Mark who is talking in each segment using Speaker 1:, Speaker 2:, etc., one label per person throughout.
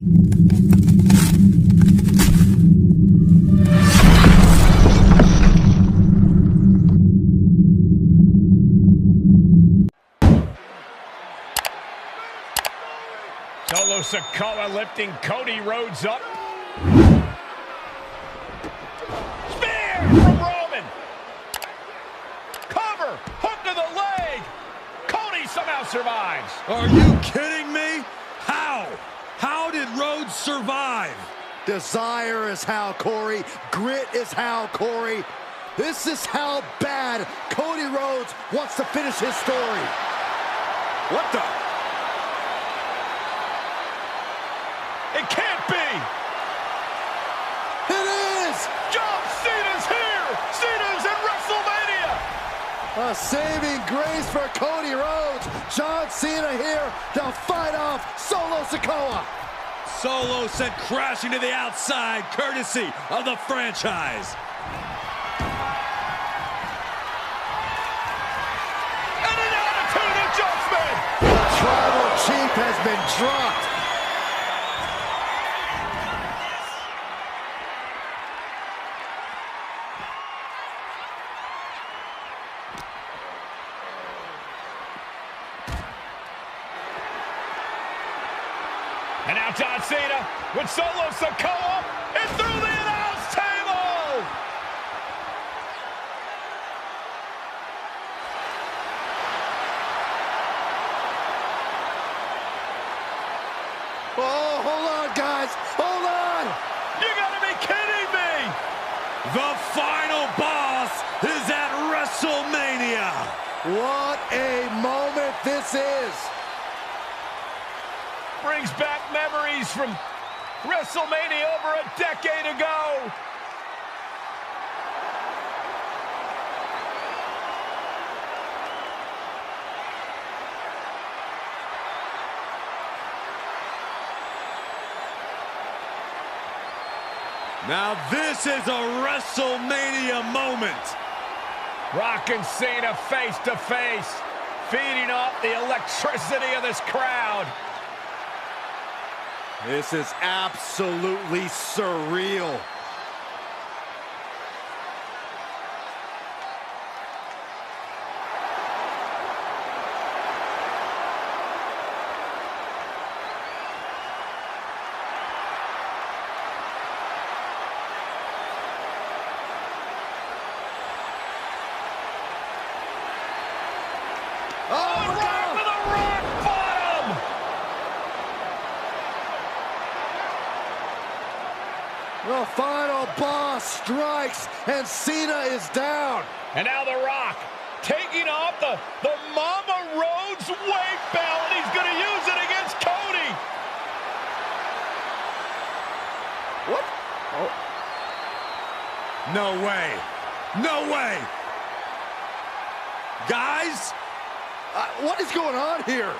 Speaker 1: Solo Sikoa lifting Cody Rhodes up. Spear from Roman. Cover, hook to the leg. Cody somehow survives.
Speaker 2: Are you kidding me? How? How did Rhodes survive?
Speaker 3: Desire is how, Corey. Grit is how, Corey. This is how bad Cody Rhodes wants to finish his story.
Speaker 2: What the?
Speaker 1: It can't be!
Speaker 3: It is!
Speaker 1: John Cena's here! Cena's in WrestleMania!
Speaker 3: A saving grace for Cody Rhodes. John Cena here to fight off Solo Sikoa.
Speaker 2: Solo sent crashing to the outside, courtesy of the franchise.
Speaker 1: And an attitude adjustment!
Speaker 3: The tribal chief has been dropped.
Speaker 1: And now John Cena with Solo Sikoa and through the announce table!
Speaker 3: Oh, hold on, guys. Hold on.
Speaker 1: You gotta be kidding me!
Speaker 2: The final boss is at WrestleMania.
Speaker 3: What a moment this is.
Speaker 1: Brings back memories from WrestleMania over a decade ago.
Speaker 2: Now this is a WrestleMania moment.
Speaker 1: Rock and Cena face to face, feeding off the electricity of this crowd.
Speaker 3: This is absolutely surreal. The final boss strikes, and Cena is down.
Speaker 1: And now The Rock taking off the Mama Rhodes weight belt, and he's going to use it against Cody.
Speaker 3: What? Oh.
Speaker 2: No way. No way. Guys?
Speaker 3: What is going on here?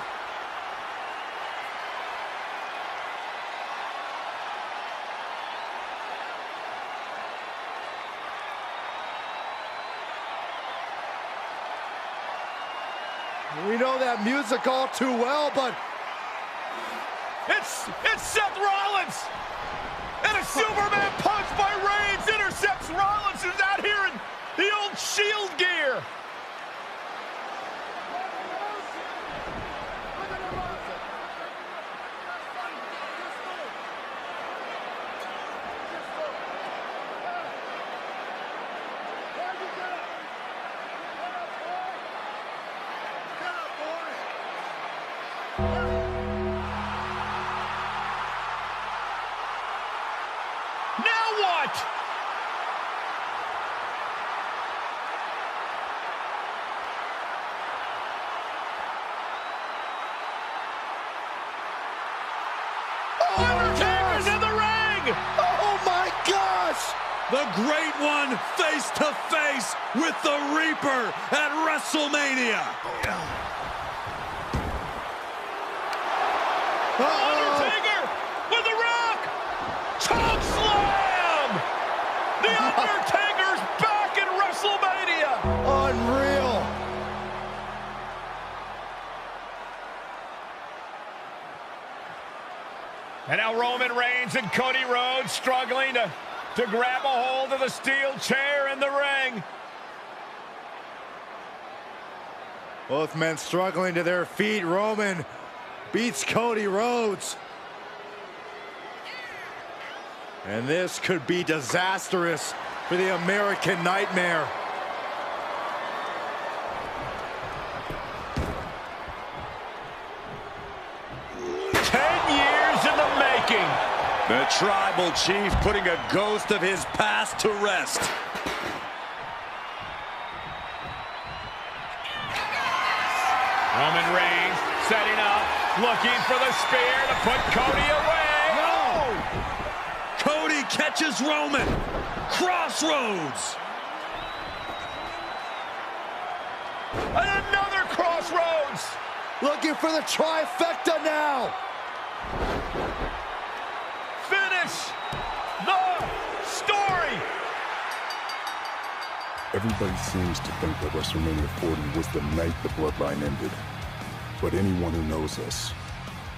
Speaker 3: We know that music all too well, but
Speaker 1: it's Seth Rollins, and a Superman punch by Reigns intercepts Rollins, who's out here in the old Shield gear. Undertaker's in the ring!
Speaker 3: Oh my gosh!
Speaker 2: The Great One face to face with the Reaper at WrestleMania.
Speaker 1: Undertaker with the Rock! Choke slam! The Undertaker's back in WrestleMania!
Speaker 3: Unreal!
Speaker 1: And now Now Roman Reigns and Cody Rhodes struggling to grab a hold of the steel chair in the ring.
Speaker 3: Both men struggling to their feet. Roman beats Cody Rhodes. And this could be disastrous for the American Nightmare.
Speaker 2: The Tribal Chief putting a ghost of his past to rest.
Speaker 1: Roman Reigns setting up, looking for the spear to put Cody away.
Speaker 2: No! Cody catches Roman. Crossroads.
Speaker 1: And another crossroads.
Speaker 3: Looking for the trifecta now.
Speaker 1: Finish the story.
Speaker 4: Everybody seems to think that WrestleMania 40 was the night the bloodline ended. But anyone who knows us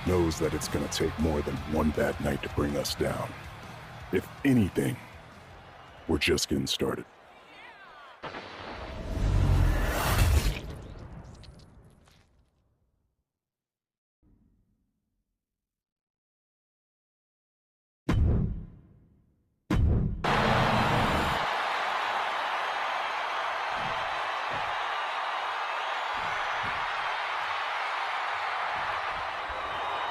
Speaker 4: knows that it's going to take more than one bad night to bring us down. If anything, we're just getting started.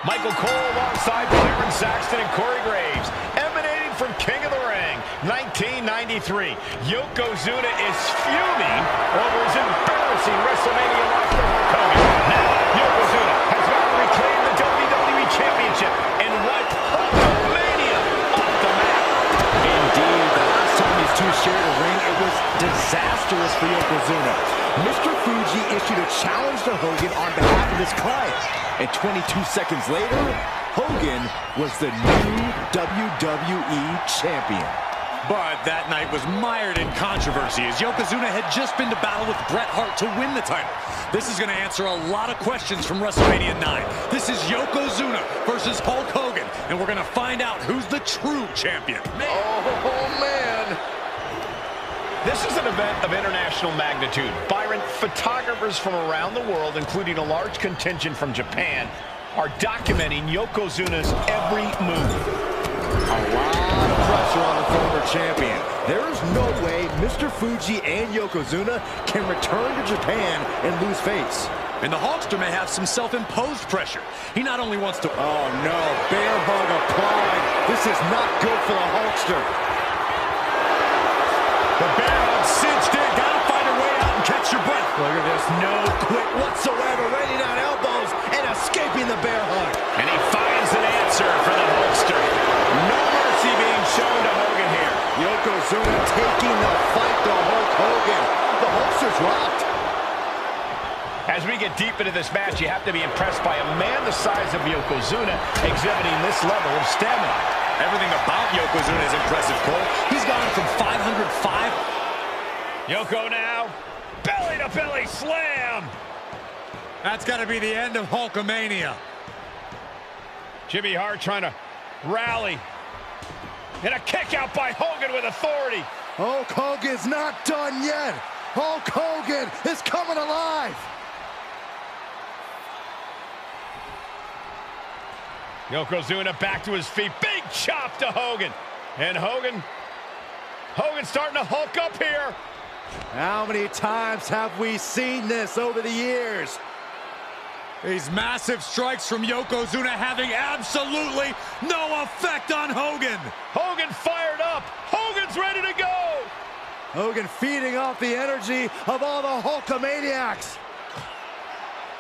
Speaker 1: Michael Cole alongside Byron Saxton and Corey Graves, emanating from King of the Ring, 1993. Yokozuna is fuming over his embarrassing WrestleMania loss to Hulk Hogan. Now, Yokozuna has got to reclaim the WWE Championship and wipe Hulkamania off the map.
Speaker 3: Indeed, the last time these two shared a ring, it was disastrous for Yokozuna. Mr. Fuji issued a challenge to Hogan on behalf of his client. And 22 seconds later, Hogan was the new WWE Champion.
Speaker 2: But that night was mired in controversy as Yokozuna had just been to battle with Bret Hart to win the title. This is going to answer a lot of questions from WrestleMania 9. This is Yokozuna versus Hulk Hogan, and we're going to find out who's the true champion.
Speaker 3: Oh, man.
Speaker 1: This is an event of international magnitude. Byron, photographers from around the world, including a large contingent from Japan, are documenting Yokozuna's every move.
Speaker 3: A lot of pressure on the former champion. There is no way Mr. Fuji and Yokozuna can return to Japan and lose face.
Speaker 2: And the Hulkster may have some self-imposed pressure. He not only wants to...
Speaker 3: Oh, no. Bear hug applied. This is not good for the Hulkster.
Speaker 2: The bear hug cinched in. Gotta find a way out and catch your breath.
Speaker 3: Look at this. No quit whatsoever. Raining on elbows and escaping the bear hug.
Speaker 1: And he finds an answer for the Hulkster. No mercy being shown to Hogan here.
Speaker 3: Yokozuna taking the fight to Hulk Hogan. The Hulkster's rocked.
Speaker 1: As we get deep into this match, you have to be impressed by a man the size of Yokozuna exhibiting this level of stamina.
Speaker 2: Everything about Yokozuna is impressive, Cole. He's gone from 505.
Speaker 1: Yoko now. Belly-to-belly slam.
Speaker 2: That's got to be the end of Hulkamania.
Speaker 1: Jimmy Hart trying to rally. And a kick out by Hogan with authority.
Speaker 3: Hulk Hogan's not done yet. Hulk Hogan is coming alive.
Speaker 1: Yokozuna back to his feet. Big chop to Hogan. And Hogan's starting to hulk up here.
Speaker 3: How many times have we seen this over the years?
Speaker 2: These massive strikes from Yokozuna having absolutely no effect on Hogan.
Speaker 1: Hogan fired up. Hogan's ready to go.
Speaker 3: Hogan feeding off the energy of all the Hulkamaniacs.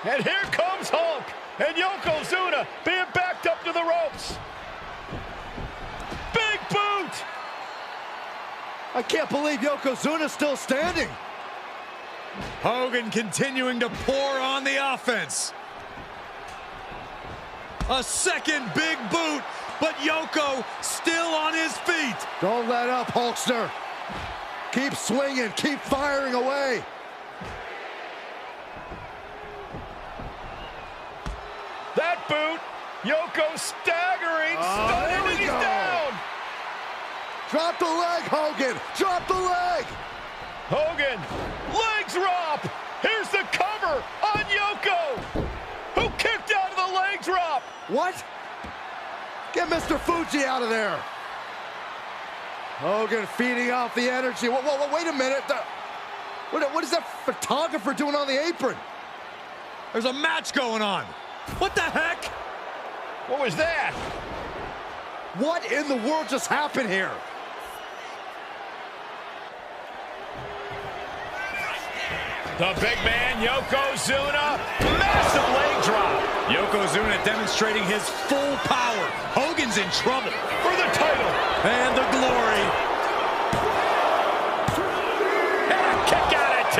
Speaker 1: And here comes Hulk. And Yokozuna being backed up to the ropes. Big boot.
Speaker 3: I can't believe Yokozuna's still standing.
Speaker 2: Hogan continuing to pour on the offense. A second big boot, but Yoko still on his feet.
Speaker 3: Don't let up, Hulkster. Keep swinging, keep firing away.
Speaker 1: That boot Yoko staggering, stunning, and he's down.
Speaker 3: Drop the leg, Hogan. Drop the leg.
Speaker 1: Hogan, leg drop. Here's the cover on Yoko, who kicked out of the leg drop.
Speaker 3: What? Get Mr. Fuji out of there. Hogan feeding off the energy. Whoa, wait a minute. What is that photographer doing on the apron?
Speaker 2: There's a match going on. What the heck?
Speaker 1: What was that?
Speaker 3: What in the world just happened here?
Speaker 1: The big man, Yokozuna, massive leg drop.
Speaker 2: Yokozuna demonstrating his full power. Hogan's in trouble.
Speaker 1: For the title.
Speaker 2: And the glory.
Speaker 1: And a kick out at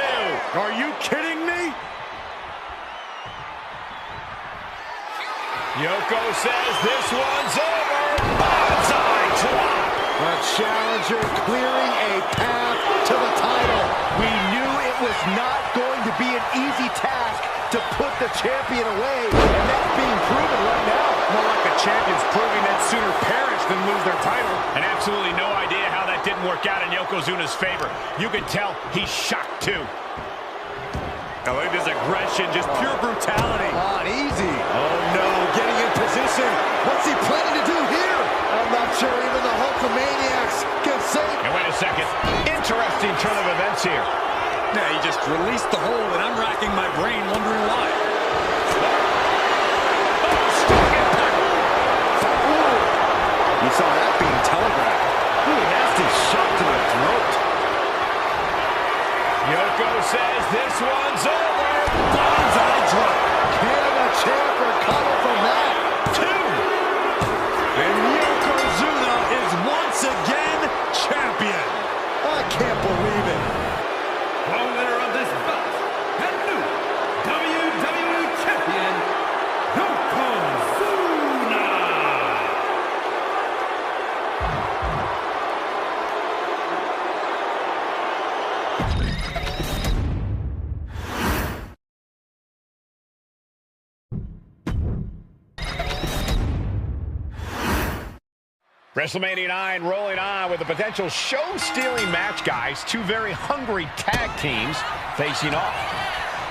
Speaker 1: 2.
Speaker 2: Are you kidding me?
Speaker 1: Yoko says this one's over. Bonsai drop.
Speaker 3: The challenger clearing a path to the title. We knew it was not going to be an easy task to put the champion away, and that's being proven right now.
Speaker 2: More like the champion's proving that sooner perish than lose their title.
Speaker 1: And absolutely no idea how that didn't work out in Yokozuna's favor. You can tell he's shocked too.
Speaker 2: I like this aggression, just pure brutality.
Speaker 3: On easy. Oh no, getting in position. What's he planning to do here? I'm not sure even the Hulkamaniacs can save.
Speaker 1: And wait a second. Interesting turn of events here.
Speaker 2: Now he just released the hold, and I'm racking my brain wondering why.
Speaker 3: You saw that being telegraphed. Ooh, nasty shot to the throat.
Speaker 1: Yoko says this one's over.
Speaker 2: Bonsai drop.
Speaker 3: Canada champ recover from that.
Speaker 1: 2.
Speaker 2: And Yokozuna is once again champion.
Speaker 3: I can't believe it.
Speaker 5: The winner of this bout and new WWE Champion, Yokozuna.
Speaker 1: WrestleMania 9 rolling on with a potential show-stealing match, guys. Two very hungry tag teams facing off.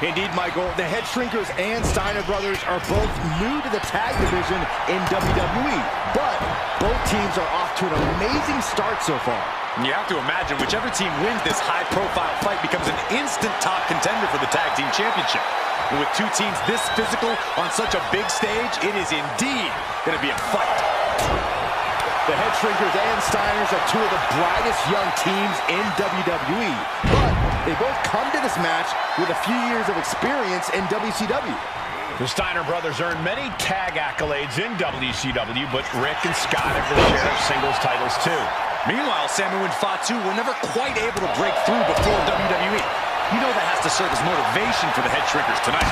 Speaker 3: Indeed, Michael, the Head Shrinkers and Steiner brothers are both new to the tag division in WWE, but both teams are off to an amazing start so far.
Speaker 2: And you have to imagine whichever team wins this high-profile fight becomes an instant top contender for the tag team championship. And with two teams this physical on such a big stage, it is indeed going to be a fight.
Speaker 3: The Head Shrinkers and Steiners are two of the brightest young teams in WWE, but they both come to this match with a few years of experience in WCW.
Speaker 1: The Steiner brothers earned many tag accolades in WCW, but Rick and Scott have their share of singles titles too.
Speaker 2: Meanwhile, Samu and Fatu were never quite able to break through before WWE. You know that has to serve as motivation for the Head Shrinkers tonight.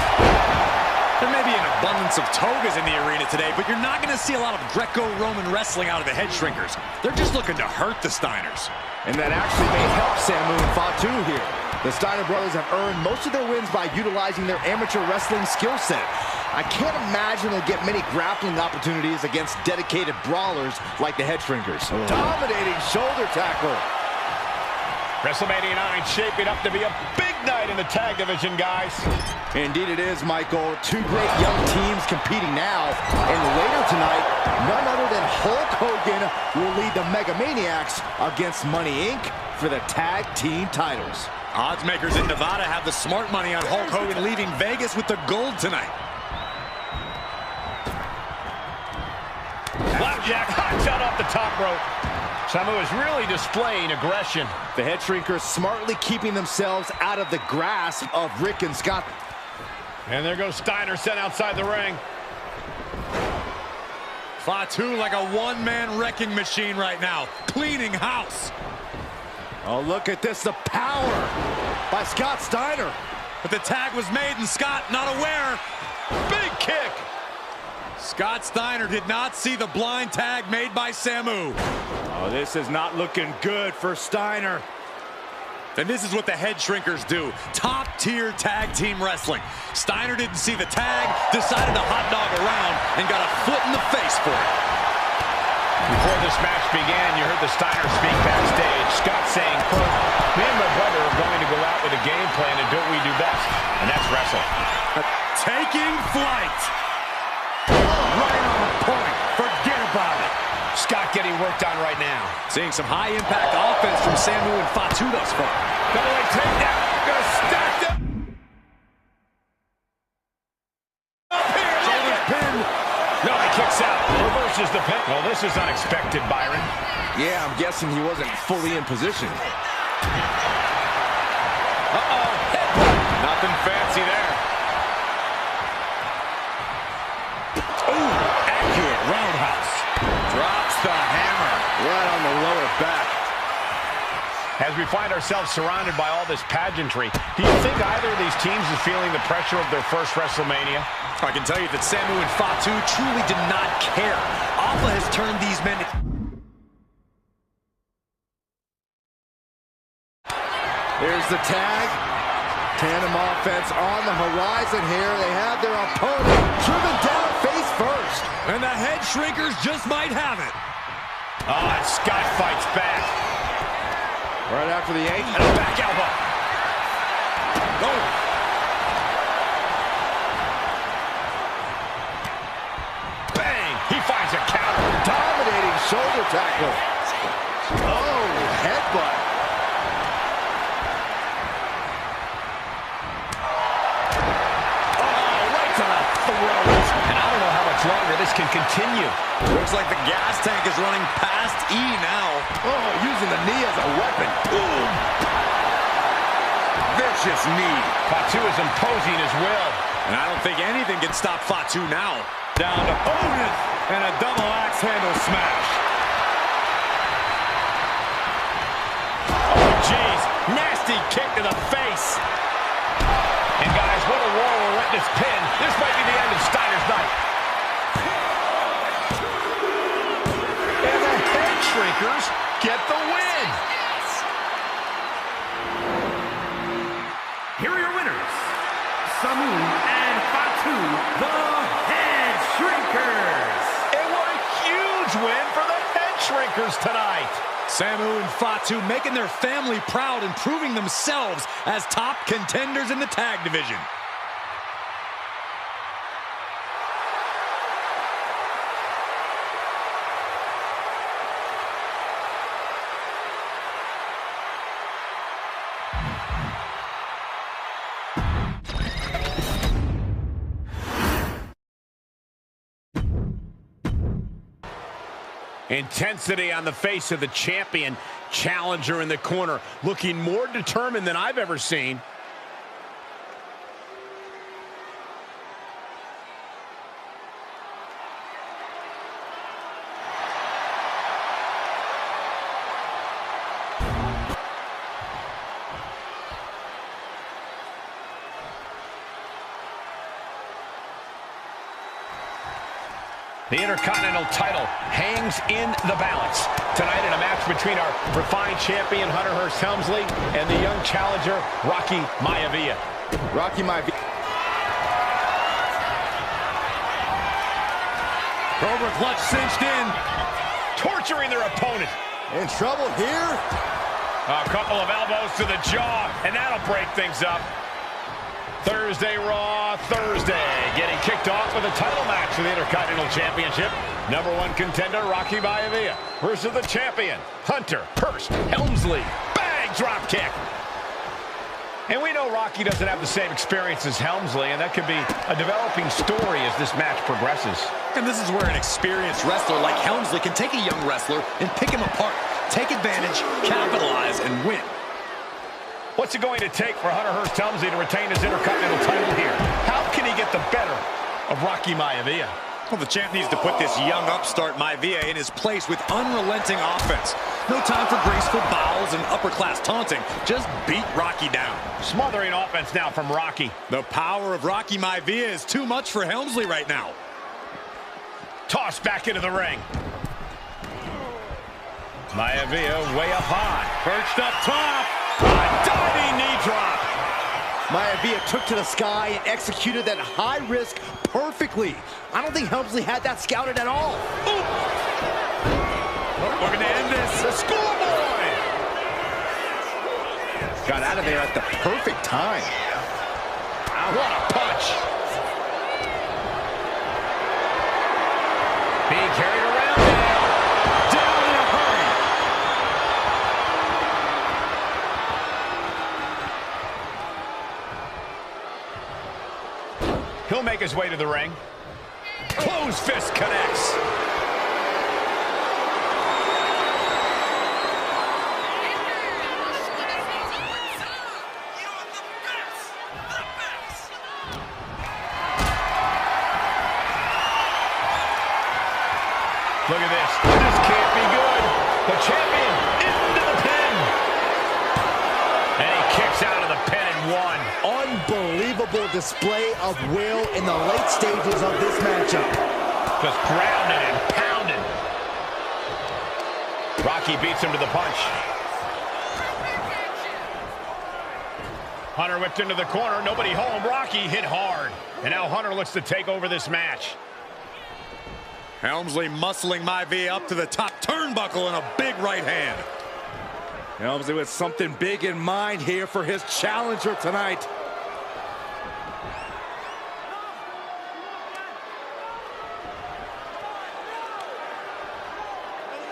Speaker 2: There may be an abundance of togas in the arena today, but you're not going to see a lot of Greco-Roman wrestling out of the Head Shrinkers. They're just looking to hurt the Steiners.
Speaker 3: And that actually may help Samu and Fatu here. The Steiner brothers have earned most of their wins by utilizing their amateur wrestling skill set. I can't imagine they'll get many grappling opportunities against dedicated brawlers like the Head Shrinkers. Dominating shoulder tackle.
Speaker 1: WrestleMania 9 shaping up to be a big night in the tag division, guys.
Speaker 3: Indeed it is, Michael. Two great young teams competing now. And later tonight, none other than Hulk Hogan will lead the Mega Maniacs against Money Inc. for the tag team titles.
Speaker 2: Odds makers in Nevada have the smart money on Hulk Hogan leaving Vegas with the gold tonight.
Speaker 1: Flapjack, hot shot off the top rope. Samu is really displaying aggression.
Speaker 3: The Head Shrinkers smartly keeping themselves out of the grasp of Rick and Scott.
Speaker 1: And there goes Steiner sent outside the ring.
Speaker 2: Fatu like a one-man wrecking machine right now, cleaning house.
Speaker 3: Oh, look at this, the power by Scott Steiner.
Speaker 2: But the tag was made and Scott not aware.
Speaker 1: Big kick.
Speaker 2: Scott Steiner did not see the blind tag made by Samu.
Speaker 3: Oh, this is not looking good for Steiner.
Speaker 2: And this is what the head shrinkers do. Top-tier tag team wrestling. Steiner didn't see the tag, decided to hot dog around, and got a foot in the face for it.
Speaker 1: Before this match began, you heard the Steiner speak backstage. Scott saying, quote, "Me and my brother are going to go out with a game plan and do what we do best, and that's wrestle."
Speaker 2: Taking flight. Right on the point. Forget about it.
Speaker 1: Scott getting worked on right now.
Speaker 2: Seeing some high-impact offense from Samu and Fatu thus far.
Speaker 1: Double leg takedown. Gonna stack them. Up here.
Speaker 2: Shoulders pinned.
Speaker 1: No, he kicks out. Reverses the pin. Well, this is unexpected, Byron.
Speaker 3: Yeah, I'm guessing he wasn't fully in position.
Speaker 1: Uh-oh. Headbutt. Nothing fancy there.
Speaker 2: Ooh, accurate roundhouse. Drops the hammer.
Speaker 3: Right on the lower back.
Speaker 1: As we find ourselves surrounded by all this pageantry, do you think either of these teams is feeling the pressure of their first WrestleMania?
Speaker 2: I can tell you that Samu and Fatu truly did not care. Alpha has turned these men...
Speaker 3: There's the tag. Tandem offense on the horizon here. They have their opponent driven down face first.
Speaker 2: And the head shrinkers just might have it.
Speaker 1: Oh, and Scott fights back.
Speaker 3: Right after the 8.
Speaker 1: And a back elbow. Oh. Bang! He finds a counter.
Speaker 3: Dominating shoulder tackle. Oh, headbutt.
Speaker 1: And I don't know how much longer this can continue.
Speaker 2: Looks like the gas tank is running past E now.
Speaker 3: Oh, using the knee as a weapon. Ooh. Vicious knee.
Speaker 1: Fatu is imposing his will.
Speaker 2: And I don't think anything can stop Fatu now. Down to Otis and a double axe handle smash.
Speaker 1: Oh, jeez. Nasty kick to the face. And guys, what a war we'll witness pin. This might be the end of Steiner's night. And the head shrinkers get the win.
Speaker 5: Here are your winners, Samu and Fatu, the Head Shrinkers.
Speaker 1: And what a huge win for the head shrinkers tonight.
Speaker 2: Samu and Fatu making their family proud and proving themselves as top contenders in the tag division.
Speaker 1: Intensity on the face of the champion. Challenger in the corner, looking more determined than I've ever seen. The Intercontinental title hangs in the balance. Tonight in a match between our refined champion, Hunter Hearst Helmsley, and the young challenger, Rocky Maivia.
Speaker 3: Rocky Maivia.
Speaker 2: Cobra clutch cinched in.
Speaker 1: Torturing their opponent.
Speaker 3: In trouble here.
Speaker 1: A couple of elbows to the jaw, and that'll break things up. Thursday Raw, Thursday, getting kicked off with a title match for the Intercontinental Championship. #1 contender, Rocky Maivia, versus the champion, Hunter Hearst Helmsley. Bang, drop kick. And we know Rocky doesn't have the same experience as Helmsley, and that could be a developing story as this match progresses.
Speaker 2: And this is where an experienced wrestler like Helmsley can take a young wrestler and pick him apart, take advantage, capitalize, and win.
Speaker 1: What's it going to take for Hunter Hearst Helmsley to retain his Intercontinental title here? How can he get the better of Rocky Maivia?
Speaker 2: Well, the champ needs to put this young upstart Maivia in his place with unrelenting offense. No time for graceful bows and upper-class taunting. Just beat Rocky down.
Speaker 1: Smothering offense now from Rocky.
Speaker 2: The power of Rocky Maivia is too much for Helmsley right now.
Speaker 1: Tossed back into the ring. Maivia way up high.
Speaker 2: Perched up top.
Speaker 1: Diving knee drop.
Speaker 3: MyRise took to the sky and executed that high risk perfectly. I don't think Helmsley had that scouted at all.
Speaker 1: Ooh. We're going to end this. The schoolboy.
Speaker 3: Got out of there at the perfect time.
Speaker 1: What a punch. Being carried around now. Down in a hurry. He'll make his way to the ring. Closed fist connects. Look at this. This can't be good. The champion into the pin. And he kicks out of the pin and won.
Speaker 3: Unbelievable display of will in the late stages of this matchup.
Speaker 1: Just grounded and pounded. Rocky beats him to the punch. Hunter whipped into the corner. Nobody home. Rocky hit hard. And now Hunter looks to take over this match.
Speaker 2: Helmsley muscling MyRise up to the top turnbuckle in a big right hand.
Speaker 3: Helmsley with something big in mind here for his challenger tonight.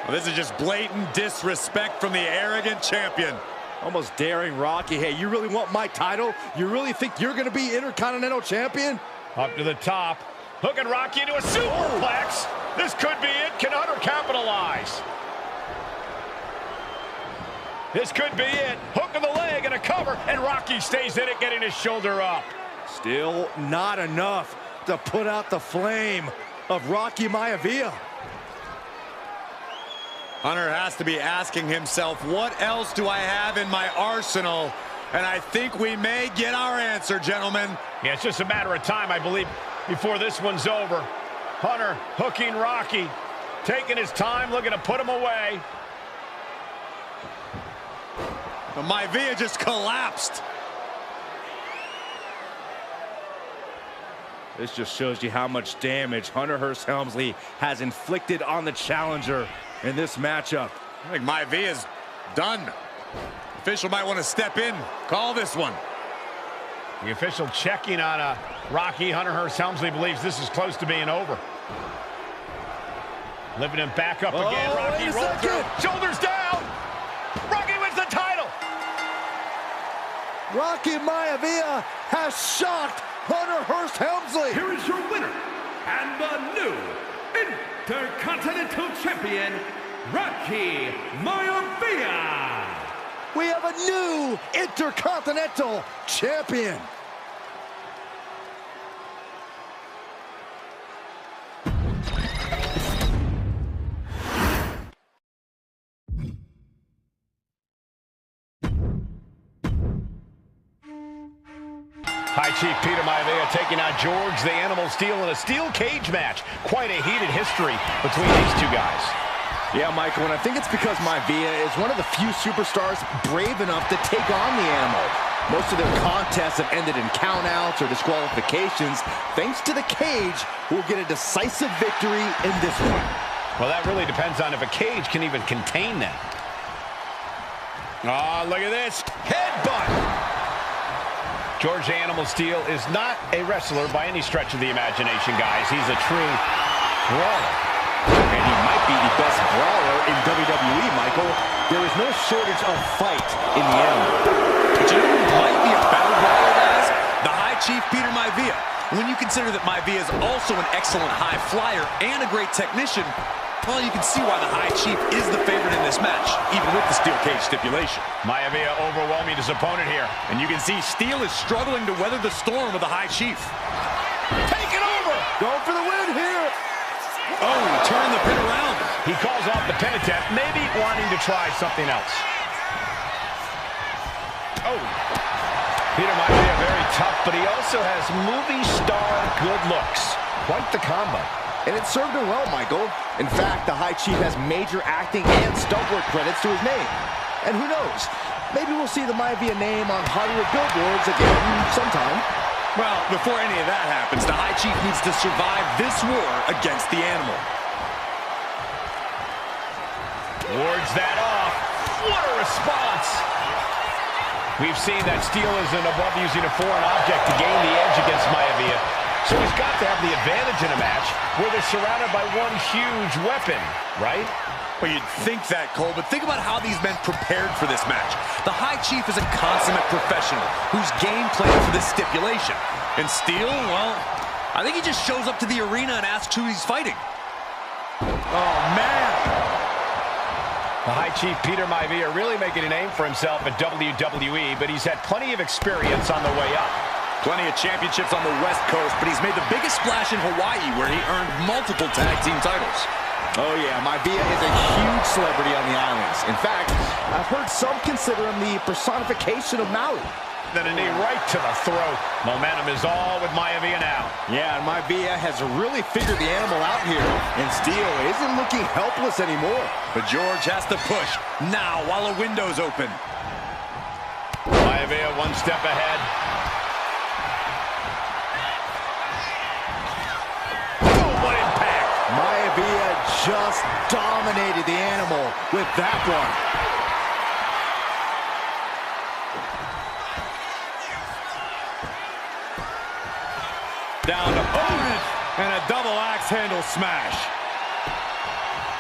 Speaker 2: Well, this is just blatant disrespect from the arrogant champion.
Speaker 3: Almost daring Rocky. Hey, you really want my title? You really think you're going to be Intercontinental Champion?
Speaker 1: Up to the top. Hooking Rocky into a superplex. This could be it. Can Hunter capitalize? This could be it. Hook of the leg and a cover, and Rocky stays in it, getting his shoulder up.
Speaker 3: Still not enough to put out the flame of Rocky Maivia.
Speaker 2: Hunter has to be asking himself, what else do I have in my arsenal? And I think we may get our answer, gentlemen.
Speaker 1: Yeah, it's just a matter of time, I believe, before this one's over. Hunter hooking Rocky, taking his time, looking to put him away.
Speaker 2: But MyRise just collapsed.
Speaker 3: This just shows you how much damage Hunter Hearst Helmsley has inflicted on the challenger in this matchup.
Speaker 2: I think MyRise is done. Official might want to step in, call this one.
Speaker 1: The official checking on Rocky. Hunter Hearst Helmsley believes this is close to being over. Lifting him back up again. Rocky rolls through. Shoulders down. Rocky wins the title.
Speaker 3: Rocky Maivia has shocked Hunter Hearst Helmsley.
Speaker 5: Here is your winner and the new Intercontinental Champion, Rocky Maivia.
Speaker 3: We have a new Intercontinental Champion.
Speaker 1: High Chief Peter Maivia taking on George the Animal Steel in a steel cage match. Quite a heated history between these two guys.
Speaker 3: Yeah, Michael, and I think it's because Maivia is one of the few superstars brave enough to take on the Animal. Most of their contests have ended in countouts or disqualifications. Thanks to the cage, we'll get a decisive victory in this one.
Speaker 1: Well, that really depends on if a cage can even contain that. Oh, look at this. Headbutt. George the Animal Steel is not a wrestler by any stretch of the imagination, guys. He's a true brawler.
Speaker 3: And he might be the best brawler in WWE, Michael. There is no shortage of fight in the Animal.
Speaker 2: But you know who might be a better brawler, guys? The High Chief Peter Maivia. When you consider that Maivia is also an excellent high flyer and a great technician, well, you can see why the High Chief is the favorite in this match, even with the steel cage stipulation.
Speaker 1: Maivia overwhelming his opponent here.
Speaker 2: And you can see Steel is struggling to weather the storm of the High Chief.
Speaker 1: Take it over!
Speaker 3: Going for the win here!
Speaker 2: Oh, turn the pin around.
Speaker 1: He calls off the pin attempt, maybe wanting to try something else. Oh. Peter Maivia very tough, but he also has movie star good looks. Quite the combo.
Speaker 3: And it served him well, Michael. In fact, the High Chief has major acting and stunt work credits to his name. And who knows, maybe we'll see the MyVia name on Hollywood billboards again sometime.
Speaker 2: Well, before any of that happens, the High Chief needs to survive this war against the animal.
Speaker 1: Wards that off. What a response! We've seen that Steel isn't above using a foreign object to gain the edge against MyVia. So he's got to have the advantage in a match where they're surrounded by one huge weapon, right?
Speaker 2: Well, you'd think that, Cole, but think about how these men prepared for this match. The High Chief is a consummate professional who's game planned for this stipulation. And Steel, well, I think he just shows up to the arena and asks who he's fighting.
Speaker 1: Oh, man! The High Chief Peter MyVia really making a name for himself at WWE, but he's had plenty of experience on the way up.
Speaker 2: Plenty of championships on the West Coast, but he's made the biggest splash in Hawaii, where he earned multiple tag team titles.
Speaker 3: Oh yeah, MyVia is a huge celebrity on the islands. In fact, I've heard some consider him the personification of Maui.
Speaker 1: Then a knee right to the throat. Momentum is all with MyVia now.
Speaker 3: Yeah, and MyVia has really figured the animal out here. And Steel isn't looking helpless anymore.
Speaker 2: But George has to push now while the window's open.
Speaker 1: MyVia one step ahead. Oh, what impact!
Speaker 3: MyVia just dominated the animal with that one.
Speaker 2: Down opponent and a double axe handle smash.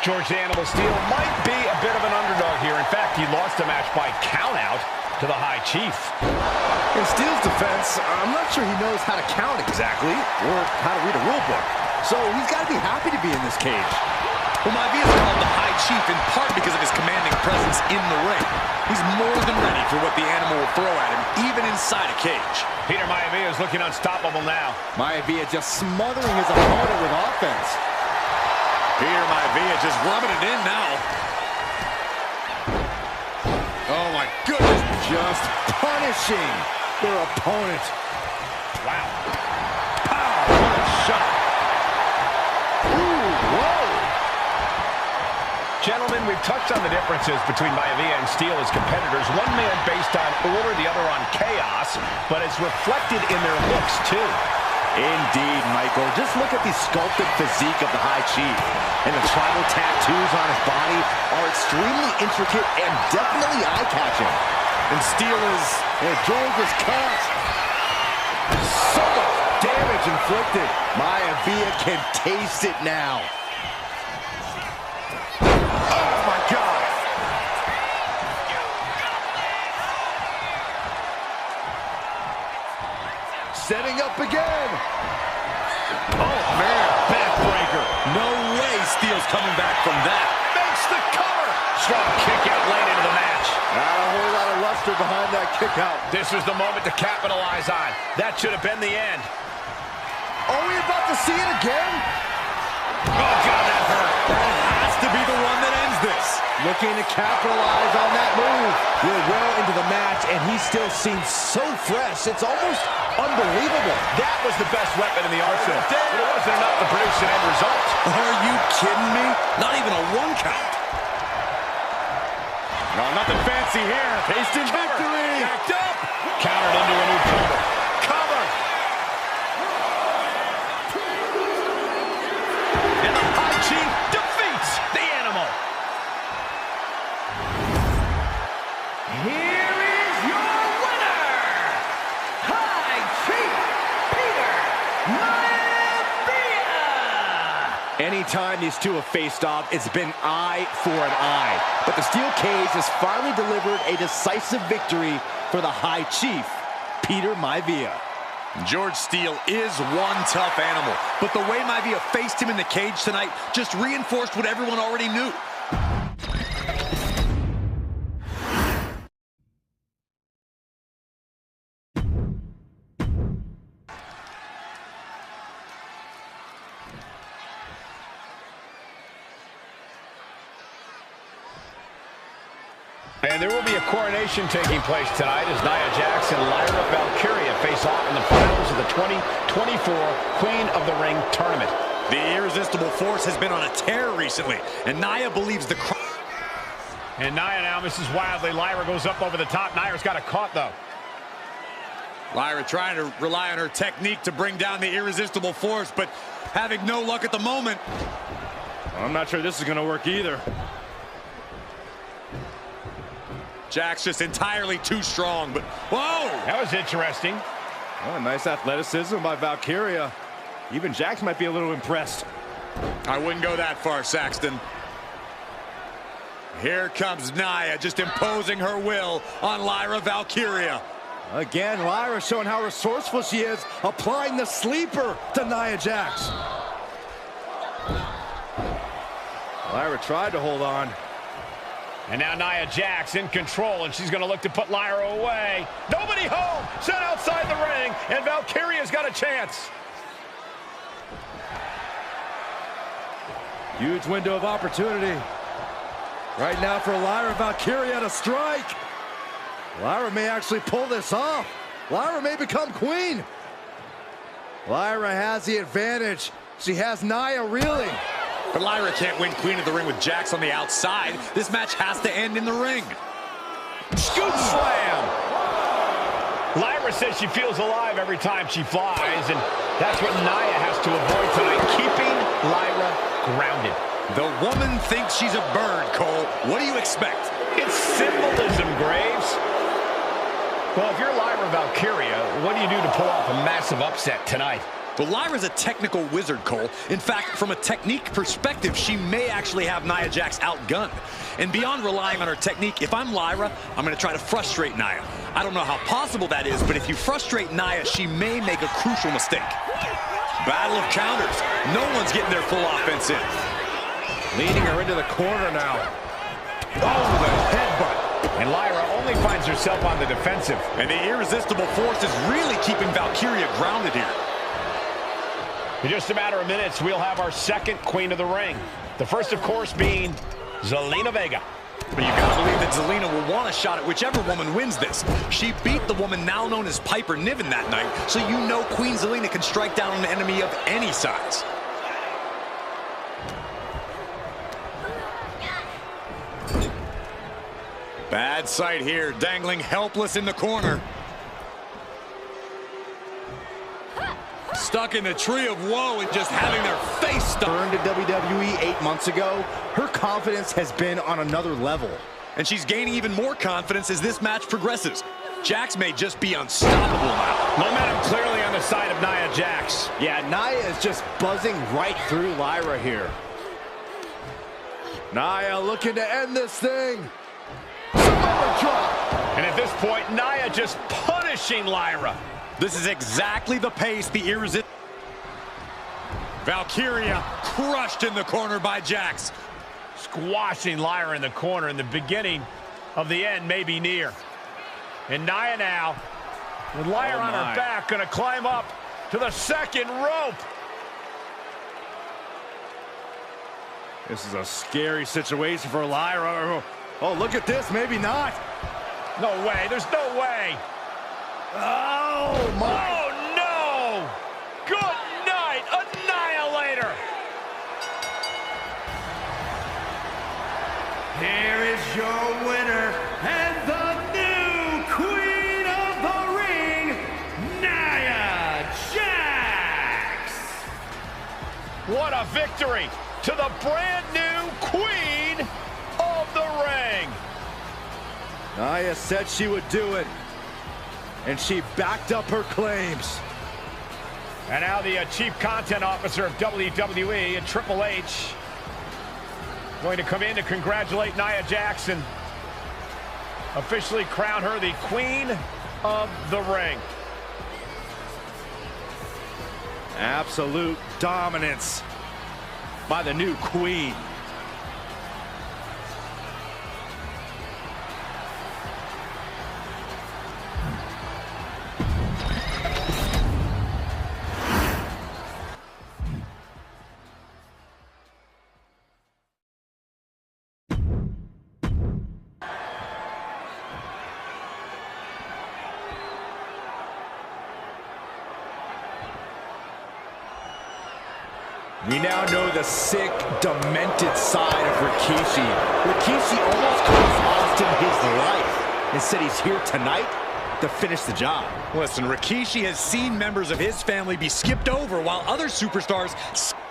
Speaker 1: George the Animal Steel might be a bit of an underdog here. In fact, he lost the match by countout to the High Chief.
Speaker 3: In Steel's defense, I'm not sure he knows how to count exactly or how to read a rule book. So he's got to be happy to be in this cage.
Speaker 2: Well, MyVia is called the High Chief in part because of his commanding presence in the ring. He's more than ready for what the animal will throw at him, even inside a cage.
Speaker 1: Peter MyVia is looking unstoppable now.
Speaker 3: MyVia just smothering his opponent with offense.
Speaker 2: Peter MyVia just rubbing it in now. Oh my goodness.
Speaker 3: Just punishing their opponent.
Speaker 1: Wow.
Speaker 2: Pow, what a shot.
Speaker 3: Ooh, whoa.
Speaker 1: Gentlemen, we've touched on the differences between MyVia and Steel as competitors. One man based on order, the other on chaos, but it's reflected in their looks, too.
Speaker 3: Indeed, Michael. Just look at the sculpted physique of the High Chief. And the tribal tattoos on his body are extremely intricate and definitely eye-catching.
Speaker 2: And Steel is...
Speaker 3: And George is cut. So much damage inflicted. MyVia can taste it now. Oh, my God. Setting up again.
Speaker 1: Oh, man, backbreaker.
Speaker 2: No way Steel's coming back from that.
Speaker 1: Makes the cover. Strong kick out late into the match.
Speaker 3: Not a whole lot of luster behind that kick out.
Speaker 1: This is the moment to capitalize on. That should have been the end.
Speaker 3: Are we about to see it again?
Speaker 1: Oh, God, that hurt.
Speaker 2: That has to be the one that ends this.
Speaker 3: Looking to capitalize on that move. We're well into the match, and he still seems so fresh. It's almost unbelievable.
Speaker 1: That was the best weapon in the arsenal. But it wasn't enough to produce an end result.
Speaker 2: Are you kidding me? Not even a one count.
Speaker 1: No, nothing fancy here.
Speaker 3: Tasting victory.
Speaker 1: Backed up. Countered into a new cover. Cover. And the High Chief defeats the animal.
Speaker 5: Here is your winner, High Chief Peter MyVia.
Speaker 3: Anytime these two have faced off, it's been eye for an eye. But the steel cage has finally delivered a decisive victory for the High Chief, Peter MyVia.
Speaker 2: George Steel is one tough animal, but the way MyVia faced him in the cage tonight just reinforced what everyone already knew.
Speaker 1: And there will be a coronation taking place tonight as Nia Jax and Lyra Valkyria face off in the finals of the 2024 Queen of the Ring tournament.
Speaker 2: The irresistible force has been on a tear recently, and Nia believes the...
Speaker 1: And Nia now misses wildly. Lyra goes up over the top. Nia's got it caught, though.
Speaker 2: Lyra trying to rely on her technique to bring down the irresistible force, but having no luck at the moment.
Speaker 3: I'm not sure this is going to work either.
Speaker 2: Jax just entirely too strong, but whoa!
Speaker 1: That was interesting.
Speaker 3: Oh, nice athleticism by Valkyria. Even Jax might be a little impressed.
Speaker 2: I wouldn't go that far, Saxton. Here comes Nia, just imposing her will on Lyra Valkyria.
Speaker 3: Again, Lyra showing how resourceful she is, applying the sleeper to Nia Jax. Lyra tried to hold on.
Speaker 1: And now Nia Jax in control, and she's going to look to put Lyra away. Nobody home! Set outside the ring, and Valkyria's got a chance.
Speaker 3: Huge window of opportunity. Right now for Lyra Valkyria to strike. Lyra may actually pull this off. Lyra may become queen. Lyra has the advantage. She has Nia reeling.
Speaker 2: But Lyra can't win Queen of the Ring with Jax on the outside. This match has to end in the ring.
Speaker 1: Scoop slam! Lyra says she feels alive every time she flies, and that's what Nia has to avoid tonight, keeping Lyra grounded.
Speaker 2: The woman thinks she's a bird, Cole. What do you expect?
Speaker 1: It's symbolism, Graves. Well, if you're Lyra Valkyria, what do you do to pull off a massive upset tonight?
Speaker 2: Well, Lyra's a technical wizard, Cole. In fact, from a technique perspective, she may actually have Nia Jax outgunned. And beyond relying on her technique, if I'm Lyra, I'm going to try to frustrate Nia. I don't know how possible that is, but if you frustrate Nia, she may make a crucial mistake. Battle of counters. No one's getting their full offense in.
Speaker 3: Leading her into the corner now.
Speaker 2: Oh, the headbutt.
Speaker 1: And Lyra only finds herself on the defensive.
Speaker 2: And the irresistible force is really keeping Valkyria grounded here.
Speaker 1: In just a matter of minutes, we'll have our second Queen of the Ring. The first, of course, being Zelina Vega.
Speaker 2: But you gotta believe that Zelina will want a shot at whichever woman wins this. She beat the woman now known as Piper Niven that night, so you know Queen Zelina can strike down an enemy of any size. Bad sight here, dangling helpless in the corner. Stuck in the tree of woe and just having their face stuck.
Speaker 3: Turned to WWE 8 months ago, her confidence has been on another level.
Speaker 2: And she's gaining even more confidence as this match progresses. Jax may just be unstoppable now.
Speaker 1: Momentum clearly on the side of Nia Jax.
Speaker 3: Yeah, Nia is just buzzing right through Lyra here. Nia looking to end this thing. Samoa drop.
Speaker 1: And at this point, Nia just punishing Lyra.
Speaker 2: This is exactly the pace the irresistible. Valkyria crushed in the corner by Jax.
Speaker 1: Squashing Lyra in the corner, and the beginning of the end may be near. And Nia now, with Lyra on her back, going to climb up to the second rope.
Speaker 3: This is a scary situation for Lyra. Oh, look at this. Maybe not.
Speaker 1: No way. There's no way.
Speaker 3: Oh, my.
Speaker 1: Oh, no. Good night. Annihilator.
Speaker 5: Here is your winner and the new Queen of the Ring, Nia Jax.
Speaker 1: What a victory to the brand new Queen of the Ring.
Speaker 3: Nia said she would do it, and she backed up her claims.
Speaker 1: And now the Chief Content Officer of WWE and Triple H going to come in to congratulate Nia Jax and officially crown her the Queen of the Ring.
Speaker 3: Absolute dominance by the new queen. We now know the sick, demented side of Rikishi. Rikishi almost comes and said he's here tonight to finish the job.
Speaker 2: Listen, Rikishi has seen members of his family be skipped over while other superstars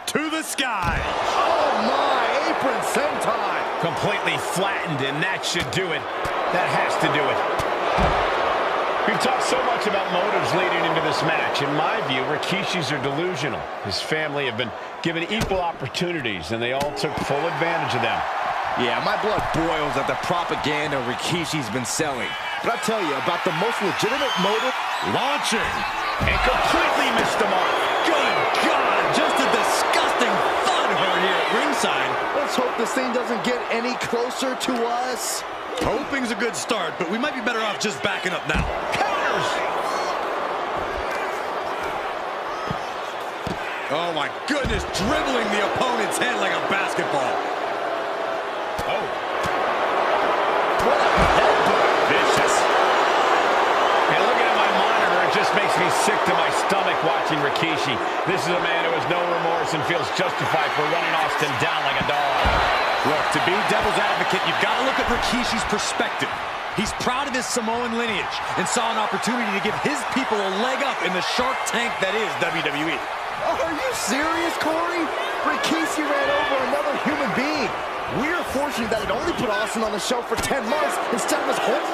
Speaker 2: to the sky.
Speaker 3: Oh my, apron senton.
Speaker 1: Completely flattened, and that should do it. That has to do it. We've talked so much about motives leading into this match. In my view, Rikishis are delusional. His family have been given equal opportunities, and they all took full advantage of them.
Speaker 3: Yeah, my blood boils at the propaganda Rikishi's been selling. But I'll tell you about the most legitimate motive.
Speaker 2: Launching.
Speaker 1: And completely missed the mark.
Speaker 2: Good God, just a disgusting thud heard here at ringside.
Speaker 3: Let's hope this thing doesn't get any closer to us.
Speaker 2: Hoping's a good start, but we might be better off just backing up now.
Speaker 1: Counters.
Speaker 2: Oh my goodness, dribbling the opponent's head like a basketball.
Speaker 1: Oh. What a headbutt. Vicious. And looking at my monitor, it just makes me sick to my stomach watching Rikishi. This is a man who has no remorse and feels justified for running Austin down like a dog.
Speaker 2: Look, to be devil's advocate, you've got to look at Rikishi's perspective. He's proud of his Samoan lineage and saw an opportunity to give his people a leg up in the Shark Tank that is WWE.
Speaker 3: Are you serious, Corey? Rikishi ran over another human being. We're fortunate that it only put Austin on the show for 10 months instead of his whole...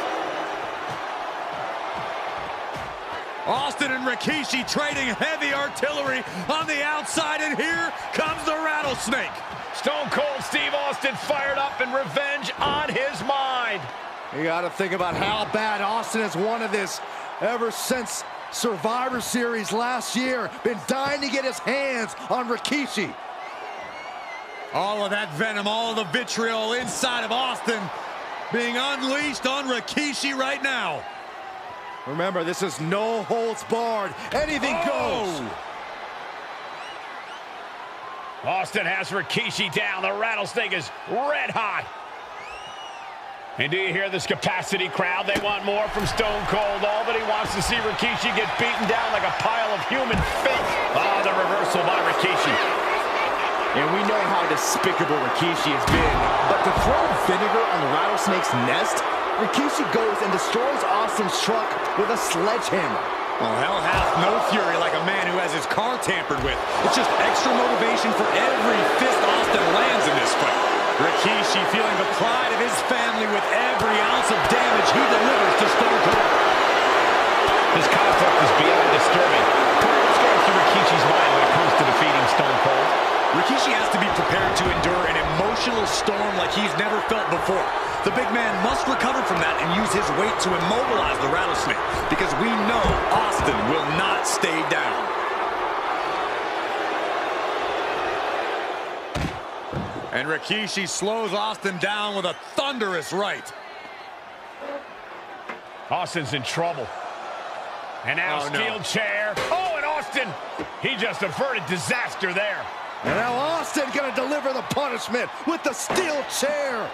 Speaker 2: Austin and Rikishi trading heavy artillery on the outside, and here comes the rattlesnake.
Speaker 1: Stone Cold Steve Austin fired up and revenge on his mind.
Speaker 3: You got to think about how bad Austin has wanted this ever since Survivor Series last year. Been dying to get his hands on Rikishi.
Speaker 2: All of that venom, all of the vitriol inside of Austin being unleashed on Rikishi right now.
Speaker 3: Remember, this is no holds barred. Anything goes.
Speaker 1: Austin has Rikishi down. The rattlesnake is red hot. And do you hear this capacity crowd? They want more from Stone Cold. All that he wants to see Rikishi get beaten down like a pile of human filth. Ah, the reversal by Rikishi.
Speaker 3: And we know how despicable Rikishi has been. But to throw vinegar on the rattlesnake's nest, Rikishi goes and destroys Austin's truck with a sledgehammer.
Speaker 2: Well, hell hath no fury like a man who has his car tampered with. It's just extra motivation for every fist Austin lands in this fight. Rikishi feeling the pride of his family with every ounce of damage he delivers to Stone Cold.
Speaker 1: This conflict is beyond disturbing. What's going through Rikishi's mind when it comes to defeating Stone Cold?
Speaker 2: Rikishi has to be prepared to endure an emotional storm like he's never felt before. The big man must recover from that and use his weight to immobilize the rattlesnake, because we know Austin will not stay down. And Rikishi slows Austin down with a thunderous right.
Speaker 1: Austin's in trouble. And now steel chair. Oh, and Austin, he just averted disaster there.
Speaker 3: And now Austin gonna deliver the punishment with the steel chair.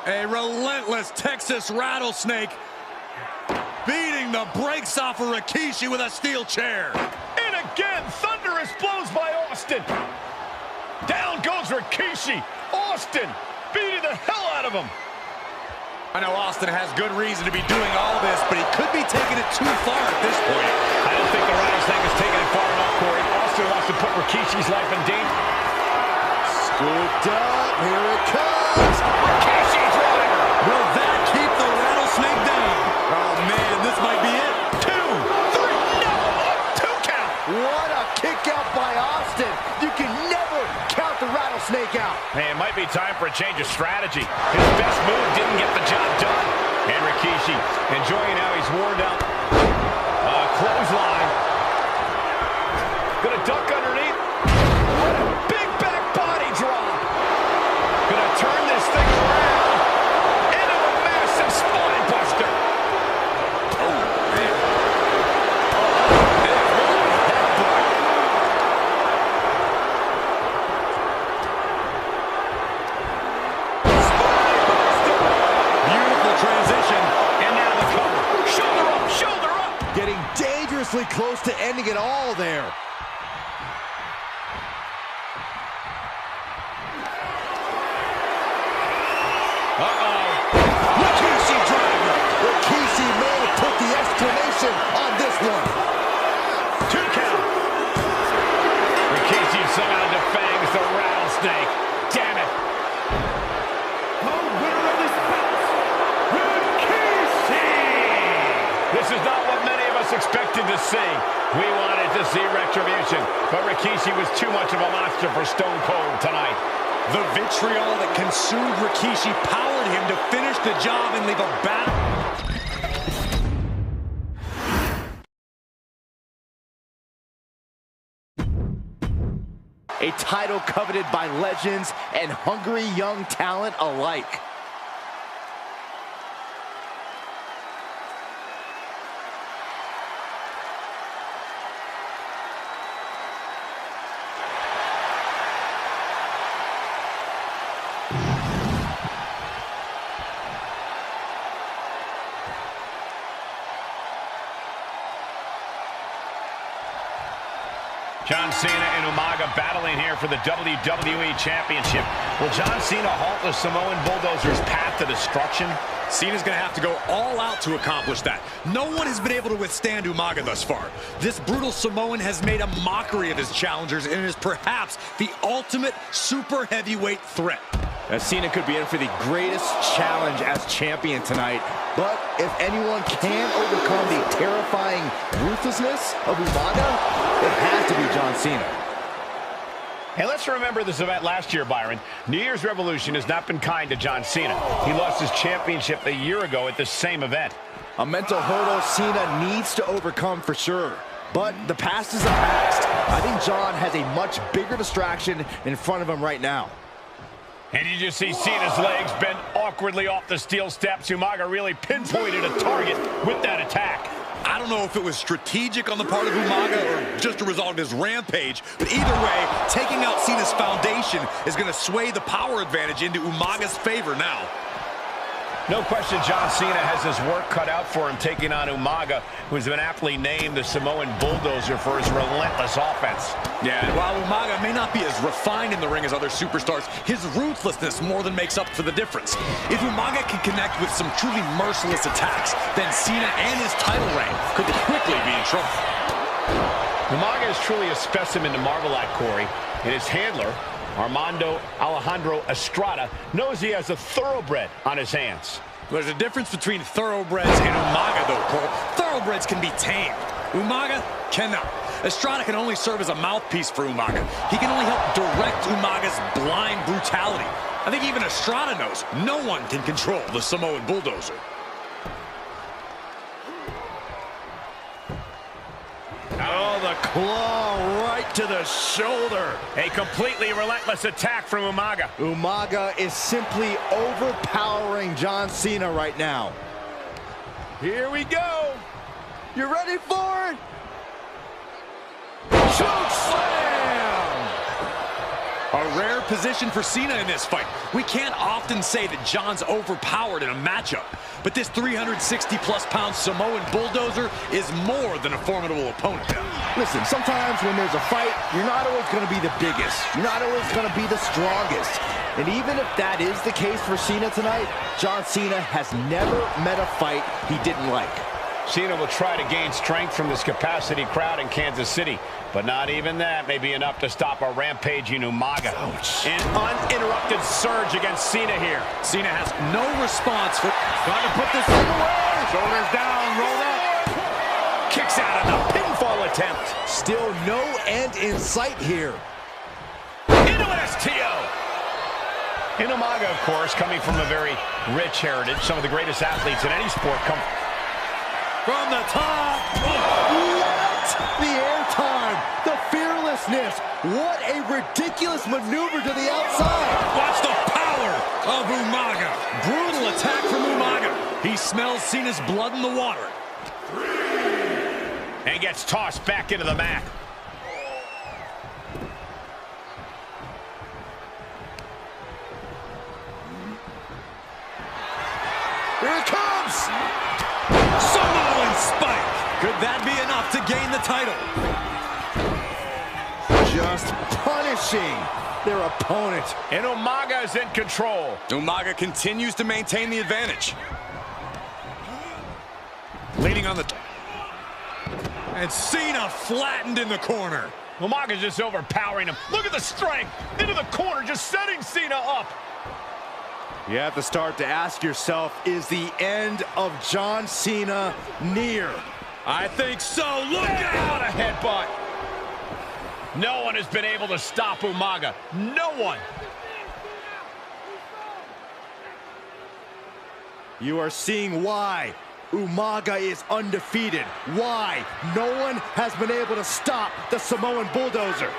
Speaker 2: A relentless Texas rattlesnake beating the brakes off of Rikishi with a steel chair.
Speaker 1: And again, thunderous blows by Austin. Down goes Rikishi. Austin beating the hell out of him.
Speaker 2: I know Austin has good reason to be doing all this, but he could be taking it too far at this point.
Speaker 1: I don't think the rattlesnake is taking it far enough, Corey. Austin wants to put Rikishi's life in danger.
Speaker 3: Scooped up, here it comes.
Speaker 1: Rikishi driver.
Speaker 2: Will that keep the rattlesnake down? Oh man, this might be it.
Speaker 1: 2, 3, no, 2 count.
Speaker 3: What a kick out by Austin. You can never count the rattlesnake out.
Speaker 1: Hey, it might be time for a change of strategy. His best move didn't get the job done. And Rikishi enjoying how he's worn down. Clothesline. Gonna duck underneath. What a big back body drop. Gonna turn this thing around into a massive spine buster. Oh, man.
Speaker 2: Beautiful transition.
Speaker 1: And now the cover. Shoulder up, shoulder up.
Speaker 3: Getting dangerously close to ending it all there.
Speaker 1: snake. Damn it.
Speaker 5: The winner of this bout, Rikishi!
Speaker 1: This is not what many of us expected to see. We wanted to see retribution, but Rikishi was too much of a monster for Stone Cold tonight.
Speaker 2: The vitriol that consumed Rikishi powered him to finish the job and leave a battle.
Speaker 3: A title coveted by legends and hungry young talent alike.
Speaker 1: John Cena and Umaga battling here for the WWE Championship. Will John Cena halt the Samoan Bulldozer's path to destruction?
Speaker 2: Cena's going to have to go all out to accomplish that. No one has been able to withstand Umaga thus far. This brutal Samoan has made a mockery of his challengers and is perhaps the ultimate super heavyweight threat.
Speaker 3: Cena could be in for the greatest challenge as champion tonight. But if anyone can overcome the terrifying ruthlessness of Umaga, it has to be John Cena.
Speaker 1: And let's remember this event last year, Byron. New Year's Revolution has not been kind to John Cena. He lost his championship a year ago at the same event.
Speaker 3: A mental hurdle Cena needs to overcome for sure. But the past is the past. I think John has a much bigger distraction in front of him right now.
Speaker 1: And you just see Cena's legs bend awkwardly off the steel steps. Umaga really pinpointed a target with that attack.
Speaker 2: I don't know if it was strategic on the part of Umaga or just a result of his rampage, but either way, taking out Cena's foundation is going to sway the power advantage into Umaga's favor now.
Speaker 1: No question John Cena has his work cut out for him taking on Umaga, who's been aptly named the Samoan Bulldozer for his relentless offense.
Speaker 2: Yeah, and while Umaga may not be as refined in the ring as other superstars, his ruthlessness more than makes up for the difference. If Umaga can connect with some truly merciless attacks, then Cena and his title reign could quickly be in trouble.
Speaker 1: Umaga is truly a specimen to marvel at, Corey, and his handler, Armando Alejandro Estrada, knows he has a thoroughbred on his hands.
Speaker 2: There's a difference between thoroughbreds and Umaga, though, Cole. Thoroughbreds can be tamed. Umaga cannot. Estrada can only serve as a mouthpiece for Umaga. He can only help direct Umaga's blind brutality. I think even Estrada knows no one can control the Samoan Bulldozer.
Speaker 1: Oh, the claw right to the shoulder. A completely relentless attack from Umaga.
Speaker 3: Umaga is simply overpowering John Cena right now.
Speaker 1: Here we go.
Speaker 3: You ready for it? Choke slam!
Speaker 2: A rare position for Cena in this fight. We can't often say that John's overpowered in a matchup, but this 360-plus pound Samoan Bulldozer is more than a formidable opponent.
Speaker 3: Listen, sometimes when there's a fight, you're not always going to be the biggest. You're not always going to be the strongest. And even if that is the case for Cena tonight, John Cena has never met a fight he didn't like.
Speaker 1: Cena will try to gain strength from this capacity crowd in Kansas City, but not even that may be enough to stop a rampaging Umaga.
Speaker 3: Ouch.
Speaker 1: An uninterrupted surge against Cena here.
Speaker 2: Cena has no response for...
Speaker 1: Trying to put this thing away. Shoulders down, roll up. Kicks out of the pinfall attempt.
Speaker 3: Still no end in sight here.
Speaker 1: Into an STO. And Umaga, of course, coming from a very rich heritage. Some of the greatest athletes in any sport come
Speaker 2: from the top.
Speaker 3: What? The airtime, the fearlessness. What a ridiculous maneuver to the outside.
Speaker 2: Watch the power of Umaga. Brutal attack from Umaga. He smells Cena's blood in the water.
Speaker 1: And gets tossed back into the mat.
Speaker 3: Here it comes.
Speaker 2: Samoan spike. Could that be enough to gain the title?
Speaker 3: Just punishing their opponent.
Speaker 1: And Umaga is in control.
Speaker 2: Umaga continues to maintain the advantage. Leaning on the... And Cena flattened in the corner.
Speaker 1: Umaga's just overpowering him. Look at the strength. Into the corner, just setting Cena up.
Speaker 3: You have to start to ask yourself, is the end of John Cena near?
Speaker 2: I think so. Look out!
Speaker 1: What a headbutt. No one has been able to stop Umaga. No one.
Speaker 3: You are seeing why Umaga is undefeated. Why no one has been able to stop the Samoan bulldozer.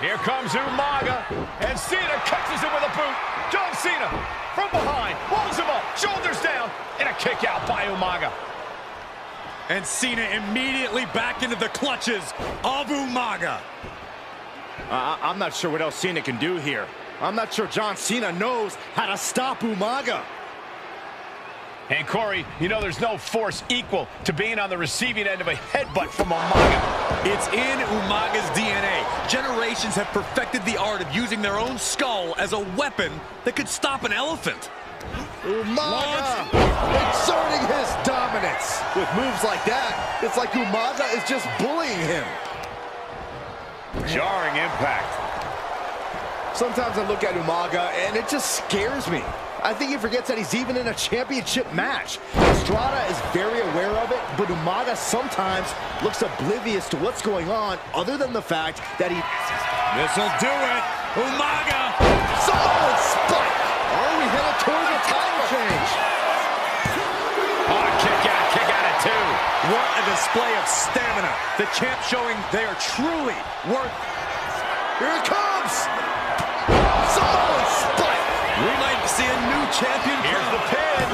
Speaker 1: Here comes Umaga, and Cena catches him with a boot. John Cena from behind, rolls him up, shoulders down, and a kick out by Umaga.
Speaker 2: And Cena immediately back into the clutches of Umaga.
Speaker 3: I'm not sure what else Cena can do here. I'm not sure John Cena knows how to stop Umaga.
Speaker 1: And Corey, you know there's no force equal to being on the receiving end of a headbutt from Umaga.
Speaker 2: It's in Umaga's DNA. Generations have perfected the art of using their own skull as a weapon that could stop an elephant.
Speaker 3: Umaga exerting his dominance. With moves like that, it's like Umaga is just bullying him.
Speaker 1: Jarring impact.
Speaker 3: Sometimes I look at Umaga and it just scares me. I think he forgets that he's even in a championship match. Estrada is very aware of it, but Umaga sometimes looks oblivious to what's going on, other than the fact that he...
Speaker 2: This'll do it. Umaga.
Speaker 3: Samoan spike. Are we headed towards a title change?
Speaker 1: Oh, kick out at two.
Speaker 2: What a display of stamina. The champ showing they are truly worth...
Speaker 3: Here it comes. Samoan spike.
Speaker 2: We might see a new champion.
Speaker 1: Here's the pin.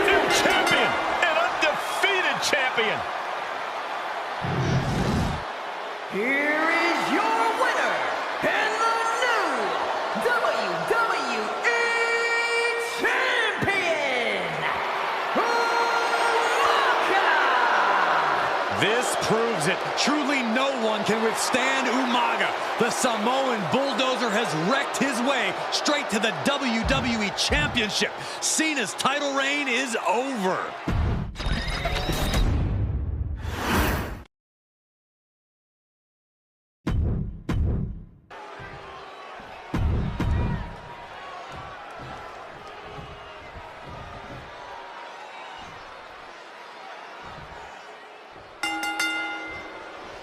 Speaker 1: New champion. An undefeated champion.
Speaker 5: Here is your winner, and the new WWE Champion, Umaga!
Speaker 2: This proves it. Truly no one can withstand Umaga. The Samoan bulldozer has wrecked his way straight to the WWE Championship. Cena's title reign is over.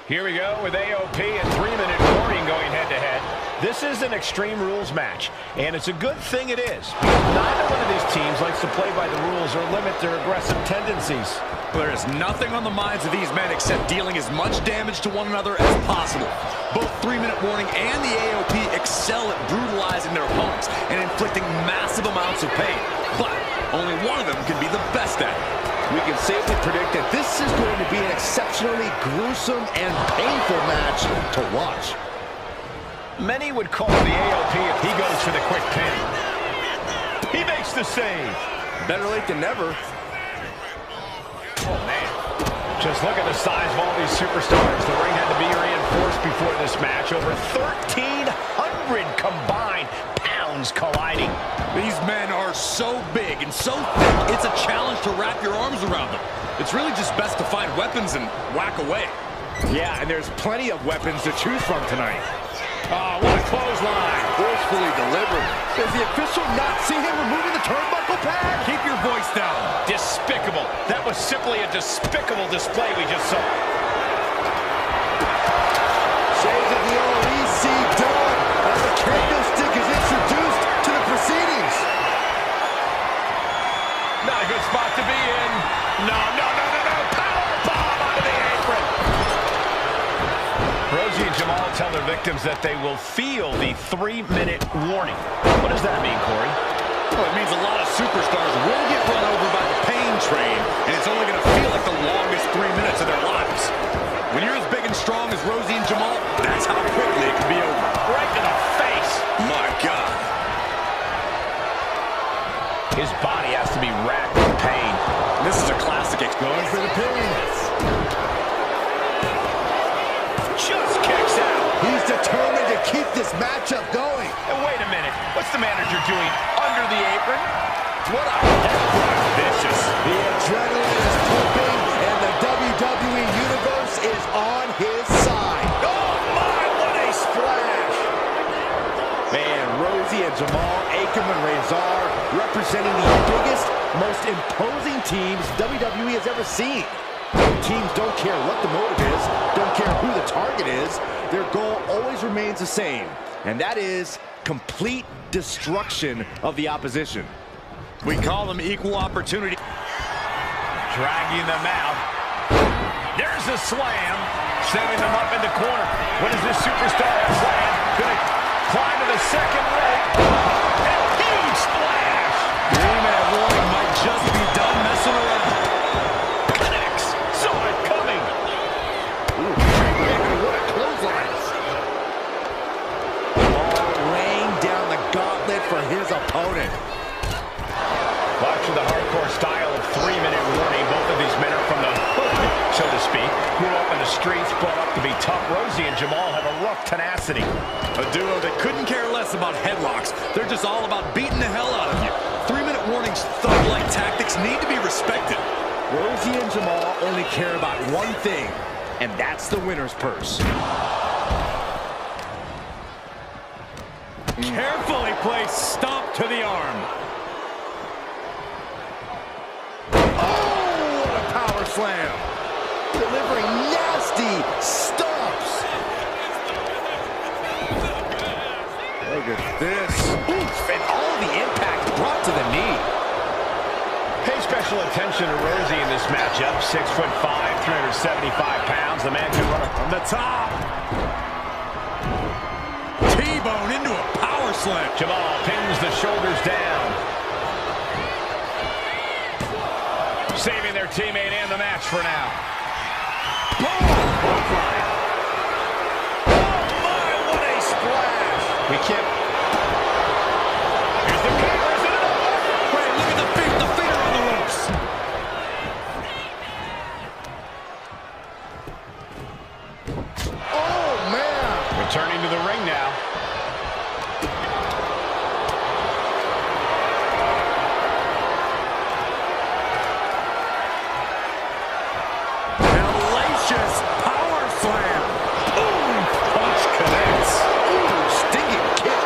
Speaker 1: Here we go with AOP and 3-minute warning going head-to-head. This is an Extreme Rules match, and it's a good thing it is, because neither one of these teams likes to play by the rules or limit their aggressive tendencies.
Speaker 2: There is nothing on the minds of these men except dealing as much damage to one another as possible. Both 3-minute warning and the AOP excel at brutalizing their opponents and inflicting massive amounts of pain, but only one of them can be the best at it.
Speaker 3: We can safely predict that this is going to be an exceptionally gruesome and painful match to watch.
Speaker 1: Many would call the AOP if he goes for the quick pin. He makes the save.
Speaker 3: Better late than never.
Speaker 1: Oh, man. Just look at the size of all these superstars. The ring had to be reinforced before this match. Over 1,300 combined pounds colliding.
Speaker 2: These men are so big and so thick, it's a challenge to wrap your arms around them. It's really just best to find weapons and whack away.
Speaker 3: Yeah, and there's plenty of weapons to choose from tonight.
Speaker 1: Oh, what a clothesline.
Speaker 3: Forcefully delivered. Does the official not see him removing the turnbuckle pad?
Speaker 2: Keep your voice down.
Speaker 1: Despicable. That was simply a despicable display we just saw.
Speaker 3: Shades of the old EC done as the candlestick is introduced to the proceedings.
Speaker 1: Not a good spot to be in. No. Power bomb onto the apron. Rosie and Jamal tell their victims that they will feel the 3-minute warning. What does that mean, Corey?
Speaker 2: Well, it means a lot of superstars will get run over by the pain train, and it's only going to feel like the longest 3 minutes of their lives. When you're as big and strong as Rosie and Jamal, that's how quickly it can be over.
Speaker 1: Right to the face.
Speaker 2: My God.
Speaker 1: His body has to be racked with pain.
Speaker 2: This is a classic.
Speaker 3: Going for the pin.
Speaker 1: Just kicks out.
Speaker 3: He's determined to keep this matchup going.
Speaker 1: And wait a minute. What's the manager doing under the apron?
Speaker 3: What a
Speaker 1: Vicious.
Speaker 3: The adrenaline is pumping, and the WWE Universe his side.
Speaker 1: Oh my, what a splash!
Speaker 3: Man, Rosie and Jamal, Akam and Razor representing the biggest, most imposing teams WWE has ever seen. Teams don't care what the motive is, don't care who the target is. Their goal always remains the same, and that is complete destruction of the opposition.
Speaker 2: We call them equal opportunity.
Speaker 1: Dragging them out. There's a slam, sending them up into corner. What is this superstar have planned? Gonna climb to the second rope. And huge splash!
Speaker 2: 3-minute warning might just be done messing around.
Speaker 1: Connects. Saw it coming.
Speaker 3: Ooh, what a clothesline. Oh, laying down the gauntlet for his opponent.
Speaker 1: Watching the hardcore style of 3-minute warning. Both of these men are from the hood, so to speak. Grew up in the streets, brought up to be tough. Rosie and Jamal have a rough tenacity.
Speaker 2: A duo that couldn't care less about headlocks. They're just all about beating the hell out of you. 3-minute warnings, thug-like tactics need to be respected.
Speaker 3: Rosie and Jamal only care about one thing, and that's the winner's purse.
Speaker 2: Carefully placed stomp to the arm.
Speaker 3: Oh, what a power slam. Delivering nasty stomps. Look at this. Oof, and all the impact brought to the knee.
Speaker 1: Pay special attention to Rosie in this matchup. 6'5", 375 pounds. The man can run it from the top.
Speaker 2: T-bone into a power slam.
Speaker 1: Jamal pins the shoulders down. Saving their teammate and the match for now.
Speaker 3: Boom! Oh my, what a splash!
Speaker 1: We can't. Here's the cover. Is it over?
Speaker 2: Wait, look at the feet. The feet are on the ropes.
Speaker 3: Oh, man!
Speaker 1: Returning to the ring now.
Speaker 2: Hellacious power slam.
Speaker 1: Ooh, punch connects.
Speaker 3: Ooh, stinging kick.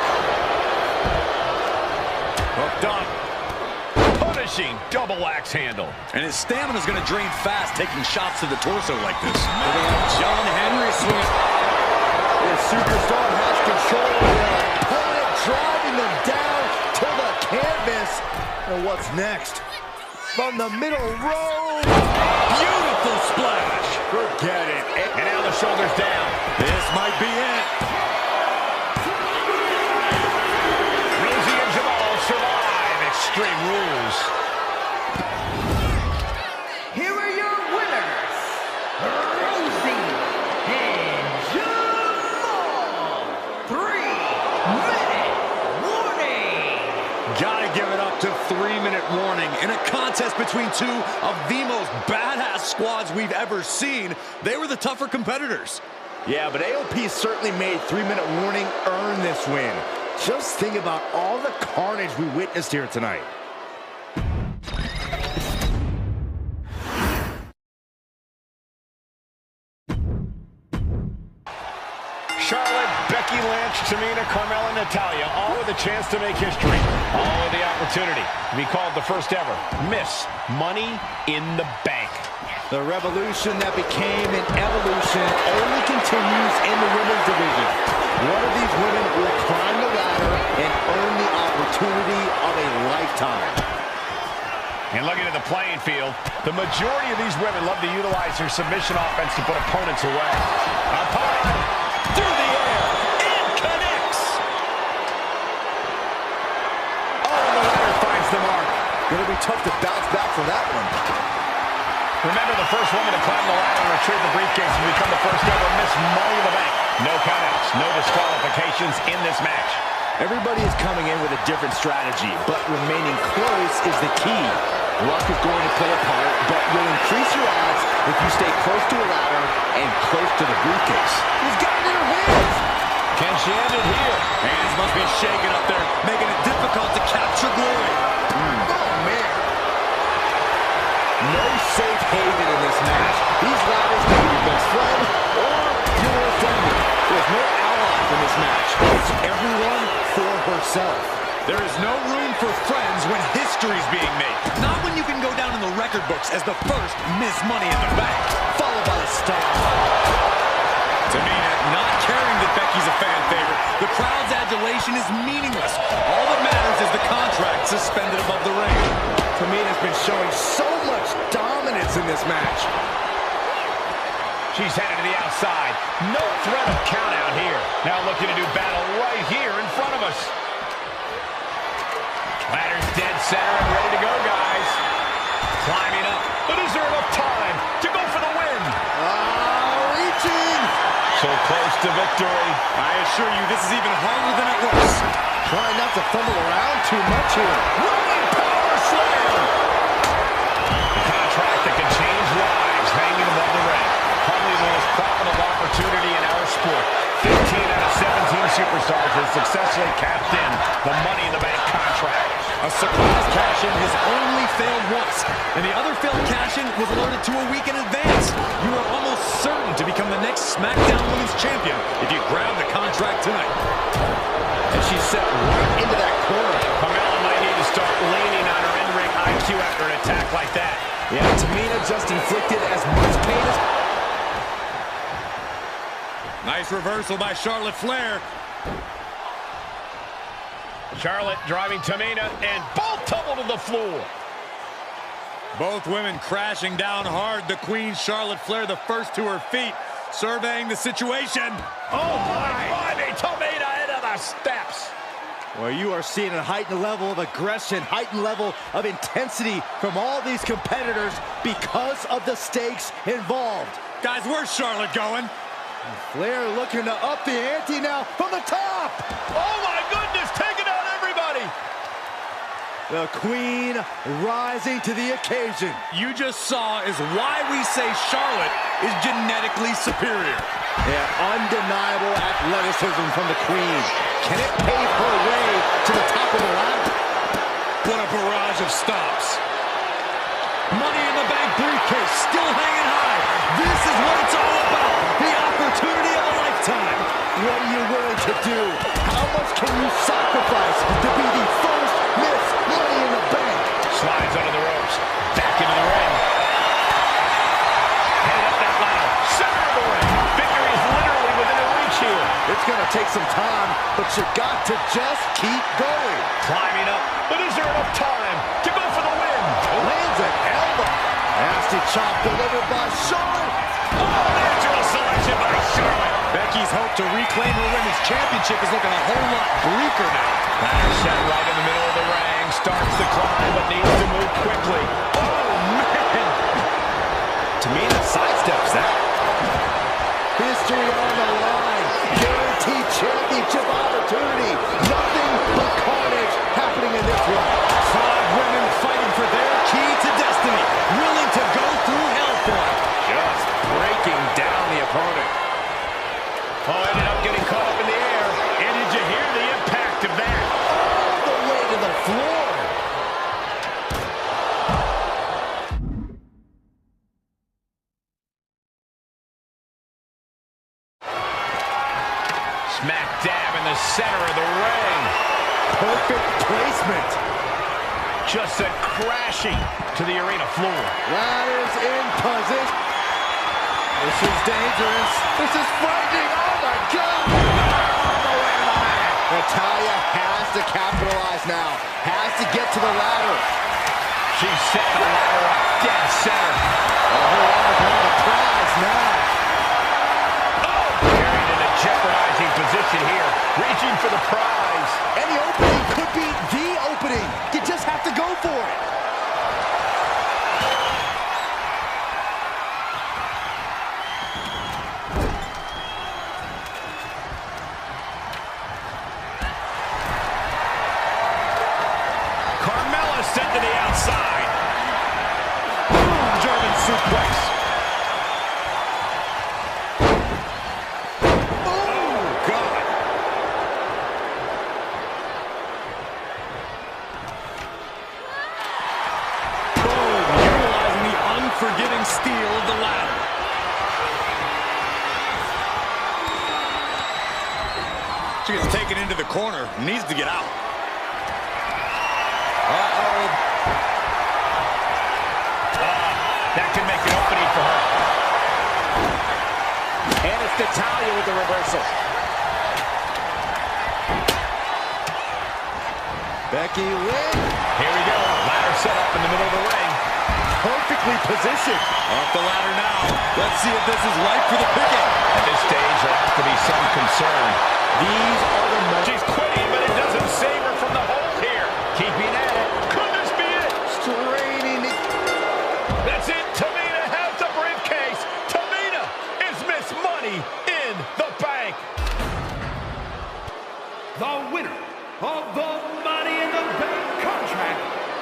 Speaker 1: Hooked up. Punishing double axe handle.
Speaker 2: And his stamina's going to drain fast, taking shots to the torso like this. John Henry swinging.
Speaker 3: This superstar has control of their opponent, driving them down to the canvas. And what's next? From the middle row.
Speaker 2: Beautiful splash.
Speaker 3: Forget it.
Speaker 1: And now the shoulders down.
Speaker 2: This might be it.
Speaker 1: Rosie and Jamal survive Extreme Rules.
Speaker 5: Here are your winners, Rosie and Jamal. 3-minute warning.
Speaker 2: Gotta give it up to 3-minute warning. In a contest between two of the most badass squads we've ever seen, they were the tougher competitors.
Speaker 3: Yeah, but AOP certainly made 3-minute warning earn this win. Just think about all the carnage we witnessed here tonight.
Speaker 1: Charlotte, Becky Lynch, Tamina, Carmella, Natalya, all with a chance to make history. All with the opportunity to be called the first ever Miss Money in the Bank.
Speaker 3: The revolution that became an evolution only continues in the women's division. One of these women will climb the ladder and earn the opportunity of a lifetime.
Speaker 1: And looking at the playing field, the majority of these women love to utilize their submission offense to put opponents away. Upon, through the air, and connects. Oh, and the ladder finds the mark.
Speaker 3: Gonna be tough to bounce back from that one.
Speaker 1: Remember, the first woman to climb the ladder and retrieve the briefcase and become the first ever Miss Money in the Bank. No countouts, no disqualifications in this match.
Speaker 3: Everybody is coming in with a different strategy, but remaining close is the key. Luck is going to play a part, but you'll increase your odds if you stay close to a ladder and close to the briefcase. He's got it in her hands.
Speaker 1: Can she end it here?
Speaker 2: Hands must be shaking up there, making it difficult to capture glory.
Speaker 3: Oh, man. No safe haven in this match. These ladders may be best friend or herself.
Speaker 2: There is no room for friends when history's being made. Not when you can go down in the record books as the first Miss Money in the Bank.
Speaker 3: Followed by the stomp.
Speaker 2: Tamina not caring that Becky's a fan favorite. The crowd's adulation is meaningless. All that matters is the contract suspended above the ring.
Speaker 3: Tamina's been showing so much dominance in this match.
Speaker 1: She's headed to the outside. No threat of count out here. Now looking to do battle right here in front of us. Ladder's dead center and ready to go, guys. Climbing up. But is there enough time to go for the win?
Speaker 3: Reaching.
Speaker 1: So close to victory.
Speaker 2: I assure you, this is even harder than it looks.
Speaker 3: Trying not to fumble around too much here.
Speaker 1: Running power slam. The contract that can change lives hanging above the ring. Probably the most profitable opportunity in our sport. 15 out of 17 superstars have successfully capped in the Money in the Bank contract.
Speaker 2: A surprise cash-in has only failed once, and the other failed cash-in was alerted to a week in advance. You are almost certain to become the next SmackDown Women's Champion if you grab the contract tonight.
Speaker 3: And she's set right into that corner.
Speaker 1: Carmella might need to start leaning on her in-ring IQ after an attack like that.
Speaker 3: Yeah, Tamina just inflicted as much pain as...
Speaker 2: Nice reversal by Charlotte Flair.
Speaker 1: Charlotte driving Tamina, and both tumble to the floor.
Speaker 2: Both women crashing down hard. The Queen, Charlotte Flair, the first to her feet, surveying the situation.
Speaker 1: Oh, my. Tamina into the steps.
Speaker 3: Well, you are seeing a heightened level of aggression, heightened level of intensity from all these competitors because of the stakes involved.
Speaker 2: Guys, where's Charlotte going?
Speaker 3: Flair looking to up the ante now from the top.
Speaker 1: Oh, my goodness, taking out everybody.
Speaker 3: The Queen rising to the occasion.
Speaker 2: You just saw is why we say Charlotte is genetically superior.
Speaker 3: Yeah, undeniable athleticism from the Queen. Can it pave her way to the top of the ladder?
Speaker 2: What a barrage of stops. Money in the Bank briefcase still hanging high. This is what it's all about. The opportunity of a lifetime.
Speaker 3: What are you willing to do? How much can you sacrifice to be the first Miss Money in the Bank?
Speaker 1: Slides under the ropes. Back into the ring. Headed up that ladder. Center of the ring. Victory is literally within a reach here.
Speaker 3: It's going to take some time, but you got to just keep going.
Speaker 1: Climbing up. But is there enough time to go for the win?
Speaker 3: Lands an elbow. Nasty chop delivered by Charlotte.
Speaker 1: Oh, natural selection by Charlotte.
Speaker 2: Becky's hope to reclaim her women's championship is looking a whole lot bleaker now.
Speaker 1: Ladder set right in the middle of the ring. Starts the climb, but needs to move quickly. Oh, man.
Speaker 3: Tamina sidesteps that. History on the line. Guaranteed championship opportunity. Nothing but carnage happening in this one.
Speaker 2: 5 women fighting for their key to destiny. Willing to go through hell for it.
Speaker 3: Just breaking down the opponent.
Speaker 1: Oh, ended up getting caught up in the air. And did you hear the impact of that?
Speaker 3: All the way to the floor.
Speaker 1: Smack dab in the center of the ring.
Speaker 3: Perfect placement.
Speaker 1: Just sent crashing to the arena floor.
Speaker 3: Ladders in position. This is dangerous. This is frightening. Oh, my God. All the way to the mat. Natalya has to capitalize now. Has to get to the ladder.
Speaker 1: She's setting the ladder up dead center.
Speaker 3: Her arms on the prize now.
Speaker 1: Oh, carried in a jeopardizing position here. Reaching for the prize.
Speaker 3: Any opening could be the opening. You just have to go for it.
Speaker 1: Carmella sent to the outside. Boom, German suplex. Oh, God.
Speaker 2: She gets taken into the corner. Needs to get out.
Speaker 1: That can make an opening for her.
Speaker 3: And it's Natalya with the reversal. Becky Lynch.
Speaker 1: Here we go. Ladder set up in the middle of the ring.
Speaker 3: Perfectly positioned.
Speaker 2: Off the ladder now. Let's see if this is right for the picking.
Speaker 1: At this stage, there has to be some concern.
Speaker 3: These are the moments.
Speaker 1: She's quitting, but it doesn't save her from the hold here. Keeping at it. Could this be it?
Speaker 3: Straining it.
Speaker 1: That's it. Tamina has the briefcase. Tamina is Miss Money in the Bank.
Speaker 5: The winner of the Money in the Bank contract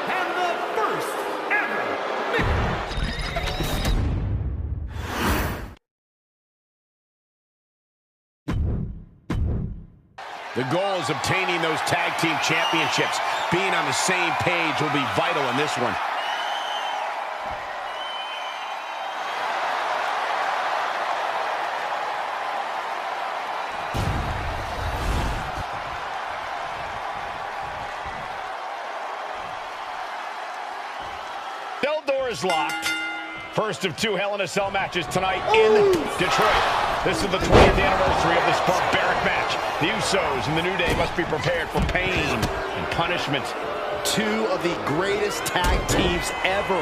Speaker 5: and the first ever.
Speaker 1: The goal is obtaining those tag team championships. Being on the same page will be vital in this one. Cell door is locked. First of two Hell in a Cell matches tonight in Detroit. This is the 20th anniversary of this barbaric match. The Usos and the New Day must be prepared for pain and punishment.
Speaker 3: Two of the greatest tag teams ever.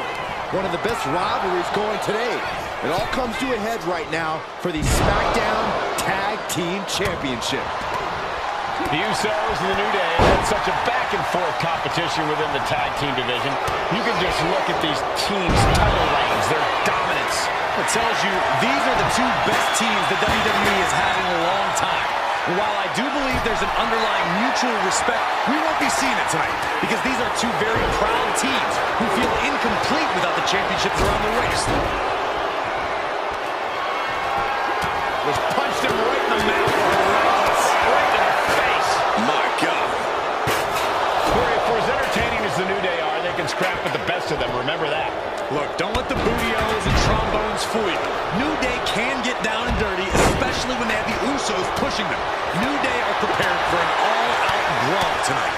Speaker 3: One of the best rivalries going today. It all comes to a head right now for the SmackDown Tag Team Championship.
Speaker 1: The Usos and the New Day had such a back-and-forth competition within the tag team division. You can just look at these teams' title reigns, their dominance.
Speaker 2: It tells you these are the two best teams the WWE has had in a long time. And while I do believe there's an underlying mutual respect, we won't be seeing it tonight because these are two very proud teams who feel incomplete without the championships around their waist.
Speaker 1: Just punched him right in the mouth. Right in the face.
Speaker 2: My God.
Speaker 1: Corey, for as entertaining as the New Day are, they can scrap with the best of them. Remember that.
Speaker 2: Look, don't let the booty-os and trombones fool you. New Day can get down and dirty, especially when they have the Usos pushing them. New Day are prepared for an all-out brawl tonight.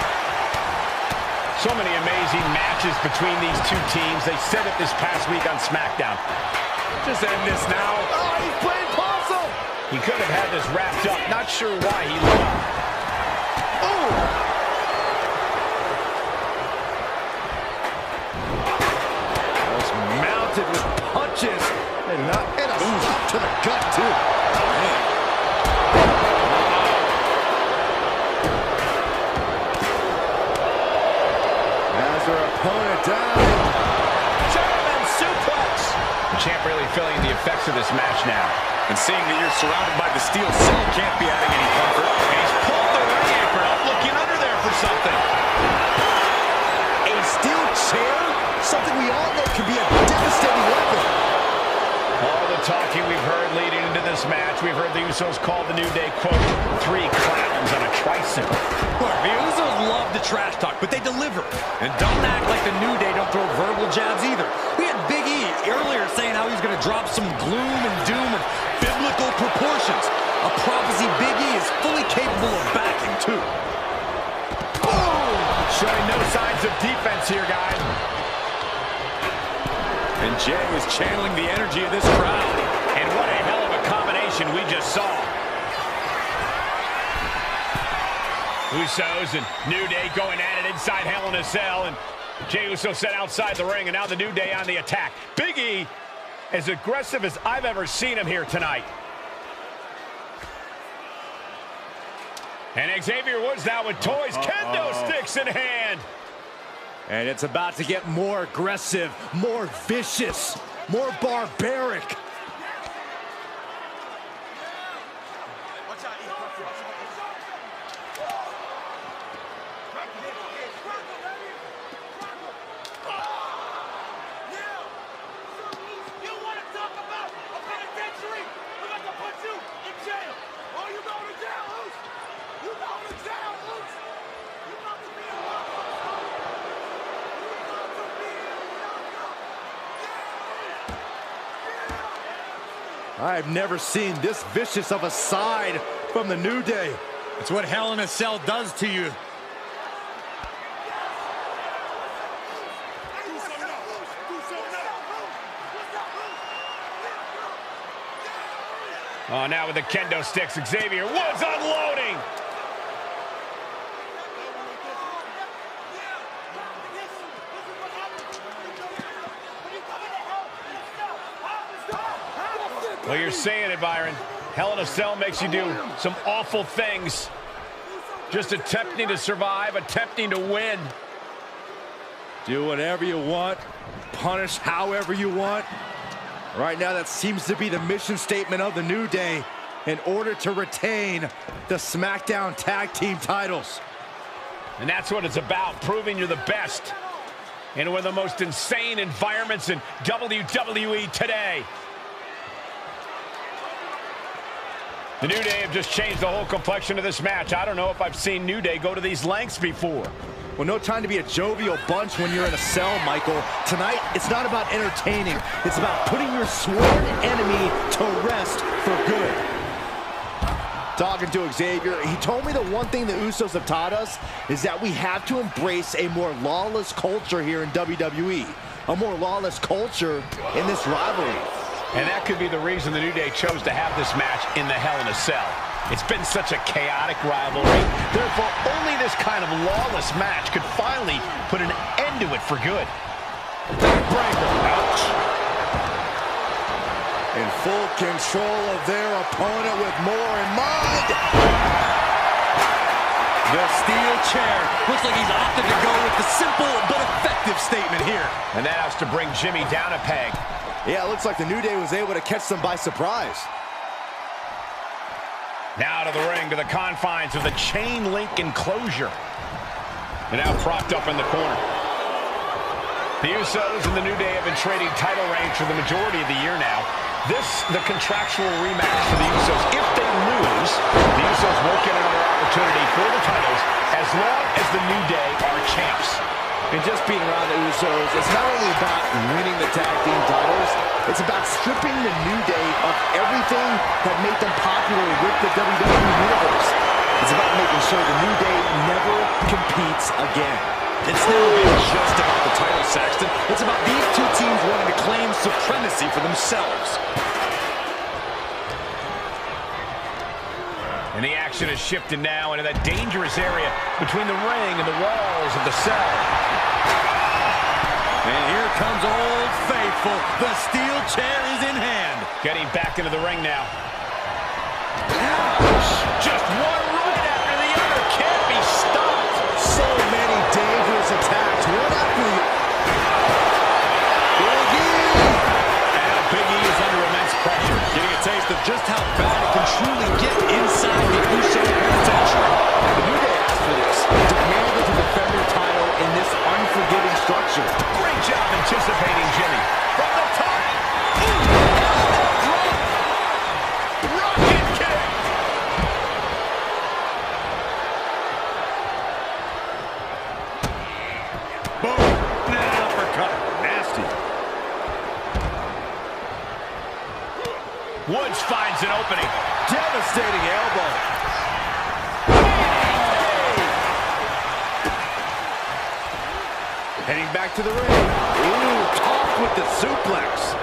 Speaker 1: So many amazing matches between these two teams. They said it this past week on SmackDown. Just end this now.
Speaker 3: Oh, he's playing possum.
Speaker 1: He could have had this wrapped up. Not sure why he left.
Speaker 3: Oh! Mounted with punches and a stop to the gut too. Man. As her opponent down.
Speaker 1: German suplex. The champ really feeling the effects of this match now.
Speaker 2: And seeing that you're surrounded by the steel cell can't be adding any comfort.
Speaker 1: And he's pulled the ring apron out, looking under there for something.
Speaker 3: A steel chair? Something we all know can be a devastating weapon.
Speaker 1: All the talking we've heard leading into this match, we've heard the Usos call the New Day, quote, three clowns on a tricycle.
Speaker 2: Look, the Usos love the trash talk, but they deliver. And don't act like the New Day don't throw verbal jabs either. We had Big E earlier saying how he's going to drop some gloom and doom of biblical proportions. A prophecy Big E is fully capable of backing, too.
Speaker 1: Boom! Showing no signs of defense here, guys.
Speaker 2: And Jay was channeling the energy of this crowd.
Speaker 1: And what a hell of a combination we just saw. Usos and New Day going at it inside Hell in a Cell. And Jey Uso set outside the ring, and now the New Day on the attack. Big E, as aggressive as I've ever seen him here tonight. And Xavier Woods now with toys, kendo sticks in hand.
Speaker 3: And it's about to get more aggressive, more vicious, more barbaric. I've never seen this vicious of a side from the New Day.
Speaker 2: It's what Hell in a Cell does to you.
Speaker 1: Oh, now with the kendo sticks, Xavier Woods unloading. Well, you're saying it, Byron. Hell in a Cell makes you do some awful things. Just attempting to survive, attempting to win.
Speaker 3: Do whatever you want, punish however you want. Right now, that seems to be the mission statement of the New Day in order to retain the SmackDown Tag Team titles.
Speaker 1: And that's what it's about, proving you're the best in one of the most insane environments in WWE today. The New Day have just changed the whole complexion of this match. I don't know if I've seen New Day go to these lengths before.
Speaker 3: Well, no time to be a jovial bunch when you're in a cell, Michael. Tonight, it's not about entertaining. It's about putting your sworn enemy to rest for good. Talking to Xavier, he told me the one thing the Usos have taught us is that we have to embrace a more lawless culture here in WWE. A more lawless culture in this rivalry.
Speaker 1: And that could be the reason the New Day chose to have this match in the Hell in a Cell. It's been such a chaotic rivalry. Therefore, only this kind of lawless match could finally put an end to it for good. Backbreaker. Ouch.
Speaker 3: In full control of their opponent with more in mind.
Speaker 2: The steel chair. Looks like he's opted to go with the simple but effective statement here.
Speaker 1: And that has to bring Jimmy down a peg.
Speaker 3: Yeah, it looks like the New Day was able to catch them by surprise.
Speaker 1: Now to the ring, to the confines of the chain link enclosure. And now propped up in the corner. The Usos and the New Day have been trading title reigns for the majority of the year now. This, the contractual rematch for the Usos. If they lose, the Usos won't get another opportunity for the titles as long as the New Day are champs.
Speaker 3: And just being around the Usos, it's not only about winning the tag team titles, it's about stripping the New Day of everything that made them popular with the WWE Universe. It's about making sure the New Day never competes again.
Speaker 2: It's never been just about the title, Saxton. It's about these two teams wanting to claim supremacy for themselves.
Speaker 1: And the action has shifted now into that dangerous area between the ring and the walls of the cell.
Speaker 2: And here comes Old Faithful. The steel chair is in hand.
Speaker 1: Getting back into the ring now. Ouch! Just one right after the other. Can't be stopped.
Speaker 3: So many dangerous attacks. One after the
Speaker 1: And Big E is under immense pressure.
Speaker 2: Getting a taste of just how bad it can truly get inside the Uso penitentiary.
Speaker 3: The New Day asked for this. Demanded to defend their title in this unforgiving structure.
Speaker 1: Great job anticipating Jimmy. From the top. Rocket kick.
Speaker 2: Boom. Uppercut. Nasty.
Speaker 1: Woods finds an opening.
Speaker 3: Devastating elbow. Heading back to the ring. Ooh, caught with the suplex.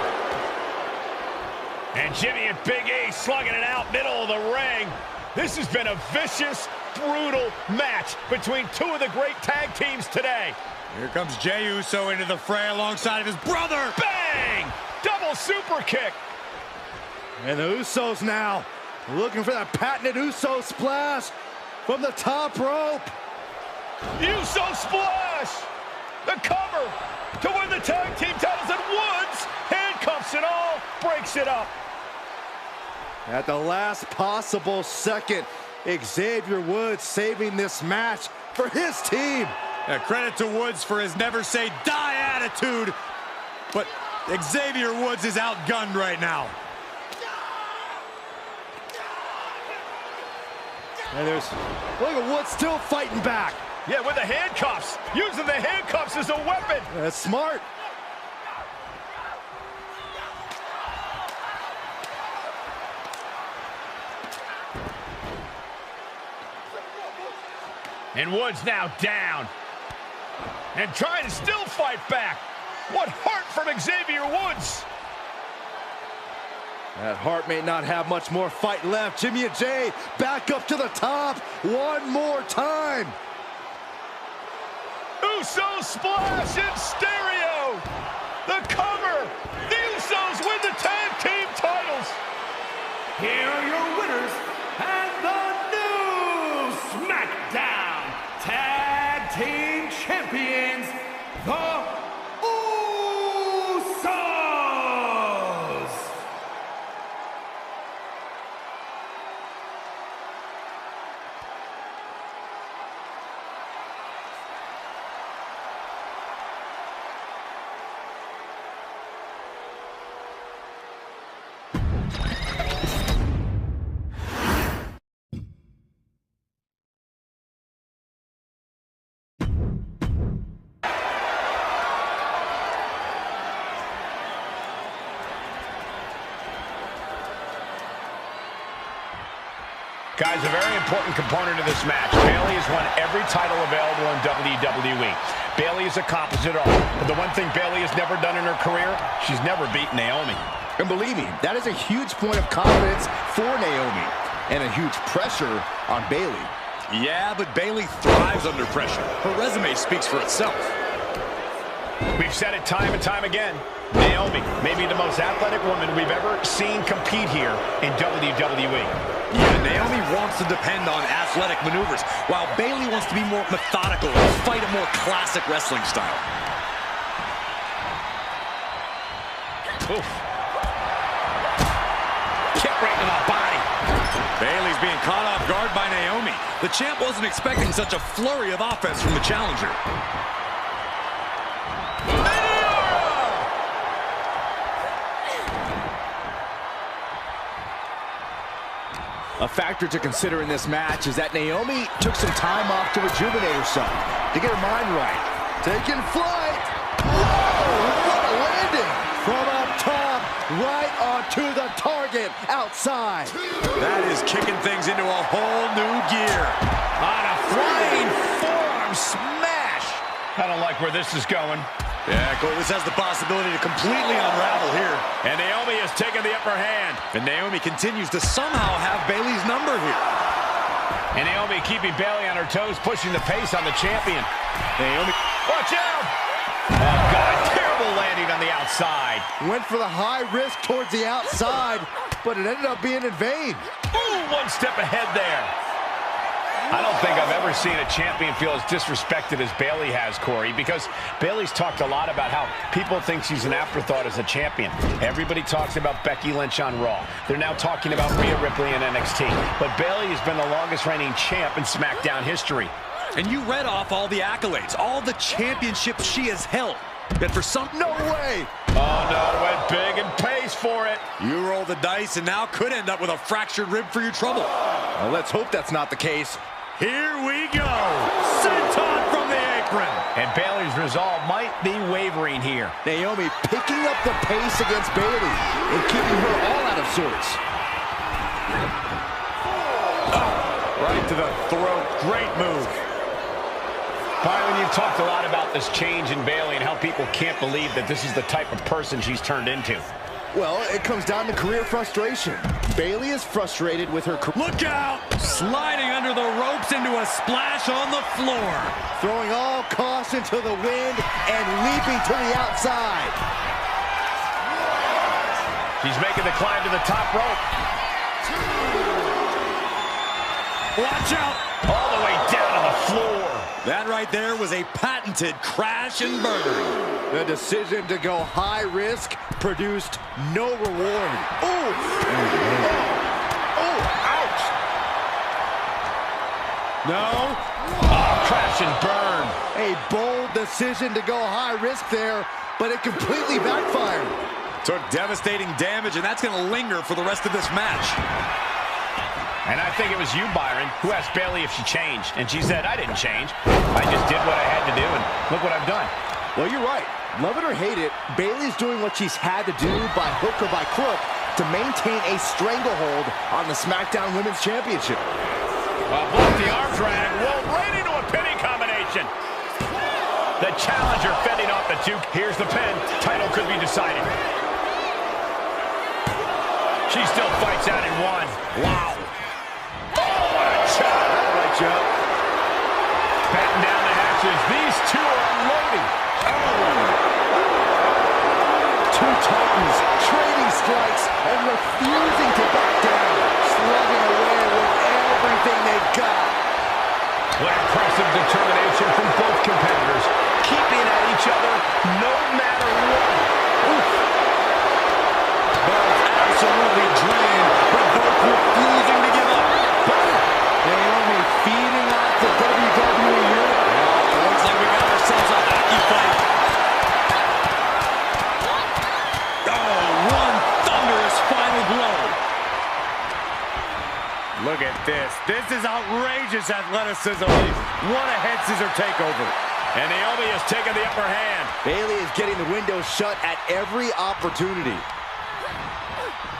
Speaker 1: And Jimmy and Big E slugging it out middle of the ring. This has been a vicious, brutal match between two of the great tag teams today.
Speaker 2: Here comes Jey Uso into the fray alongside of his brother.
Speaker 1: Bang! Double super kick.
Speaker 3: And the Usos now looking for that patented Uso splash from the top rope.
Speaker 1: Uso splash! The cover to win the tag team titles, and Woods handcuffs it all, breaks it up.
Speaker 3: At the last possible second, Xavier Woods saving this match for his team.
Speaker 2: Credit to Woods for his never say die attitude, but Xavier Woods is outgunned right now.
Speaker 3: And there's, look at Woods still fighting back.
Speaker 1: Yeah, with the handcuffs. Using the handcuffs as a weapon.
Speaker 3: That's smart.
Speaker 1: And Woods now down. And trying to still fight back. What heart from Xavier Woods.
Speaker 3: That Hart may not have much more fight left. Jimmy and Jay back up to the top one more time.
Speaker 1: Usos splash in stereo. The cover. The Usos win the tag team titles.
Speaker 5: Here are your winners and the new SmackDown Tag Team Champions, the Usos.
Speaker 1: Guys, a very important component of this match. Bayley has won every title available in WWE. Bayley has accomplished it all. But the one thing Bayley has never done in her career, she's never beaten Naomi.
Speaker 3: And believe me, that is a huge point of confidence for Naomi. And a huge pressure on Bayley.
Speaker 2: Yeah, but Bayley thrives under pressure. Her resume speaks for itself.
Speaker 1: We've said it time and time again. Naomi may be the most athletic woman we've ever seen compete here in WWE.
Speaker 2: Yeah, Naomi wants to depend on athletic maneuvers, while Bayley wants to be more methodical and fight a more classic wrestling style.
Speaker 1: Oof. Kick right to the body.
Speaker 2: Bayley's being caught off guard by Naomi. The champ wasn't expecting such a flurry of offense from the challenger.
Speaker 3: A factor to consider in this match is that Naomi took some time off to rejuvenate herself, to get her mind right. Taking flight. Whoa, what a landing. From up top, right onto the target outside.
Speaker 2: That is kicking things into a whole new gear.
Speaker 1: On a flying forearm smash. I don't like where this is going.
Speaker 2: Yeah, Cole, this has the possibility to completely unravel here.
Speaker 1: And Naomi has taken the upper hand.
Speaker 2: And Naomi continues to somehow have Bayley's number here.
Speaker 1: And Naomi keeping Bayley on her toes, pushing the pace on the champion.
Speaker 2: Naomi,
Speaker 1: watch out! Oh, God, terrible landing on the outside.
Speaker 3: Went for the high risk towards the outside, but it ended up being in vain.
Speaker 1: Ooh, one step ahead there. I don't think I've ever seen a champion feel as disrespected as Bayley has, Corey, because Bayley's talked a lot about how people think she's an afterthought as a champion. Everybody talks about Becky Lynch on Raw. They're now talking about Rhea Ripley in NXT. But Bayley has been the longest reigning champ in SmackDown history.
Speaker 2: And you read off all the accolades, all the championships she has held. Yet for some...
Speaker 3: No way!
Speaker 1: Oh, no, went big and pays for it.
Speaker 2: You roll the dice and now could end up with a fractured rib for your trouble.
Speaker 3: Well, let's hope that's not the case.
Speaker 2: Here we go. Senton from the apron.
Speaker 1: And Bayley's resolve might be wavering here.
Speaker 3: Naomi picking up the pace against Bayley and keeping her all out of sorts.
Speaker 2: Right to the throat. Great move.
Speaker 1: Byron, you've talked a lot about this change in Bayley and how people can't believe that this is the type of person she's turned into.
Speaker 3: Well, it comes down to career frustration. Bayley is frustrated with her career.
Speaker 2: Look out! Sliding under the ropes into a splash on the floor.
Speaker 3: Throwing all caution to the wind and leaping to the outside.
Speaker 1: She's making the climb to the top rope.
Speaker 2: Watch out!
Speaker 1: All the way down to the floor.
Speaker 2: That right there was a patented crash and burn.
Speaker 3: The decision to go high risk produced no reward. Oh! Oh, ouch!
Speaker 2: No.
Speaker 1: Oh, crash and burn.
Speaker 3: A bold decision to go high risk there, but it completely backfired.
Speaker 2: Took devastating damage, and that's going to linger for the rest of this match.
Speaker 1: And I think it was you, Byron, who asked Bayley if she changed. And she said, I didn't change. I just did what I had to do, and look what I've done.
Speaker 3: Well, you're right. Love it or hate it, Bayley's doing what she's had to do by hook or by crook to maintain a stranglehold on the SmackDown Women's Championship.
Speaker 1: Blocked the arm drag, rolled right into a pinning combination. The challenger fending off the two. Here's the pin. Title could be decided. She still fights out in one. Wow. Oh, what a shot.
Speaker 3: Right, Joe.
Speaker 1: Batten down the hatches. These two are unloading. Oh.
Speaker 3: Two titans trading strikes and refusing to back down. Slugging away with everything they've got.
Speaker 1: What impressive determination from both competitors. Keeping at each other no matter what. Oof.
Speaker 2: Both absolutely drained, but both refusing to give up.
Speaker 3: Naomi feeding off the WWE unit.
Speaker 2: Looks like we got ourselves a hockey fight. Oh, one thunderous final blow.
Speaker 5: Look at this. This is outrageous athleticism. What a head scissor takeover.
Speaker 1: And Naomi has taken the upper hand.
Speaker 3: Bayley is getting the window shut at every opportunity.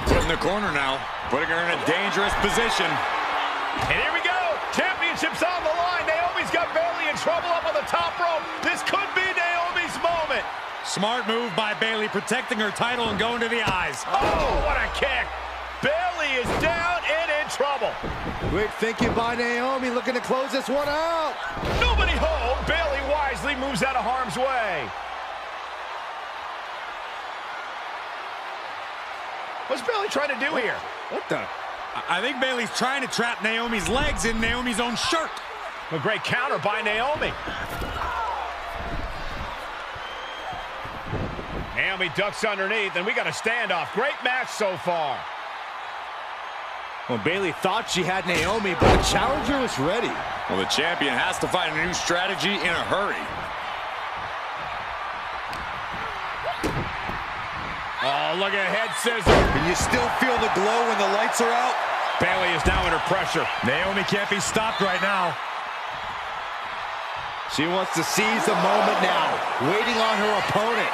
Speaker 2: Put in the corner now, putting her in a dangerous position.
Speaker 1: And here we go. Championship's on the line. Naomi's got Bayley in trouble up on the top rope. This could be Naomi's moment.
Speaker 2: Smart move by Bayley, protecting her title and going to the eyes.
Speaker 1: Oh, what a kick. Bayley is down and in trouble.
Speaker 3: Quick thinking by Naomi, looking to close this one out.
Speaker 1: Nobody home. Bayley wisely moves out of harm's way. What's Bayley trying to do here?
Speaker 2: What the? I think Bayley's trying to trap Naomi's legs in Naomi's own shirt.
Speaker 1: A great counter by Naomi. Naomi ducks underneath, and we got a standoff. Great match so far.
Speaker 3: Well, Bayley thought she had Naomi, but the challenger was ready.
Speaker 2: Well, the champion has to find a new strategy in a hurry.
Speaker 1: Oh, look at head scissor.
Speaker 2: Can you still feel the glow when the lights are out?
Speaker 1: Bayley is now under pressure.
Speaker 2: Naomi can't be stopped right now.
Speaker 3: She wants to seize the moment now, waiting on her opponent.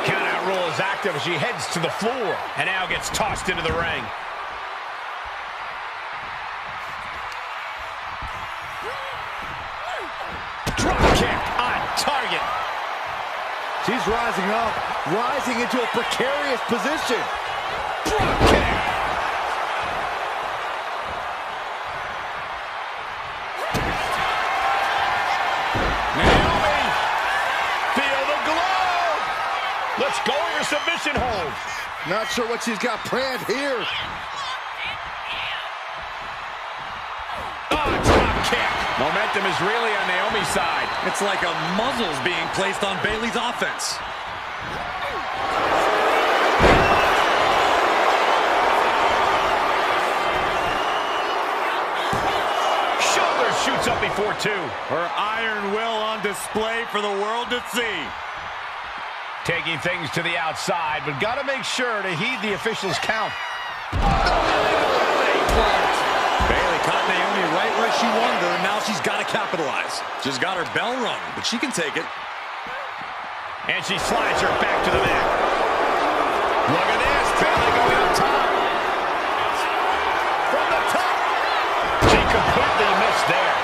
Speaker 1: Countout rule is active as she heads to the floor and now gets tossed into the ring. Drop kick on target.
Speaker 3: She's rising up, rising into a precarious position.
Speaker 1: Drop kick. Naomi, feel the glow. Let's go in your submission hold.
Speaker 3: Not sure what she's got planned here.
Speaker 1: Oh, drop kick. Momentum is really on Naomi's side.
Speaker 2: It's like a muzzle's being placed on Bayley's offense.
Speaker 1: Shoulder shoots up before two.
Speaker 5: Her iron will on display for the world to see.
Speaker 1: Taking things to the outside, but got to make sure to heed the officials' count.
Speaker 2: Bayley caught Naomi right where she wanted her, and now she's got to capitalize. She's got her bell rung, but she can take it.
Speaker 1: And she slides her back to the mat. Look at this. Bayley going up top. From the top. She completely missed there.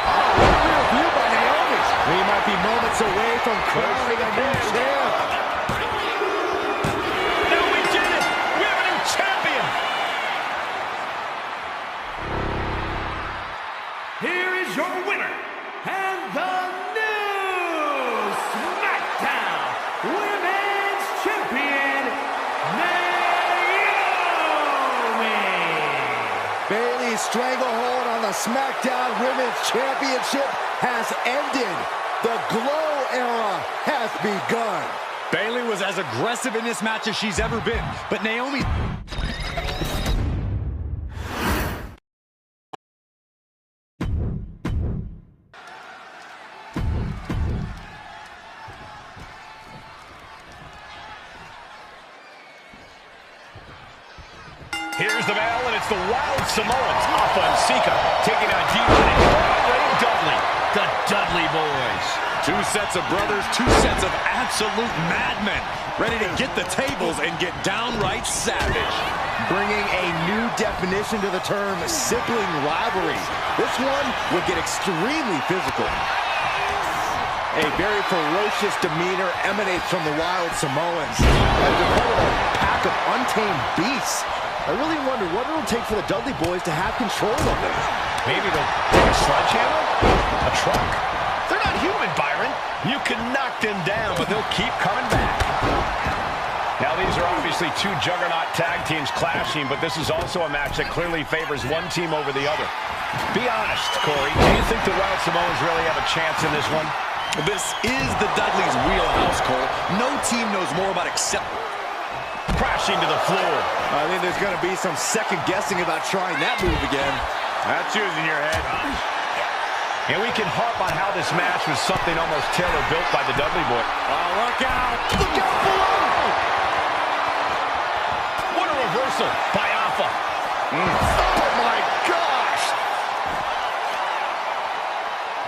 Speaker 3: Oh, what a real view by Naomi. We might be moments away from crowning a new champ.
Speaker 1: No, we did it. We have a new champion.
Speaker 5: Here is your winner, and the new SmackDown Women's Champion, Naomi.
Speaker 3: Bayley's stranglehold on the SmackDown Women's Championship has ended. The glow era has begun.
Speaker 2: Bayley was as aggressive in this match as she's ever been, but Naomi...
Speaker 1: Here's the bell, and it's the Wild Samoans off on Cena, taking on D1 and Dudley, the Dudley Boys.
Speaker 2: Two sets of brothers, two sets of absolute madmen, ready to get the tables and get downright savage.
Speaker 3: Bringing a new definition to the term sibling rivalry. This one would get extremely physical. A very ferocious demeanor emanates from the Wild Samoans. As a part of a pack of untamed beasts. I really wonder what it'll take for the Dudley Boys to have control of them.
Speaker 1: Maybe they'll take a sledgehammer? A truck? They're not human, Byron. You can knock them down, but they'll keep coming back. Now, these are obviously two juggernaut tag teams clashing, but this is also a match that clearly favors one team over the other. Be honest, Corey. Do you think the Wild Samoans really have a chance in this one?
Speaker 2: This is the Dudley's wheelhouse, Cole. No team knows more about acceptance.
Speaker 1: Crashing to the floor.
Speaker 3: I think there's going to be some second guessing about trying that move again.
Speaker 1: That's using your head. And we can harp on how this match was something almost tailor-built by the Dudley Boy.
Speaker 2: Oh, look out!
Speaker 1: Look out below! What a reversal by Alpha.
Speaker 3: Oh, my gosh!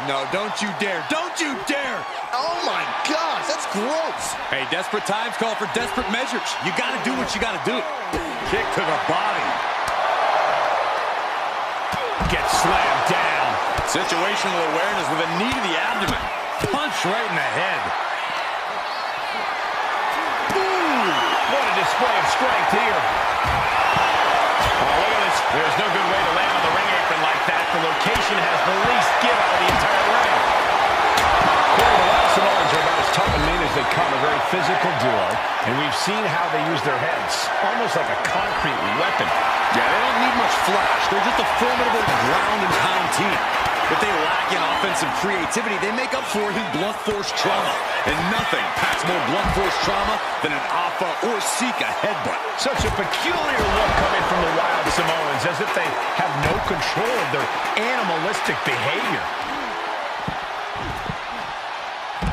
Speaker 2: No, don't you dare. Don't you dare!
Speaker 3: Oh, my gosh, that's gross.
Speaker 2: Hey, desperate times call for desperate measures. You got to do what you got to do. Kick to the body.
Speaker 1: Gets slammed down.
Speaker 2: Situational awareness with a knee to the abdomen. Punch right in the head.
Speaker 1: Ooh, what a display of strength here. Oh, look at this. There's no good way to land on the ring apron like that. The location has the least give out of the entire ring. Corey, the Wild Samoans are about as tough and mean as they come. A very physical duo. And we've seen how they use their heads. Almost like a concrete weapon.
Speaker 2: Yeah, they don't need much flash. They're just a formidable ground and pound team. If they lack in offensive creativity, they make up for it in blunt force trauma. And nothing packs more blunt force trauma than an Alpha or Sika headbutt.
Speaker 1: Such a peculiar look coming from the Wild Samoans, as if they have no control of their animalistic behavior.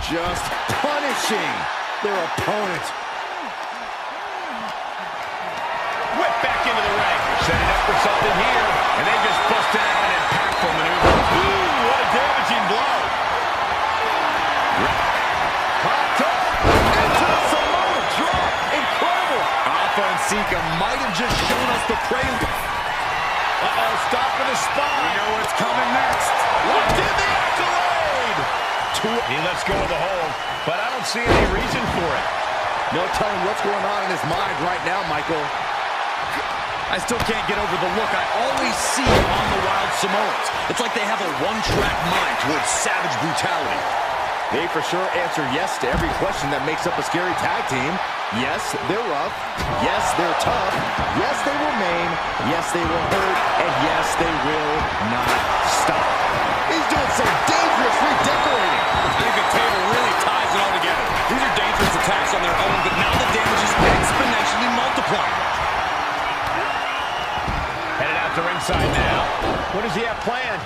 Speaker 3: Just punishing their opponent.
Speaker 1: Whip back into the ring. Setting up for something here. And they just busted out an impactful maneuver. Ooh, what a damaging blow. Hot top. Into the Samoa drop. Incredible.
Speaker 2: Alpha and Sika might have just shown us the prelude.
Speaker 1: Uh-oh, stop for the spot.
Speaker 2: We know what's coming next.
Speaker 1: Locked in the accolade. He lets go of the hold, but I don't see any reason for it.
Speaker 3: No telling what's going on in his mind right now, Michael.
Speaker 2: I still can't get over the look I always see on the Wild Samoans. It's like they have a one-track mind towards savage brutality.
Speaker 3: They for sure answer yes to every question that makes up a scary tag team. Yes, they're rough. Yes, they're tough. Yes, they will maim. Yes, they will hurt. And yes, they will not stop. He's doing some dangerous redecorating.
Speaker 2: I think the table really ties it all together. These are dangerous attacks on their own, but now the damage is exponentially multiplying.
Speaker 1: Headed out to ringside now. What does he have planned?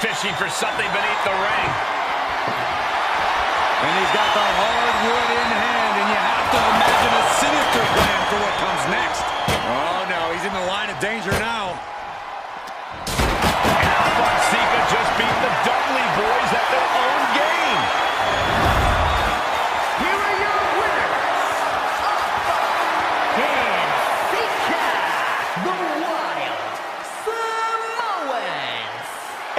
Speaker 1: Fishing for something beneath the ring.
Speaker 2: And he's got the hardwood in hand, and you have to imagine a sinister plan for what comes next. Oh, no, he's in the line of danger now.
Speaker 1: And Alpha and Sika just beat the Dudley Boys at their own game.
Speaker 5: Here are your winners, Alpha and Sika, the Wild Samoans.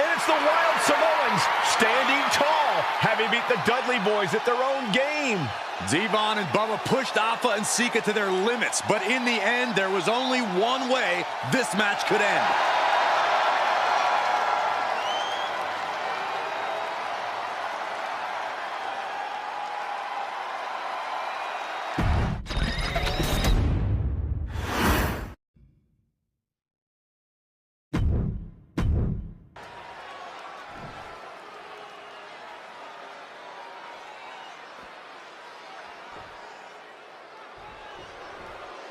Speaker 1: And it's the Wild Samoans standing tall, having beat the Dudley Boys at their own game.
Speaker 2: Devon and Bubba pushed Alpha and Sika to their limits, but in the end, there was only one way this match could end.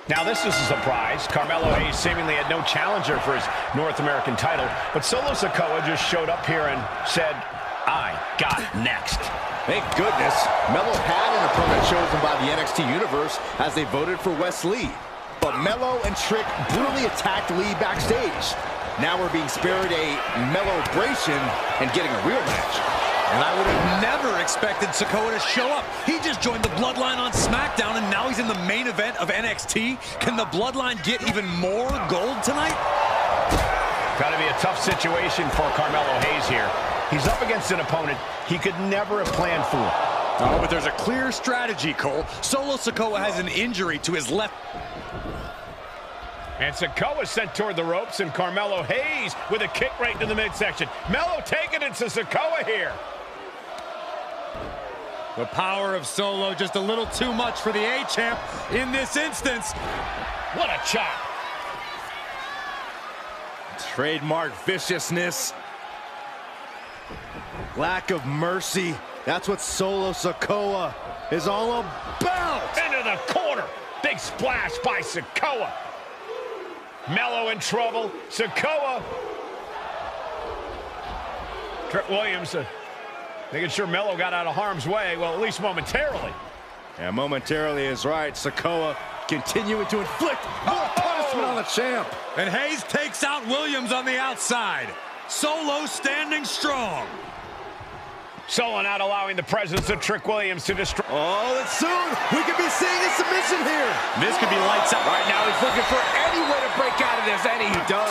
Speaker 1: Now, this is a surprise. Carmelo Hayes seemingly had no challenger for his North American title, but Solo Sikoa just showed up here and said, I got next.
Speaker 3: Thank goodness. Melo had an opponent chosen by the NXT Universe as they voted for Wes Lee. but Melo and Trick brutally attacked Lee backstage. Now we're being spared a Melo-bration and getting a real match.
Speaker 2: And I would have never expected Sikoa to show up. He just joined the Bloodline on SmackDown, and now he's in the main event of NXT. Can the Bloodline get even more gold tonight?
Speaker 1: Got to be a tough situation for Carmelo Hayes here. He's up against an opponent he could never have planned for.
Speaker 2: Oh, but there's a clear strategy, Cole. Solo Sikoa has an injury to his left.
Speaker 1: And Sikoa sent toward the ropes, and Carmelo Hayes with a kick right into the midsection. Melo taking it to Sikoa here.
Speaker 2: The power of Solo just a little too much for the A-Champ in this instance.
Speaker 1: What a chop.
Speaker 3: Trademark viciousness. Lack of mercy. That's what Solo Sikoa is all about.
Speaker 1: Into the corner. Big splash by Sikoa. Melo in trouble. Sikoa. Trick Williams making sure Melo got out of harm's way. Well, at least momentarily.
Speaker 3: Yeah, momentarily is right. Sikoa continuing to inflict more punishment on the champ.
Speaker 2: And Hayes takes out Williams on the outside. Solo standing strong.
Speaker 1: Solo not allowing the presence of Trick Williams to destroy.
Speaker 3: Oh, and soon we could be seeing a submission here.
Speaker 2: This could be lights out.
Speaker 3: Right now he's looking for any way to break out of this, and he does.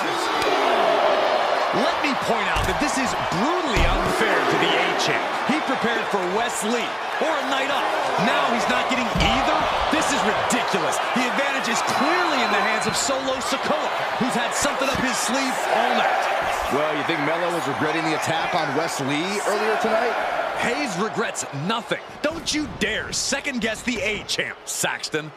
Speaker 2: Let me point out that this is brutally unfair to the A-Champ. He prepared for Wes Lee or a night off. Now he's not getting either. This is ridiculous. The advantage is clearly in the hands of Solo Sikoa, who's had something up his sleeve all night.
Speaker 3: Well, you think Melo was regretting the attack on Wes Lee earlier tonight?
Speaker 2: Hayes regrets nothing. Don't you dare second-guess the A-Champ, Saxton.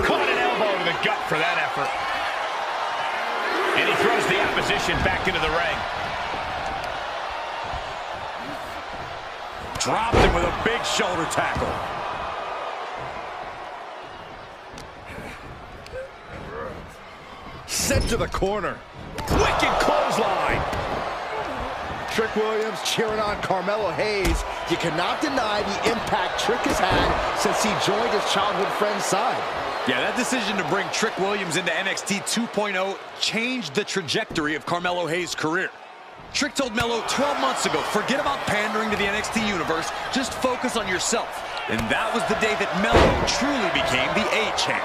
Speaker 1: Caught an elbow to the gut for that effort. And he throws the opposition back into the ring.
Speaker 2: Dropped him with a big shoulder tackle.
Speaker 3: Sent to the corner.
Speaker 1: Wicked clothesline.
Speaker 3: Trick Williams cheering on Carmelo Hayes. You cannot deny the impact Trick has had since he joined his childhood friend's side.
Speaker 2: Yeah, that decision to bring Trick Williams into NXT 2.0 changed the trajectory of Carmelo Hayes' career. Trick told Melo 12 months ago, forget about pandering to the NXT universe, just focus on yourself. And that was the day that Melo truly became the A-Champ.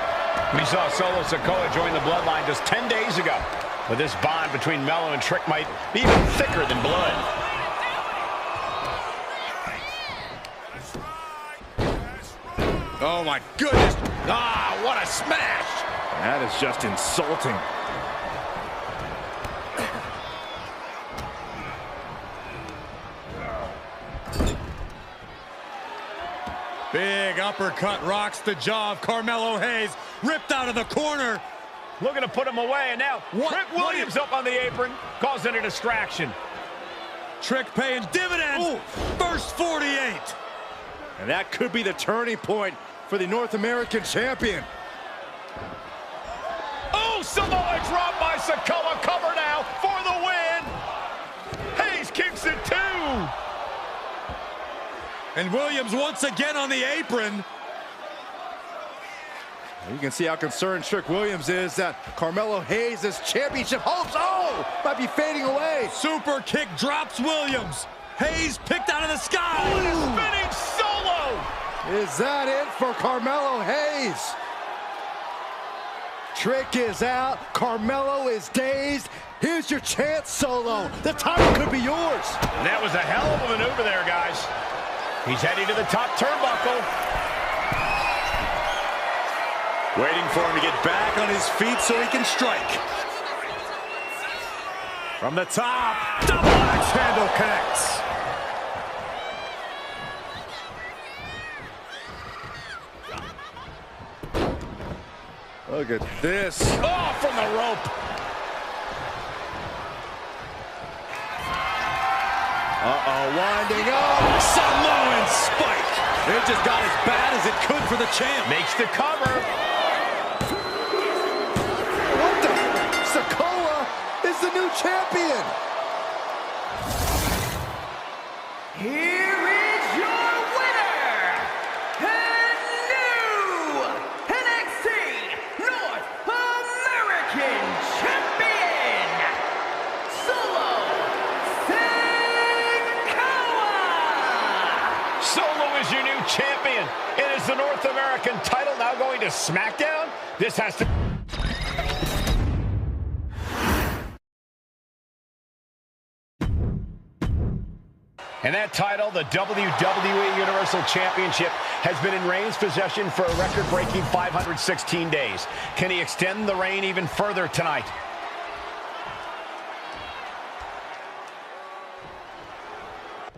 Speaker 1: We saw Solo Sikoa join the Bloodline just 10 days ago. But this bond between Melo and Trick might be even thicker than blood.
Speaker 2: Oh my goodness. Ah, what a smash.
Speaker 3: That is just insulting.
Speaker 2: Big uppercut rocks the jaw of Carmelo Hayes. Ripped out of the corner.
Speaker 1: Looking to put him away, and now Trick Williams up on the apron, causing a distraction.
Speaker 2: Trick paying dividends. Ooh. First 48.
Speaker 3: And that could be the turning point for the North American champion.
Speaker 1: Oh, Samoa drop by Sikoa. Cover now for the win. Hayes kicks it too.
Speaker 2: And Williams once again on the apron.
Speaker 3: You can see how concerned Trick Williams is that Carmelo Hayes' championship hopes, might be fading away.
Speaker 2: Super kick drops Williams. Hayes picked out of the sky.
Speaker 1: Spinning Solo.
Speaker 3: Is that it for Carmelo Hayes? Trick is out. Carmelo is dazed. Here's your chance, Solo. The title could be yours.
Speaker 1: And that was a hell of a maneuver there, guys. He's heading to the top turnbuckle.
Speaker 2: Waiting for him to get back on his feet so he can strike. From the top, double axe handle connects.
Speaker 3: Look at this.
Speaker 1: Oh, from the rope.
Speaker 3: Winding up.
Speaker 2: Samoan spike. It just got as bad as it could for the champ.
Speaker 1: Makes the cover.
Speaker 3: What the? Sikoa is the new champion.
Speaker 5: champion, Solo Sikoa!
Speaker 1: Solo is your new champion. It is the North American title now going to SmackDown. This has to... And that title, the WWE Universal Championship, has been in Reigns' possession for a record-breaking 516 days. Can he extend the reign even further tonight?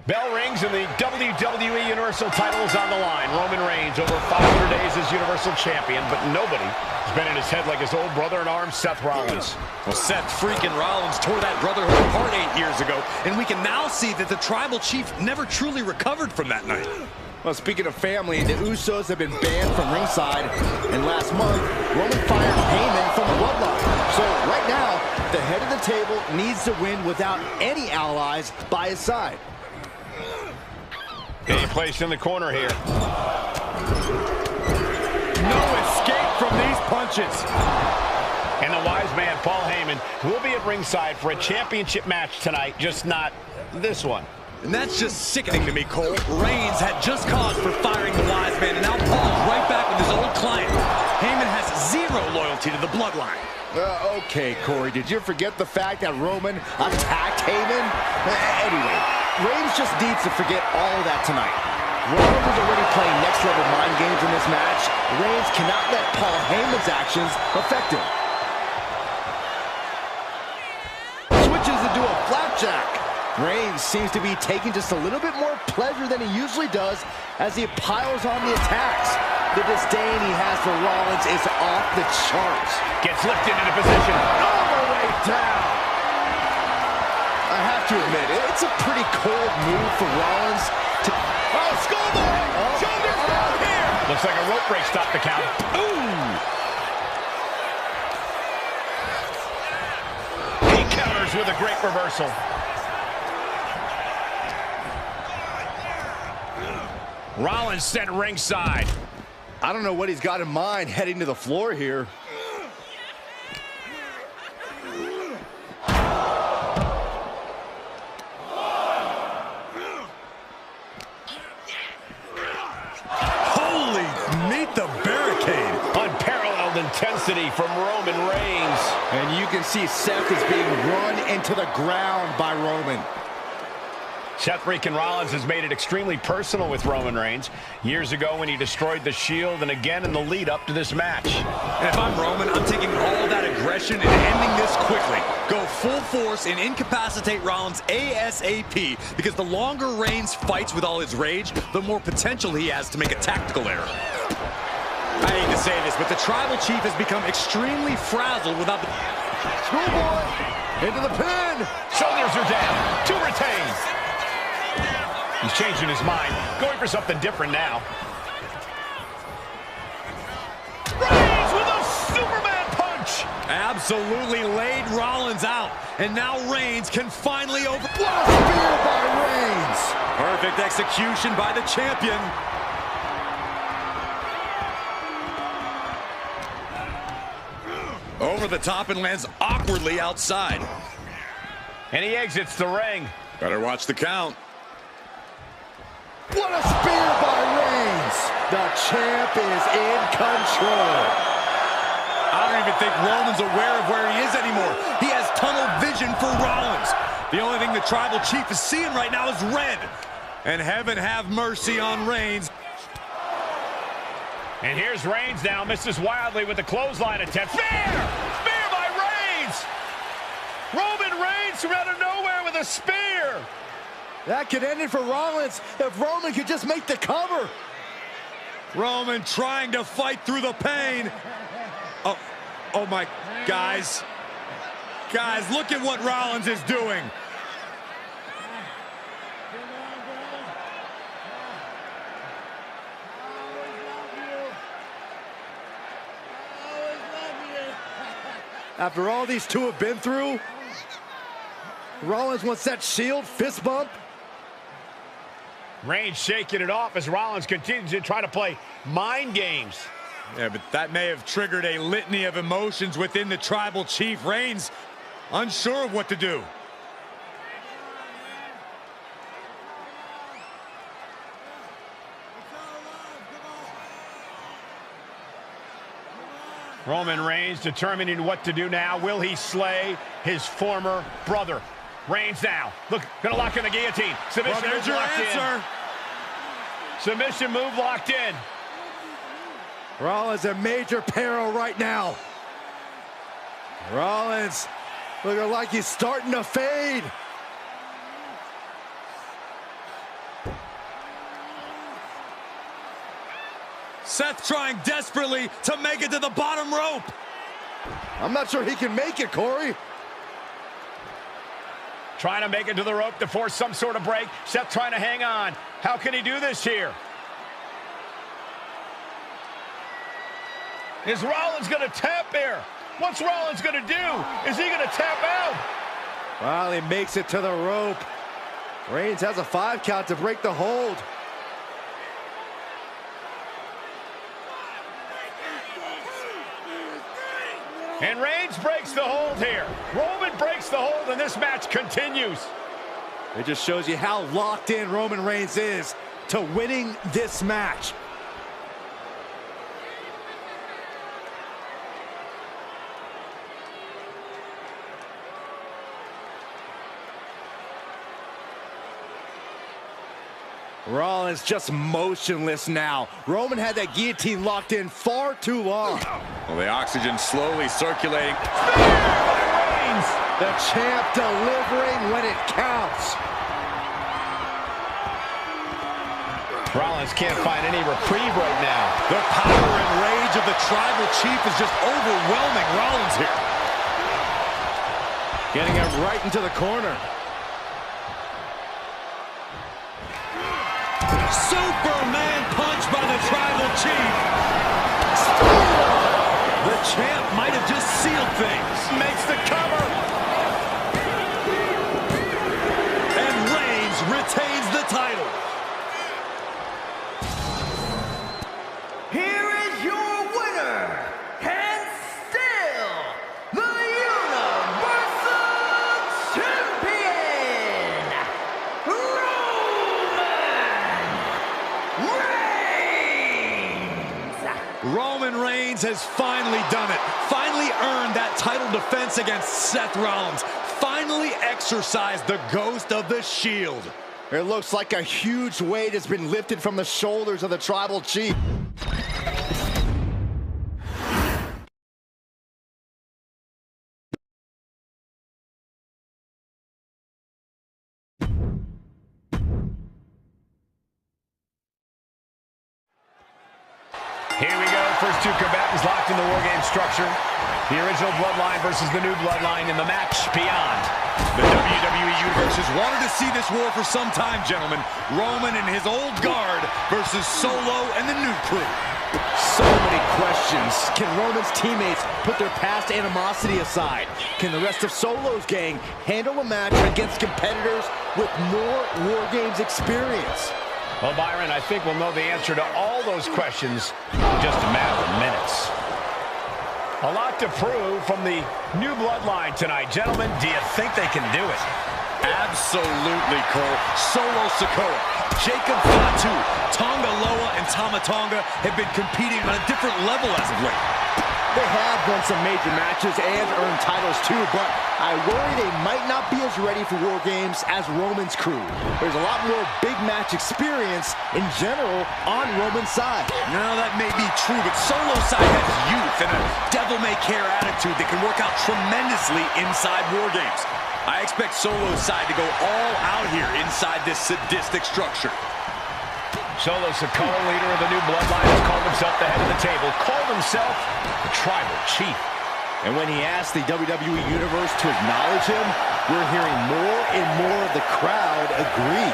Speaker 1: Bell rings and the WWE Universal title is on the line. Roman Reigns over 500 days as Universal Champion, but nobody has been in his head like his old brother-in-arms, Seth Rollins.
Speaker 2: Well, Seth freaking Rollins tore that brotherhood apart 8 years ago, and we can now see that the Tribal Chief never truly recovered from that night.
Speaker 3: Well, speaking of family, the Usos have been banned from ringside, and last month, Roman fired Heyman from the bloodline. So right now, the head of the table needs to win without any allies by his side.
Speaker 1: Being placed in the corner here.
Speaker 2: No escape from these punches.
Speaker 1: And the wise man, Paul Heyman, will be at ringside for a championship match tonight, just not this one.
Speaker 2: And that's just sickening to me, Cole. Reigns had just cause for firing the wise man, and now Paul's right back with his old client. Heyman has zero loyalty to the bloodline.
Speaker 3: Okay, Corey, did you forget the fact that Roman attacked Heyman? Anyway, Reigns just needs to forget all of that tonight. Roman was already playing next-level mind games in this match. Reigns cannot let Paul Heyman's actions affect him. Switches into a flapjack. Reigns seems to be taking just a little bit more pleasure than he usually does as he piles on the attacks. The disdain he has for Rollins is off the charts.
Speaker 1: Gets lifted into position all the way down.
Speaker 3: I have to admit, it's a pretty cold move for Rollins to...
Speaker 1: Oh, schoolboy! Shoulders down here! Looks like a rope break stopped the count. Ooh! He counters with a great reversal. Rollins sent ringside.
Speaker 3: I don't know what he's got in mind heading to the floor here.
Speaker 2: Holy, meet the barricade.
Speaker 1: Unparalleled intensity from Roman Reigns.
Speaker 3: And you can see Seth is being run into the ground by Roman.
Speaker 1: Seth freaking Rollins has made it extremely personal with Roman Reigns. Years ago when he destroyed the Shield, and again in the lead up to this match.
Speaker 2: And if I'm Roman, I'm taking all that aggression and ending this quickly. Go full force and incapacitate Rollins ASAP, because the longer Reigns fights with all his rage, the more potential he has to make a tactical error. I hate to say this, but the Tribal Chief has become extremely frazzled without the...
Speaker 3: Schoolboy into the pin.
Speaker 1: Shoulders are down. Two retains. He's changing his mind, going for something different now. Reigns with a Superman punch!
Speaker 2: Absolutely laid Rollins out, and now Reigns can finally over...
Speaker 3: What a spear by Reigns!
Speaker 2: Perfect execution by the champion. Over the top and lands awkwardly outside.
Speaker 1: And he exits the ring.
Speaker 2: Better watch the count.
Speaker 3: What a spear by Reigns! The champ is in control.
Speaker 2: I don't even think Roman's aware of where he is anymore. He has tunnel vision for Rollins. The only thing the Tribal Chief is seeing right now is red. And heaven have mercy on Reigns.
Speaker 1: And here's Reigns now, misses wildly with the clothesline attempt. Spear! Spear by Reigns! Roman Reigns from out of nowhere with a spear!
Speaker 3: That could end it for Rollins if Roman could just make the cover.
Speaker 2: Roman trying to fight through the pain. Oh my, guys. Guys, look at what Rollins is doing.
Speaker 3: After all these two have been through, Rollins wants that Shield fist bump.
Speaker 1: Reigns shaking it off as Rollins continues to try to play mind games.
Speaker 2: Yeah, but that may have triggered a litany of emotions within the Tribal Chief. Reigns unsure of what to do.
Speaker 1: Roman Reigns determining what to do now. Will he slay his former brother? Reigns now. Look, gonna lock in the guillotine. Submission
Speaker 2: Well, there's your answer.
Speaker 1: Submission move locked in.
Speaker 3: Rollins in major peril right now. Rollins looking like he's starting to fade.
Speaker 2: Seth trying desperately to make it to the bottom rope.
Speaker 3: I'm not sure he can make it, Corey.
Speaker 1: Trying to make it to the rope to force some sort of break. Seth trying to hang on. How can he do this here? Is Rollins going to tap here? What's Rollins going to do? Is he going to tap out?
Speaker 3: Well, he makes it to the rope. Reigns has a 5 count to break the hold.
Speaker 1: And Reigns breaks the hold here. Roman breaks the hold, and this match continues.
Speaker 3: It just shows you how locked in Roman Reigns is to winning this match. Rollins just motionless now. Roman had that guillotine locked in far too long.
Speaker 2: Well, the oxygen slowly circulating.
Speaker 3: The champ delivering when it counts.
Speaker 1: Rollins can't find any reprieve right now.
Speaker 2: The power and rage of the Tribal Chief is just overwhelming Rollins here.
Speaker 3: Getting him right into the corner.
Speaker 2: Superman punch by the Tribal Chief. The champ might have just sealed things.
Speaker 1: Makes the cover.
Speaker 2: And Reigns retains the title.
Speaker 5: Here is your winner, and still the Universal Champion,
Speaker 2: Roman Reigns has finally done it. Finally earned that title defense against Seth Rollins. Finally exercised the ghost of the Shield.
Speaker 3: It looks like a huge weight has been lifted from the shoulders of the Tribal Chief.
Speaker 1: Here we go. First two combatants locked in the WarGames structure. The original Bloodline versus the new Bloodline in the match beyond.
Speaker 2: The WWE Universe has wanted to see this war for some time, gentlemen. Roman and his old guard versus Solo and the new crew.
Speaker 3: So many questions. Can Roman's teammates put their past animosity aside? Can the rest of Solo's gang handle a match against competitors with more WarGames experience?
Speaker 1: Well, Byron, I think we'll know the answer to all those questions in just a matter of minutes. A lot to prove from the new Bloodline tonight. Gentlemen, do you think they can do it?
Speaker 2: Absolutely, Cole. Solo Sikoa, Jacob Fatu, Tonga Loa, and Tama Tonga have been competing on a different level as of late.
Speaker 3: They have won some major matches and earned titles too, but I worry they might not be as ready for WarGames as Roman's crew. There's a lot more big match experience in general on Roman's side.
Speaker 2: No, that may be true, but Solo's side has youth and a devil-may-care attitude that can work out tremendously inside WarGames. I expect Solo's side to go all out here inside this sadistic structure.
Speaker 1: Solo Sikoa, leader of the new Bloodline, has called himself the head of the table, called himself the Tribal Chief.
Speaker 3: And when he asked the WWE Universe to acknowledge him, we're hearing more and more of the crowd agree.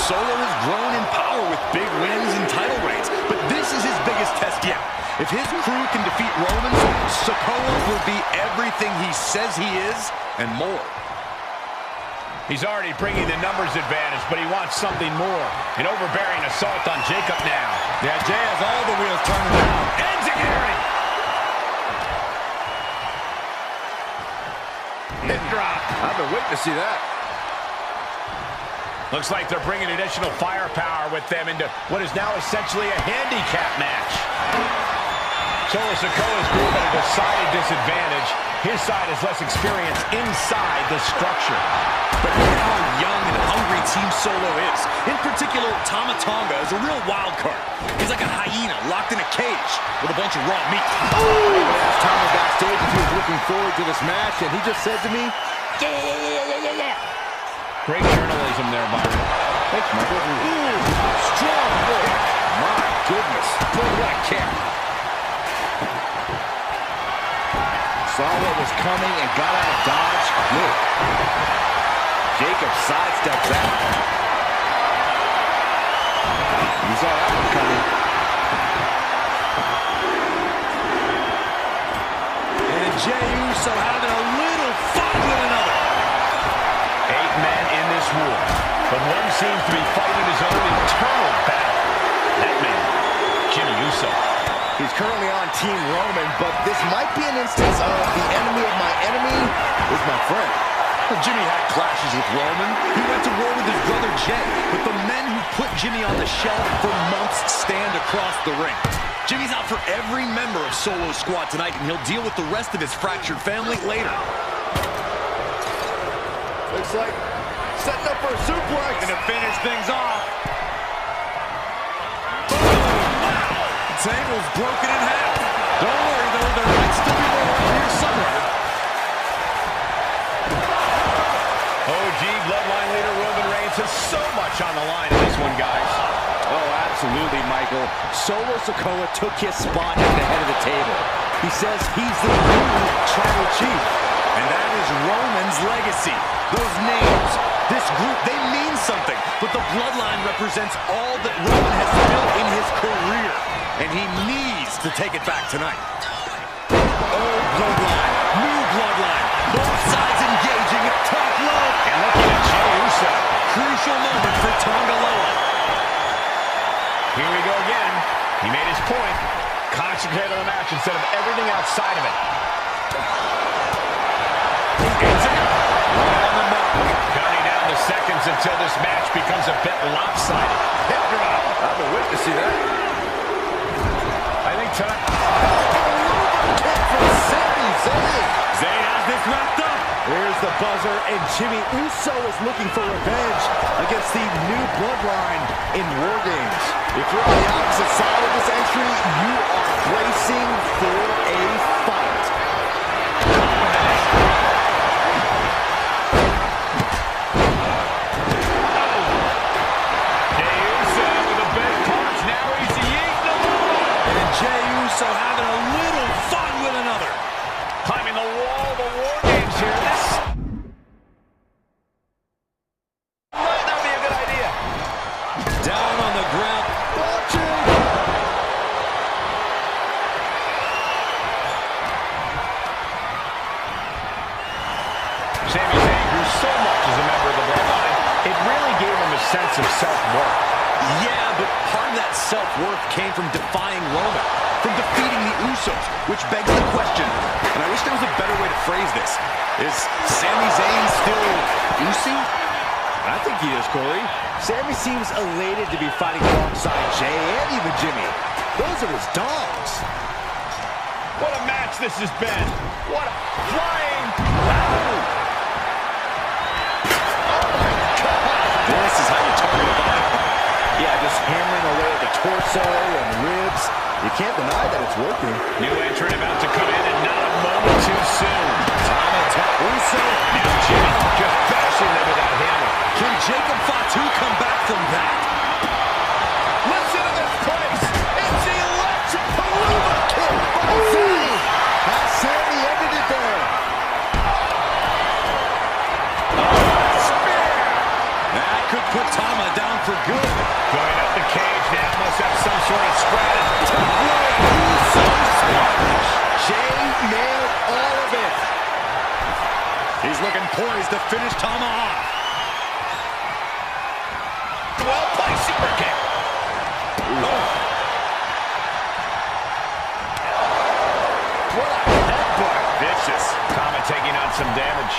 Speaker 2: Solo has grown in power with big wins and title reigns, but this is his biggest test yet. If his crew can defeat Roman, Sikoa will be everything he says he is and more.
Speaker 1: He's already bringing the numbers advantage, but he wants something more. An overbearing assault on Jacob now.
Speaker 2: Yeah, Jay has all the wheels turning now.
Speaker 1: Enziguri! Hip drop.
Speaker 3: I've been waiting to see that.
Speaker 1: Looks like they're bringing additional firepower with them into what is now essentially a handicap match. Solo Sikoa's group at a decided disadvantage. His side has less experience inside the structure.
Speaker 2: But look at how young and hungry Team Solo is. In particular, Tama Tonga is a real wild card. He's like a hyena locked in a cage with a bunch of raw meat.
Speaker 3: I asked Tama backstage if he was looking forward to this match, and he just said to me, yeah.
Speaker 1: Great journalism there, Byron.
Speaker 3: Thanks, Michael. Ooh, strong work. My goodness. Boy, what a kick. Saw what was coming and got out of dodge. Good. Jacob sidestepped that. He saw that one coming.
Speaker 2: And Jey Uso having a little fun with another.
Speaker 1: 8 men in this war, but one seems to be fighting his own internal battle. That man, Jimmy Uso.
Speaker 3: He's currently on Team Roman, but this might be an instance of the enemy of my enemy is my friend.
Speaker 2: Well, Jimmy had clashes with Roman. He went to war with his brother Jey. But the men who put Jimmy on the shelf for months stand across the ring. Jimmy's out for every member of Solo's squad tonight, and he'll deal with the rest of his fractured family later.
Speaker 3: Looks like setting up for a suplex.
Speaker 2: Gonna finish things off. Table's broken in half. Don't worry, though, there might still be more around here somewhere.
Speaker 1: OG Bloodline leader Roman Reigns has so much on the line in this one, guys.
Speaker 3: Oh, absolutely, Michael. Solo Sikoa took his spot at the head of the table. He says he's the new tribal chief.
Speaker 2: And that is Roman's legacy. Those names, this group, they mean something. But the Bloodline represents all that Roman has built in his career. And he needs to take it back tonight. Oh, Bloodline. New Bloodline. Both sides engaging at top low.
Speaker 1: And looking at Jey Uso.
Speaker 2: Crucial moment for Tonga Loa.
Speaker 1: Here we go again. He made his point. Concentrate on the match instead of everything outside of it.
Speaker 2: Right on the mark.
Speaker 1: Counting down the seconds until this match becomes a bit lopsided. Hip drop.
Speaker 3: I've been waiting to see that.
Speaker 1: I think tonight.
Speaker 3: Kick from Sami Zayn.
Speaker 2: Zayn has this wrapped up.
Speaker 3: Here's the buzzer, and Jimmy Uso is looking for revenge against the new Bloodline in WarGames. If you're on the opposite side of this entry, you are bracing for a fight.
Speaker 1: Jey Uso with a big punch. Now he's eating them all.
Speaker 2: And Jey Uso having a little fun with another.
Speaker 1: Climbing the wall of the WarGames here. This might not be a good idea.
Speaker 2: Down on the ground.
Speaker 1: Sami Zayn grew so much as a member of the Bloodline, it really gave him a sense of self-worth.
Speaker 2: Yeah, but part of that self-worth came from defying Roman, from defeating the Usos, which begs the question, and I wish there was a better way to phrase this. Is Sami Zayn still Usi?
Speaker 3: I think he is, Corey. Sami seems elated to be fighting alongside Jey and even Jimmy. Those are his dogs.
Speaker 1: What a match this has been. What a flying... Wow.
Speaker 2: This is how you target a body.
Speaker 3: Yeah, just hammering away at the torso and ribs. You can't deny that it's working.
Speaker 1: New entrant about to come in and not a moment too soon.
Speaker 2: Uso.
Speaker 1: Now Jimmy just bashing them with that hammer.
Speaker 2: Can Jacob Fatu come back from that?
Speaker 1: Listen to this place. It's the electric Palooza kick by
Speaker 3: Zayn. Has Sami ended it there?
Speaker 1: Spear.
Speaker 2: That could put Tama down for good.
Speaker 1: Going up the cage now. Must have some sort of strategy.
Speaker 3: Jey nailed all of it.
Speaker 2: He's looking poised to finish Tama off.
Speaker 1: super kick. Oh. What a headbutt. Vicious. Kama taking on some damage.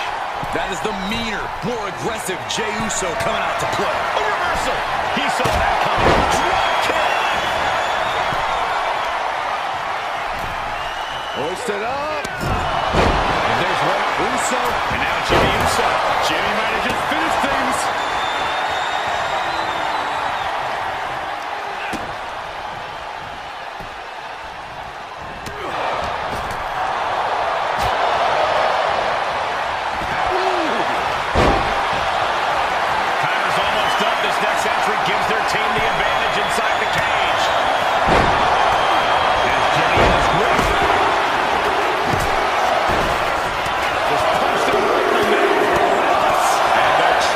Speaker 2: That is the meaner, more aggressive Jey Uso coming out to play.
Speaker 1: A reversal. He saw that coming. Drop kick.
Speaker 3: Hoisted up.
Speaker 1: And there's one. Uso. And now Jimmy Uso. Jimmy might have just finished things. Timer's almost up. This next entry gives their team the advantage inside the cage. As Jimmy in his grip.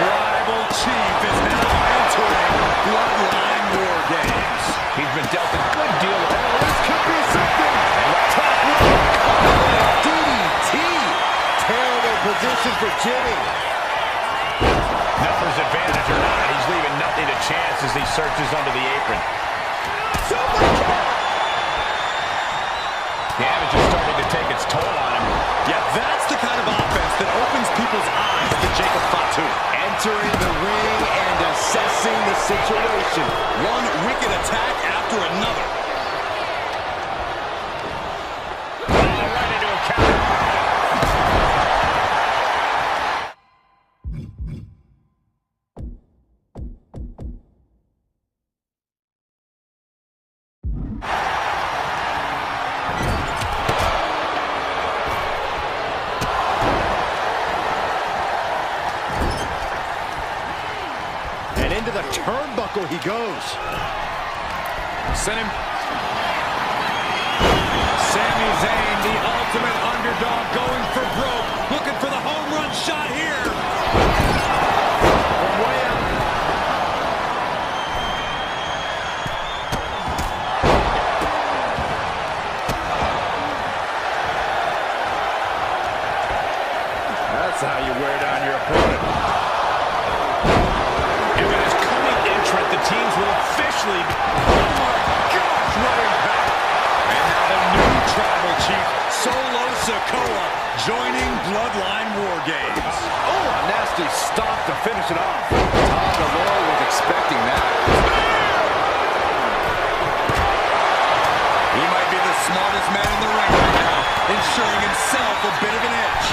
Speaker 2: Tribal Chief is now entering Bloodline WarGames.
Speaker 1: He's been dealt a good deal of
Speaker 3: This could be something.
Speaker 1: top rope.
Speaker 3: DDT. Terrible position for Jimmy.
Speaker 1: Numbers advantage or not, he's leaving nothing to chance as he searches under the apron. Damage is starting to take its toll on him.
Speaker 2: Yeah, that's the kind of offense that opens people's eyes to Jacob Fatu.
Speaker 3: Entering the ring and assessing the situation.
Speaker 2: One wicked attack after another.
Speaker 1: Right into a counter.
Speaker 3: And into the turnbuckle he goes.
Speaker 2: Send him. Sami Zayn, the ultimate underdog, going for broke. Looking for the home run shot here.
Speaker 3: From way out. That's how you wear down your opponent.
Speaker 1: And with his coming entrant, the teams will officially be... Oh my gosh, what impact!
Speaker 2: And now the new Tribal Chief, Solo Sikoa, joining Bloodline WarGames.
Speaker 3: Oh, a nasty stop to finish it off. Tom DeLore was expecting that.
Speaker 2: He might be the smartest man in the ring right now, ensuring himself a bit of an edge.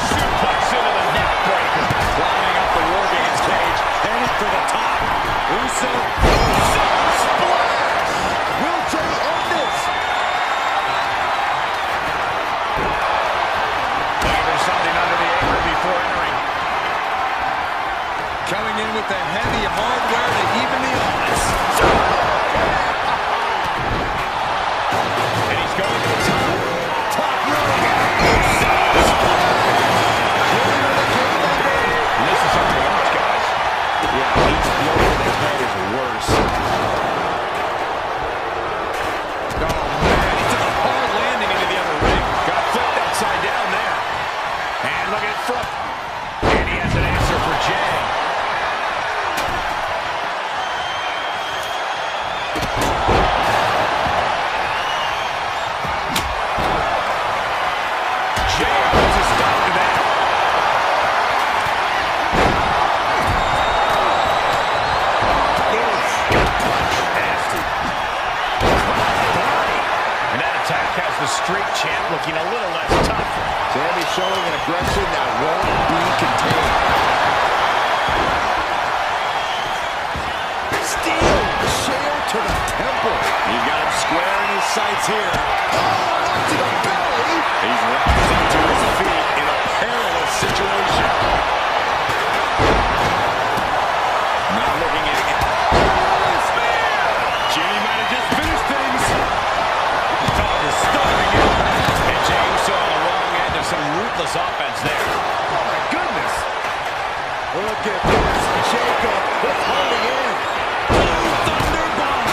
Speaker 1: Suplex into the neck breaker.
Speaker 2: Climbing up the WarGames cage, headed for the top. Uso.
Speaker 3: Splash! Will Jey end this?
Speaker 1: Looking for something under the apron before entering.
Speaker 2: Coming in with the heavy hardware to even the odds.
Speaker 1: And he's going to the top.
Speaker 3: Top rope.
Speaker 1: This is something to watch, guys.
Speaker 3: Yeah, each blow to the head is worse.
Speaker 2: Oh, man, he took a hard landing into the other ring.
Speaker 1: Got flipped upside down there. And look at it front. And he has an answer for Jey. Jey puts a stop to that. Nasty. And that attack has the street champ looking a little less tough.
Speaker 3: Sami showing an aggression that won't be contained. Steel shell to the temple.
Speaker 2: He got him square in his sights here.
Speaker 3: Oh, to the belly.
Speaker 2: He's rising to his feet in a perilous situation. Not looking at it.
Speaker 1: Jimmy might have just finished things. Thought was starting it. And Jey Uso on the wrong end of some ruthless offense there.
Speaker 3: Oh, my goodness. Look at this. Jacob is holding in.
Speaker 2: Thunderbomb.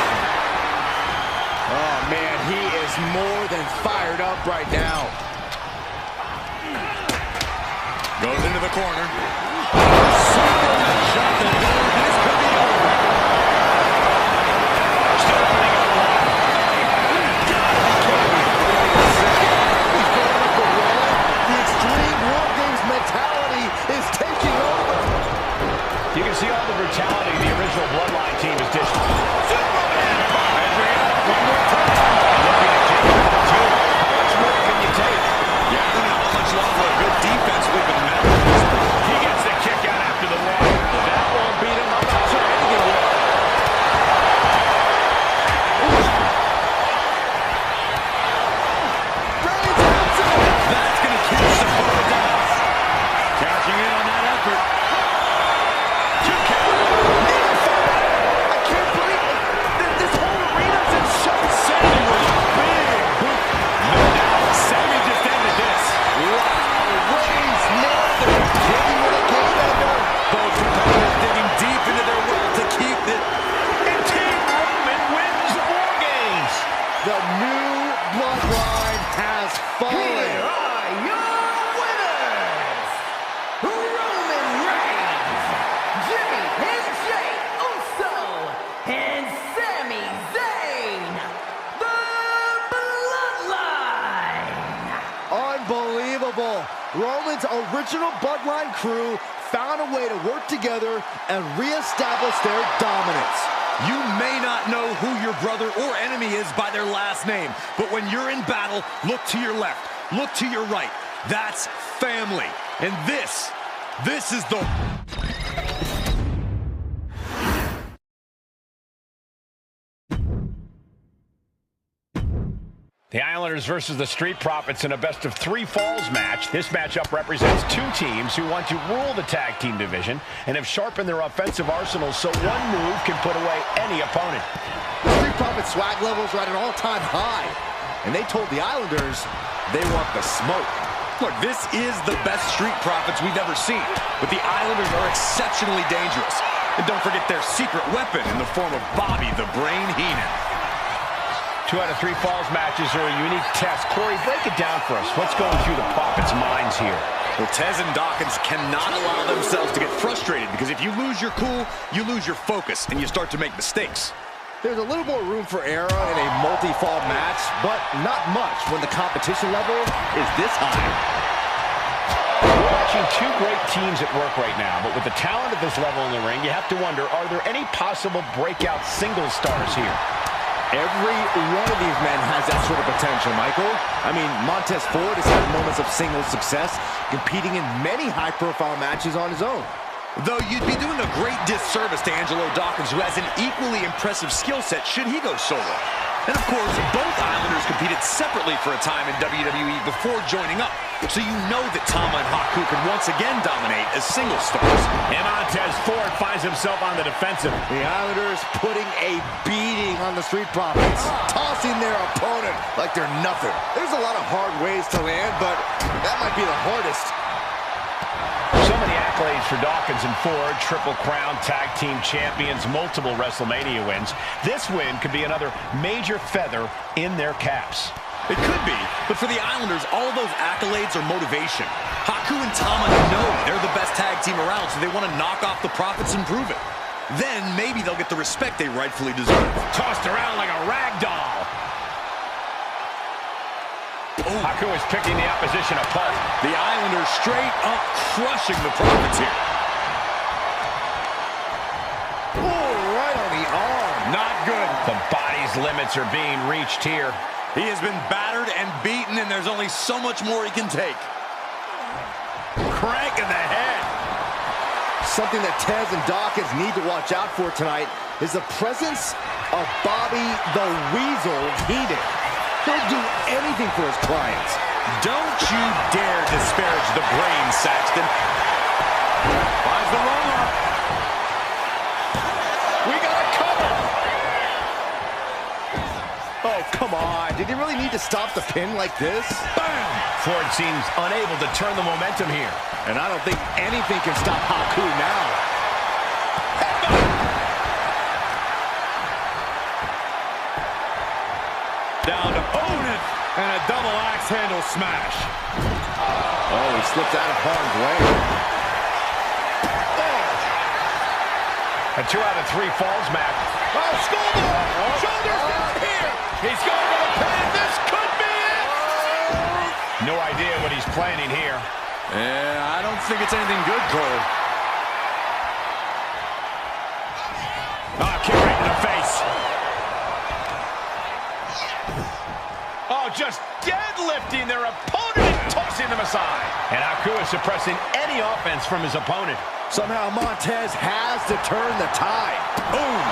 Speaker 3: Oh, man, he is more than fired up right now.
Speaker 2: Goes into the corner. Superman shot the door. This could be over.
Speaker 3: WarGames mentality is taking over.
Speaker 1: You can see all the brutality the original Bloodline team has dished. Superman! One more time. Looking to take number 2. How much more can you take?
Speaker 2: Yeah, I don't know how much longer a good defense will even matter.
Speaker 1: He gets the kick out after the one. That won't beat him up. I'm sure anything will.
Speaker 2: That's going to kill some dogs. Cashing in on that effort.
Speaker 3: I can't believe it. This whole arena's in shock.
Speaker 2: Sammy was big. No doubt. Sammy just ended this.
Speaker 3: Wow, Reigns nailed it. Hitting with a game ender.
Speaker 2: Both competitors digging deep into their well to keep it.
Speaker 1: And Team Roman wins WarGames.
Speaker 3: The new bloodline has fallen.
Speaker 5: Here are your winners, Roman Reigns, Jimmy and Jey Uso, and Sami Zayn, the Bloodline.
Speaker 3: Unbelievable. Roman's original bloodline crew found a way to work together and reestablish their dominance.
Speaker 2: You may not know who your brother or enemy is by their last name, but when you're in battle, look to your left, look to your right. That's family. And this is the...
Speaker 1: The Islanders versus the Street Profits in a best-of-3 falls match. This matchup represents 2 teams who want to rule the tag team division and have sharpened their offensive arsenals so one move can put away any opponent.
Speaker 3: The Street Profits swag levels are at an all-time high, and they told the Islanders they want the smoke.
Speaker 2: Look, this is the best Street Profits we've ever seen, but the Islanders are exceptionally dangerous. And don't forget their secret weapon in the form of Bobby the Brain Heenan.
Speaker 1: 2 out of 3 falls matches are a unique test. Corey, break it down for us. What's going through the Profits' minds here?
Speaker 2: Well, Tez and Dawkins cannot allow themselves to get frustrated, because if you lose your cool, you lose your focus, and you start to make mistakes.
Speaker 3: There's a little more room for error in a multi-fall match, but not much when the competition level is this high.
Speaker 1: We're watching 2 great teams at work right now, but with the talent at this level in the ring, you have to wonder, are there any possible breakout single stars here?
Speaker 3: Every one of these men has that sort of potential, Michael. I mean, Montez Ford has had moments of single success, competing in many high-profile matches on his own.
Speaker 2: Though you'd be doing a great disservice to Angelo Dawkins, who has an equally impressive skill set should he go solo. And of course, both Islanders competed separately for a time in WWE before joining up. So you know that Tama and Haku can once again dominate as single stars.
Speaker 1: And Montez Ford finds himself on the defensive.
Speaker 3: The Islanders putting a beating on the Street Profits, tossing their opponent like they're nothing. There's a lot of hard ways to land, but that might be the hardest.
Speaker 1: So many accolades for Dawkins and Ford, Triple Crown Tag Team Champions, multiple WrestleMania wins. This win could be another major feather in their caps.
Speaker 2: It could be, but for the Islanders, all those accolades are motivation. Haku and Tama know they're the best tag team around, so they want to knock off the Profits and prove it. Then maybe they'll get the respect they rightfully deserve.
Speaker 1: Tossed around like a rag doll. Oh. Haku is picking the opposition apart.
Speaker 2: The Islanders straight up crushing the Profits here.
Speaker 3: Oh, right on the arm.
Speaker 1: Not good. The body's limits are being reached here.
Speaker 2: He has been battered and beaten, and there's only so much more he can take.
Speaker 1: Crank in the head.
Speaker 3: Something that Tez and Dawkins need to watch out for tonight is the presence of Bobby the Weasel Heenan. He'll do anything for his clients.
Speaker 2: Don't you dare disparage the brain, Saxton. Finds the roll-up.
Speaker 1: We got a cover.
Speaker 3: Oh, come on. Did he really need to stop the pin like this?
Speaker 1: Bam! Ford seems unable to turn the momentum here.
Speaker 3: And I don't think anything can stop Haku now.
Speaker 2: Down to Odin, and a double axe handle smash.
Speaker 3: Oh, he slipped out of harm's way.
Speaker 1: A 2 out of 3 falls match. Oh, schoolboy! Shoulders down here. He's going to the pin. This could be it. No idea what he's planning here.
Speaker 3: Yeah, I don't think it's anything good, Cole.
Speaker 1: Oh, kick right in the face. Oh, just deadlifting their opponent and tossing them aside. And Haku is suppressing any offense from his opponent.
Speaker 3: Somehow Montez has to turn the tide. Boom!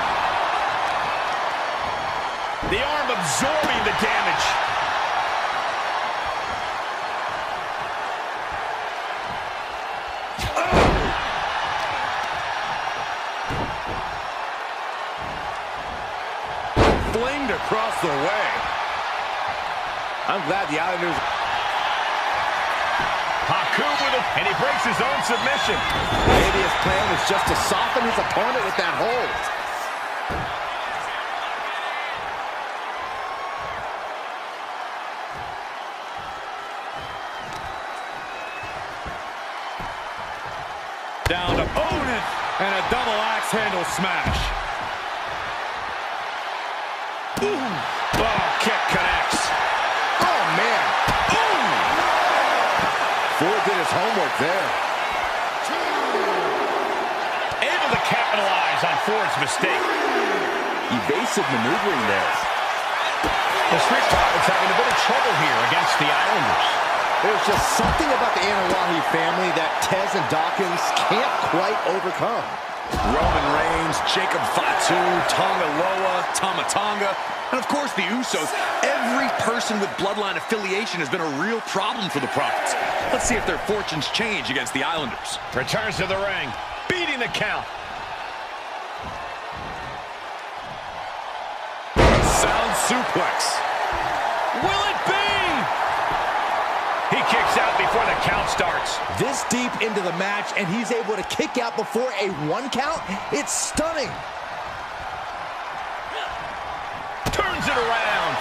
Speaker 1: The arm absorbing the damage.
Speaker 3: Flinged across the way. I'm glad the Islanders...
Speaker 1: Haku with it, and he breaks his own submission.
Speaker 3: Maybe his plan was just to soften his opponent with that hold.
Speaker 2: Down to opponent, and a double axe handle smash.
Speaker 1: Boom! Oh, kick connects.
Speaker 3: Oh, man. Boom! Ford did his homework there.
Speaker 1: Able to capitalize on Ford's mistake.
Speaker 3: Evasive maneuvering there.
Speaker 1: The Street Profits having a bit of trouble here against the Islanders.
Speaker 3: There's just something about the Anawahi family that Tez and Dawkins can't quite overcome.
Speaker 2: Roman Reigns, Jacob Fatu, Tonga Loa, Tama Tonga, and of course the Usos. Every person with bloodline affiliation has been a real problem for the Profits. Let's see if their fortunes change against the Islanders.
Speaker 1: Returns to the ring, beating the count.
Speaker 2: Sound suplex.
Speaker 1: Will it be? He kicks out before the count starts.
Speaker 3: This deep into the match, and he's able to kick out before a 1 count? It's stunning.
Speaker 1: Turns it around.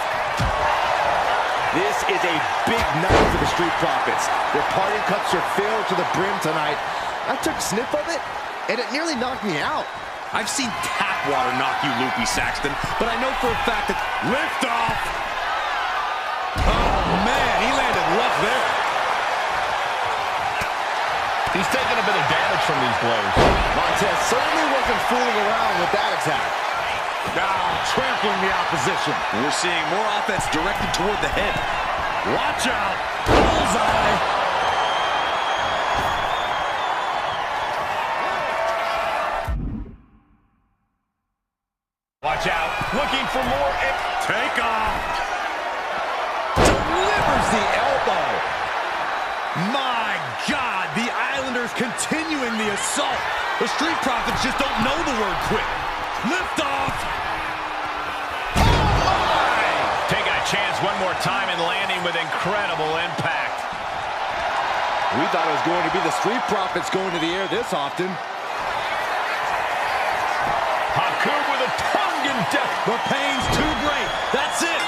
Speaker 3: This is a big night for the Street Profits. Their parting cups are filled to the brim tonight. I took a sniff of it, and it nearly knocked me out.
Speaker 2: I've seen tap water knock you loopy, Saxton, but I know for a fact that liftoff. Oh, man, he landed left there.
Speaker 1: He's taking a bit of damage from these blows.
Speaker 3: Montez certainly wasn't fooling around with that attack.
Speaker 2: Trampling the opposition. We're seeing more offense directed toward the head. Watch out. Bullseye.
Speaker 1: Watch out. Looking for more.
Speaker 2: Take off.
Speaker 3: Delivers the elbow.
Speaker 2: My God, the Islanders continuing the assault. The Street Profits just don't know the word quit. Lift off.
Speaker 1: Taking a chance one more time and landing with incredible impact.
Speaker 3: We thought it was going to be the Street Profits going to the air this often.
Speaker 1: Haku with a tongue in death.
Speaker 2: The pain's too great. That's it.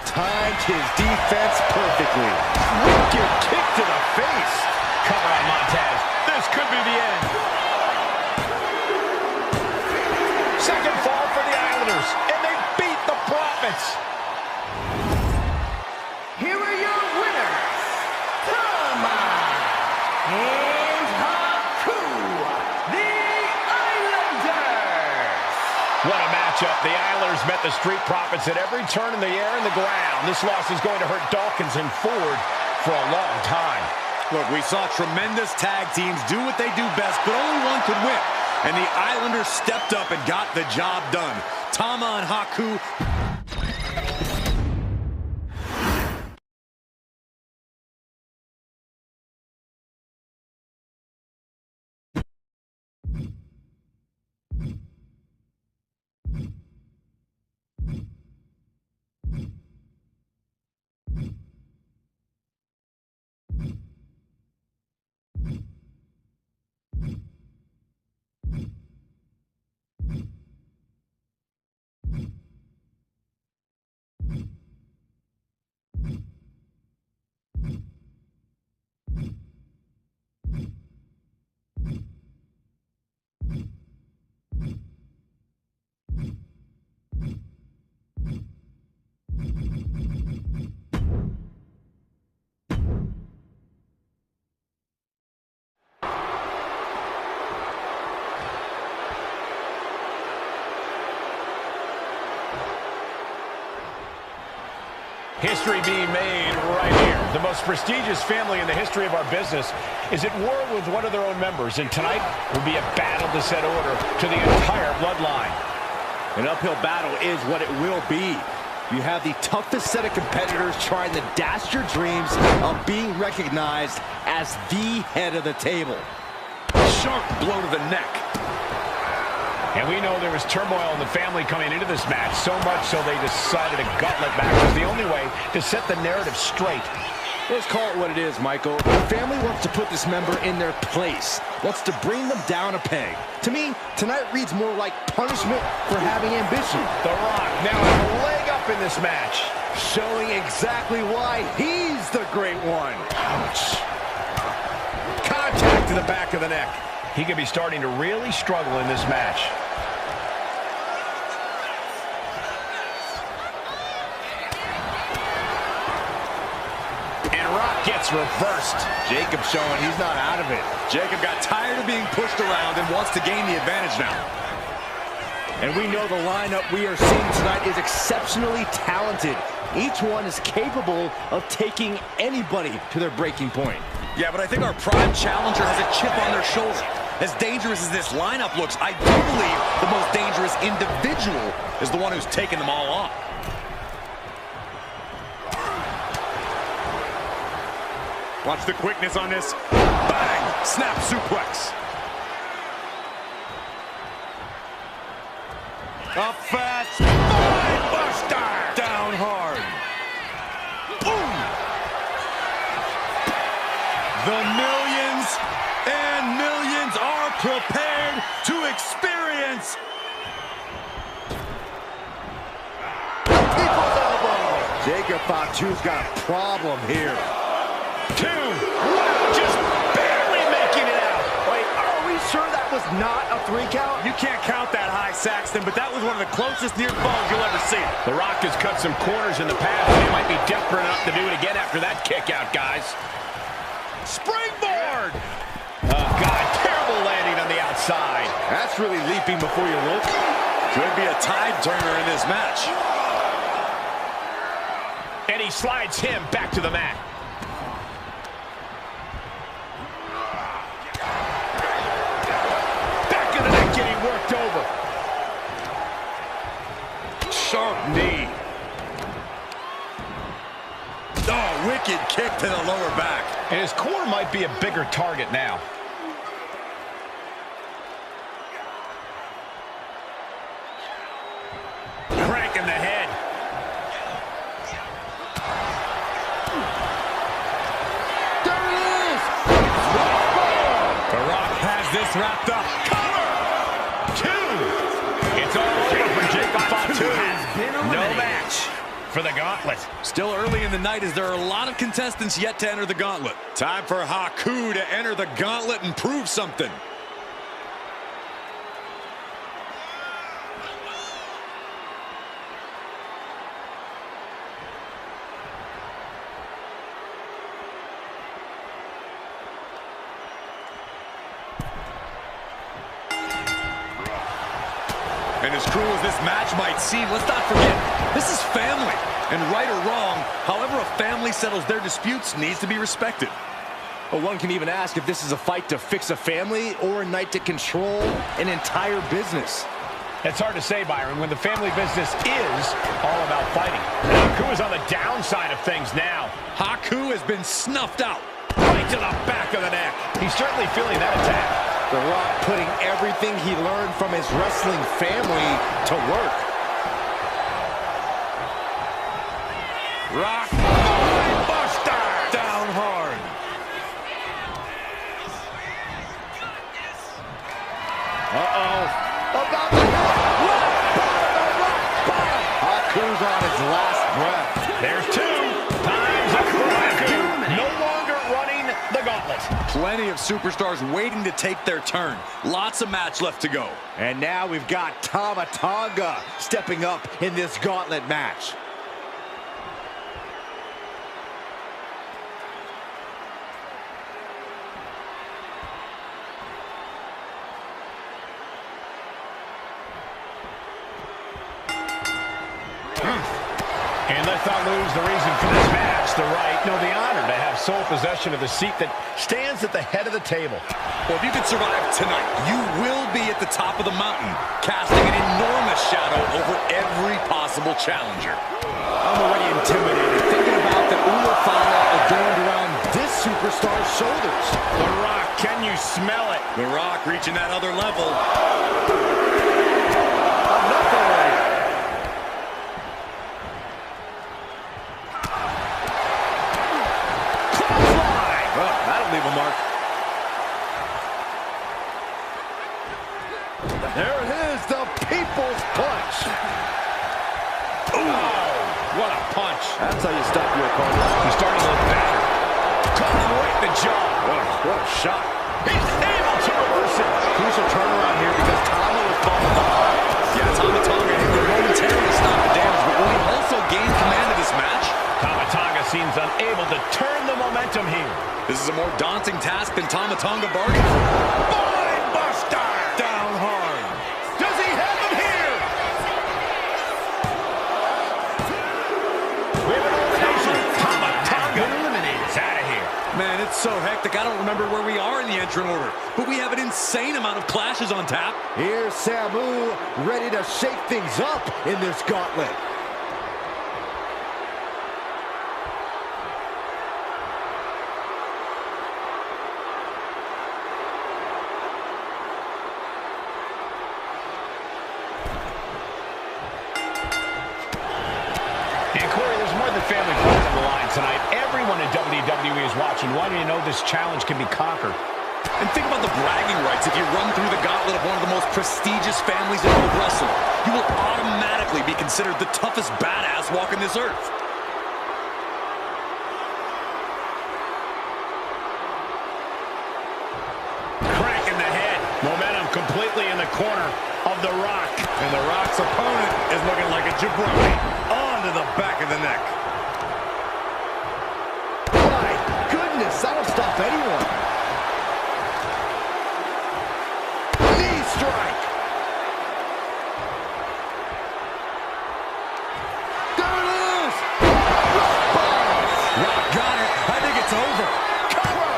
Speaker 3: Timed his defense perfectly. Wicked kick to the face.
Speaker 1: Cover on Montez. This could be the end. Second fall for the Islanders, and they beat the Profits.
Speaker 5: Here are your winners, Tama and Haku, the Islanders.
Speaker 1: What a matchup. The Islanders met the Street Profits at every turn in the air and the ground. This loss is going to hurt Dawkins and Ford for a long time.
Speaker 2: Look, we saw tremendous tag teams do what they do best, but only one could win. And the Islanders stepped up and got the job done. Tama and Haku.
Speaker 1: History being made right here. The most prestigious family in the history of our business is at war with one of their own members, and tonight will be a battle to set order to the entire bloodline.
Speaker 3: An uphill battle is what it will be. You have the toughest set of competitors trying to dash your dreams of being recognized as the head of the table. Sharp blow to the neck.
Speaker 1: And we know there was turmoil in the family coming into this match, so much so they decided a gauntlet match was the only way to set the narrative straight.
Speaker 3: Let's call it what it is, Michael. The family wants to put this member in their place, wants to bring them down a peg. To me, tonight reads more like punishment for having ambition.
Speaker 1: The Rock now has a leg up in this match,
Speaker 3: showing exactly why he's the great one.
Speaker 1: Ouch. Contact to the back of the neck. He could be starting to really struggle in this match. Gets reversed.
Speaker 3: Jacob showing he's not out of it.
Speaker 2: Jacob got tired of being pushed around and wants to gain the advantage now.
Speaker 3: And we know the lineup we are seeing tonight is exceptionally talented. Each one is capable of taking anybody to their breaking point.
Speaker 2: Yeah, but I think our prime challenger has a chip on their shoulder. As dangerous as this lineup looks, I do believe the most dangerous individual is the one who's taken them all on. Watch the quickness on this. Bang! Snap suplex. Up fast. Mind buster. Down hard. Boom! The millions and millions are prepared to experience.
Speaker 3: People's elbow. Jacob Fatu's got a problem here.
Speaker 1: Two. Wow, just barely making it out.
Speaker 3: Wait, are we sure that was not a 3 count?
Speaker 2: You can't count that high, Saxton, but that was one of the closest near falls you'll ever see.
Speaker 1: The Rock has cut some corners in the past, and he might be desperate enough to do it again after that kick out, guys. Springboard! Oh, God, terrible landing on the outside.
Speaker 3: That's really leaping before you look.
Speaker 2: Could be a tide turner in this match.
Speaker 1: And he slides him back to the mat. Getting worked over.
Speaker 2: Sharp knee. Oh, wicked kick to the lower back.
Speaker 1: And his core might be a bigger target now. Cranking the head.
Speaker 3: There it is!
Speaker 1: The Rock has this wrapped up. It's all over for Jacob Fatu. No match for the gauntlet.
Speaker 2: Still early in the night as there are a lot of contestants yet to enter the gauntlet. Time for Haku to enter the gauntlet and prove something. And as cruel as this match might seem, let's not forget, this is family. And right or wrong, however a family settles their disputes needs to be respected.
Speaker 3: Well, one can even ask if this is a fight to fix a family or a night to control an entire business.
Speaker 1: It's hard to say, Byron, when the family business is all about fighting. Haku is on the downside of things now.
Speaker 2: Haku has been snuffed out.
Speaker 1: Right to the back of the neck. He's certainly feeling that attack.
Speaker 3: The Rock putting everything he learned from his wrestling family to work.
Speaker 2: Rock. Buster. Down hard.
Speaker 3: Uh-oh. About to Haku's on his last breath.
Speaker 1: There's two. Time's up for Haku. No longer running the gauntlet.
Speaker 2: Plenty of superstars waiting to take their turn. Lots of match left to go.
Speaker 3: And now we've got Tama Tonga stepping up in this gauntlet match.
Speaker 1: And the let's not lose the reason for this match. The right, no, the honor to have sole possession of the seat that stands at the head of the table.
Speaker 2: Well, if you can survive tonight, you will be at the top of the mountain, casting an enormous shadow over every possible challenger.
Speaker 3: I'm already intimidated thinking about the Ulafala adorned around this superstar's shoulders.
Speaker 1: The Rock, can you smell it?
Speaker 2: The Rock reaching that other level.
Speaker 3: Leave a mark. There it is, the People's Punch.
Speaker 1: Ooh, what a punch.
Speaker 3: That's how you stop your opponent.
Speaker 1: He's starting to look battered. Caught him right in the jaw.
Speaker 3: What a shot.
Speaker 1: He's able to reverse it.
Speaker 3: Crucial turnaround here because Tama was falling behind.
Speaker 2: Yeah, Tama Tonga able to momentarily stop the damage, but will he also gain command of this match?
Speaker 1: Tama Tonga seems unable to turn the momentum here.
Speaker 2: This is a more daunting task than Tama Tonga bargained for.
Speaker 1: Boy, Buster!
Speaker 2: Down hard.
Speaker 1: Does he have him here? We have an elimination. Tama Tonga eliminated. It's out of here.
Speaker 2: Man, it's so hectic, I don't remember where we are in the entrant order. But we have an insane amount of clashes on tap.
Speaker 3: Here's Samu ready to shake things up in this gauntlet.
Speaker 1: And Corey, there's more than family friends on the line tonight. Everyone in WWE is watching, wanting to know this challenge can be conquered.
Speaker 2: And think about the bragging rights if you run through the gauntlet of one of the most prestigious families in all of wrestling. You will automatically be considered the toughest badass walking this earth.
Speaker 1: Crank in the head. Momentum completely in the corner of The Rock.
Speaker 2: And The Rock's opponent is looking like a jabroni. Onto the back of the neck.
Speaker 3: My goodness, that'll stop anyone. Knee strike. There it is.
Speaker 2: Rock got it. I think it's over.
Speaker 1: Cover.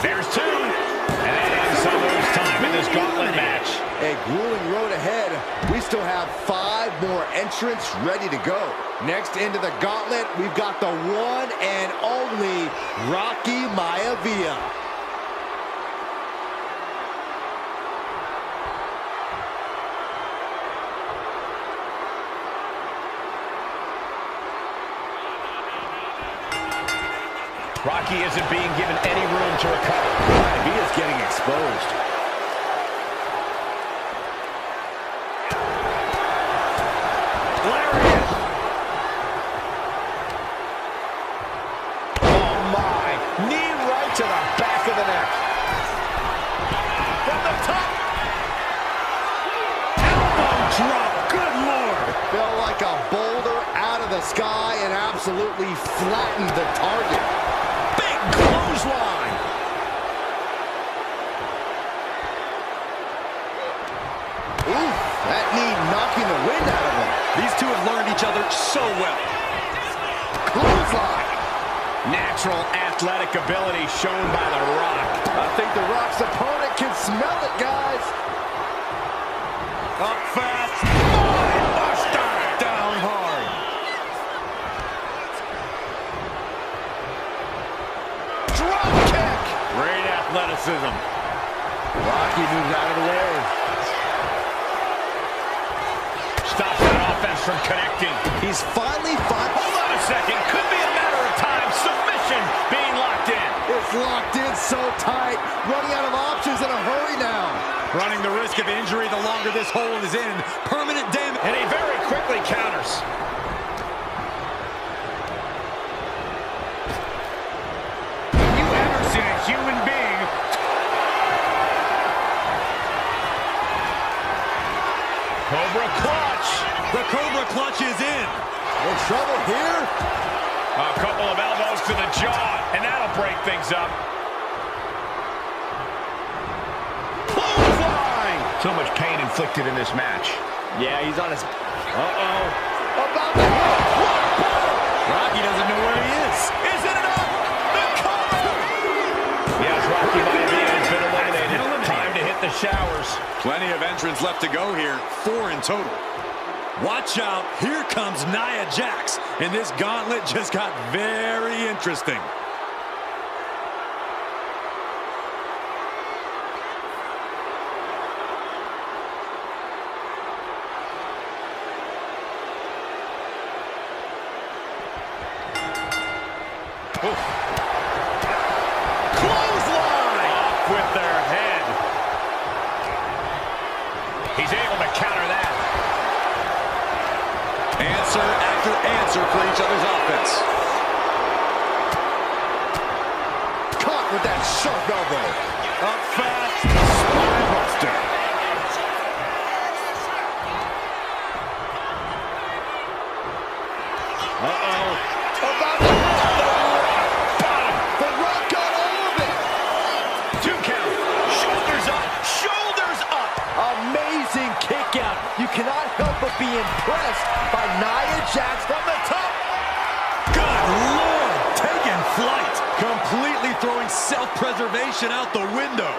Speaker 1: There's two. And that ends Summer's time in this gauntlet match.
Speaker 3: A grueling road ahead. We still have 5 more entrants ready to go. Next into the gauntlet, we've got the one and only Rocky Maivia.
Speaker 1: Rocky isn't being given any room to recover.
Speaker 3: Maivia's getting exposed.
Speaker 1: To the back of the neck. From the top. Elbow drop. Good Lord.
Speaker 3: Felt like a boulder out of the sky and absolutely flattened the target.
Speaker 1: Big clothesline.
Speaker 3: Oof, that knee knocking the wind out of him.
Speaker 2: These two have learned each other so well.
Speaker 3: Clothesline.
Speaker 1: Natural athletic ability shown by The Rock.
Speaker 3: I think The Rock's opponent can smell it, guys.
Speaker 2: Up fast.
Speaker 1: Buster.
Speaker 2: Down hard.
Speaker 1: Drop kick.
Speaker 2: Great athleticism.
Speaker 3: Rocky moves out of the way.
Speaker 1: Stops that offense from connecting.
Speaker 3: He's finally
Speaker 1: Hold on a second. Could be a matter of time. Submission being locked in.
Speaker 3: It's locked in so tight. Running out of options in a hurry now.
Speaker 2: Running the risk of injury the longer this hold is in. Permanent damage.
Speaker 1: And he very quickly counters. Have you ever seen a human being? Cobra clutch.
Speaker 2: The Cobra clutch is in.
Speaker 3: In trouble here.
Speaker 1: A couple of elbows to the jaw, and that'll break things up. Clothesline! So much pain inflicted in this match.
Speaker 3: Yeah, he's on his... Uh-oh. About to hit.
Speaker 2: participants left to go here, 4 in total. Watch out, here comes Nia Jax, and this gauntlet just got very interesting.
Speaker 1: Clothesline! Off with their head. He's able to counter that.
Speaker 2: Answer after answer for each other's offense.
Speaker 3: Caught with that sharp elbow. Up fast, spine buster. About to hit the rock bottom. The Rock got all of it.
Speaker 1: 2 count. Shoulders up. Shoulders up.
Speaker 3: Amazing kick out. You cannot help but be impressed by Nia Jax from the top.
Speaker 2: Good Lord, taking flight. Completely throwing self-preservation out the window.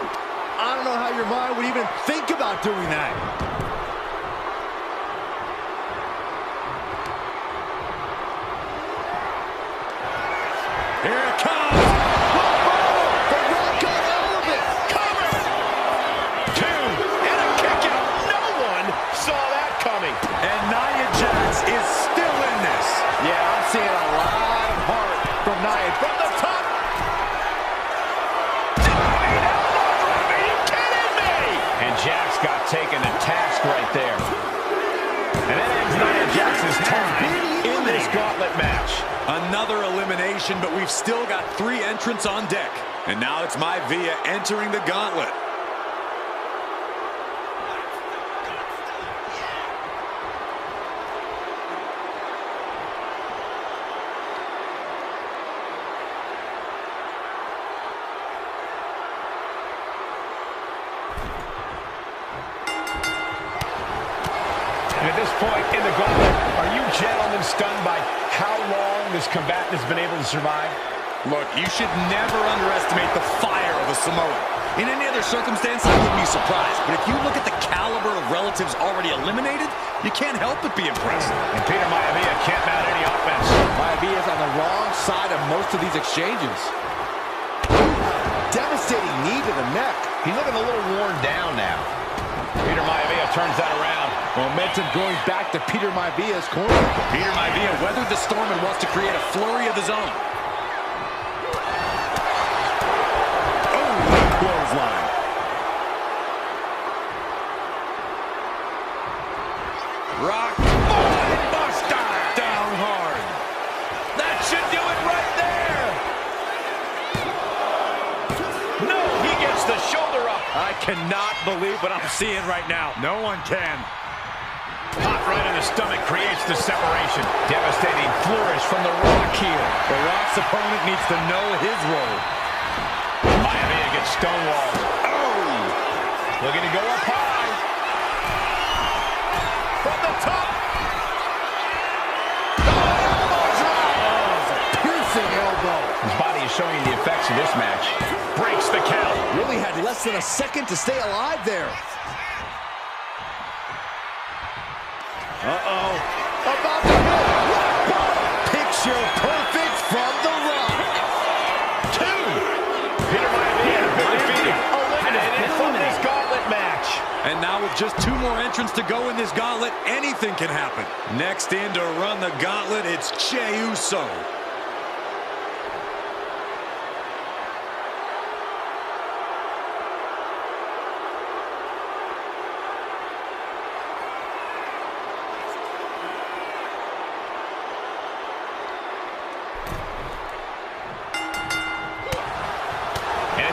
Speaker 3: I don't know how your mind would even think about doing that.
Speaker 2: Here it comes.
Speaker 3: The Rock got all of it.
Speaker 1: Cover. 2. And a kick out. No one saw that coming.
Speaker 2: And Nia Jax is still in this.
Speaker 3: Yeah, I'm seeing a lot of heart from Nia. From the top.
Speaker 1: Are you kidding me? And Jax got taken to task right there. And that ends Nia Jax's time in this gauntlet match.
Speaker 2: Another elimination, but we've still got 3 entrants on deck. And now it's MyVia entering the gauntlet.
Speaker 1: And at this point in the gauntlet, are you gentlemen stunned by how long this combatant has been able to survive?
Speaker 2: Look, you should never underestimate the fire of a Samoan. In any other circumstance, I wouldn't be surprised. But if you look at the caliber of relatives already eliminated, you can't help but be impressed.
Speaker 1: And Peter Maivia can't mount any offense.
Speaker 3: Maivia's on the wrong side of most of these exchanges. Devastating knee to the neck.
Speaker 1: He's looking a little worn down now. Peter Maivia turns that around.
Speaker 3: Momentum going back to Peter Maivia's corner.
Speaker 2: Peter Maivia weathered the storm and wants to create a flurry of his own. Oh, clothesline. Rock. Buster. Down hard.
Speaker 1: That should do it right there. No, he gets the shoulder up.
Speaker 3: I cannot believe what I'm seeing right now.
Speaker 2: No one can.
Speaker 1: Pop right in the stomach creates the separation. Devastating flourish from the Rock here.
Speaker 2: The Rock's opponent needs to know his role.
Speaker 1: Maivia gets stonewalled. Oh! Looking to go up high. From the top.
Speaker 3: Piercing elbow.
Speaker 1: His body is showing the effects of this match. Breaks the count.
Speaker 3: Really had less than a second to stay alive there. Uh-oh. About to hit. Rock bottom. Picture perfect from the Rock.
Speaker 1: 2. Peter Maivia defeated. Eliminated from this gauntlet match.
Speaker 2: And now with just 2 more entrants to go in this gauntlet, anything can happen. Next in to run the gauntlet, it's Jey Uso.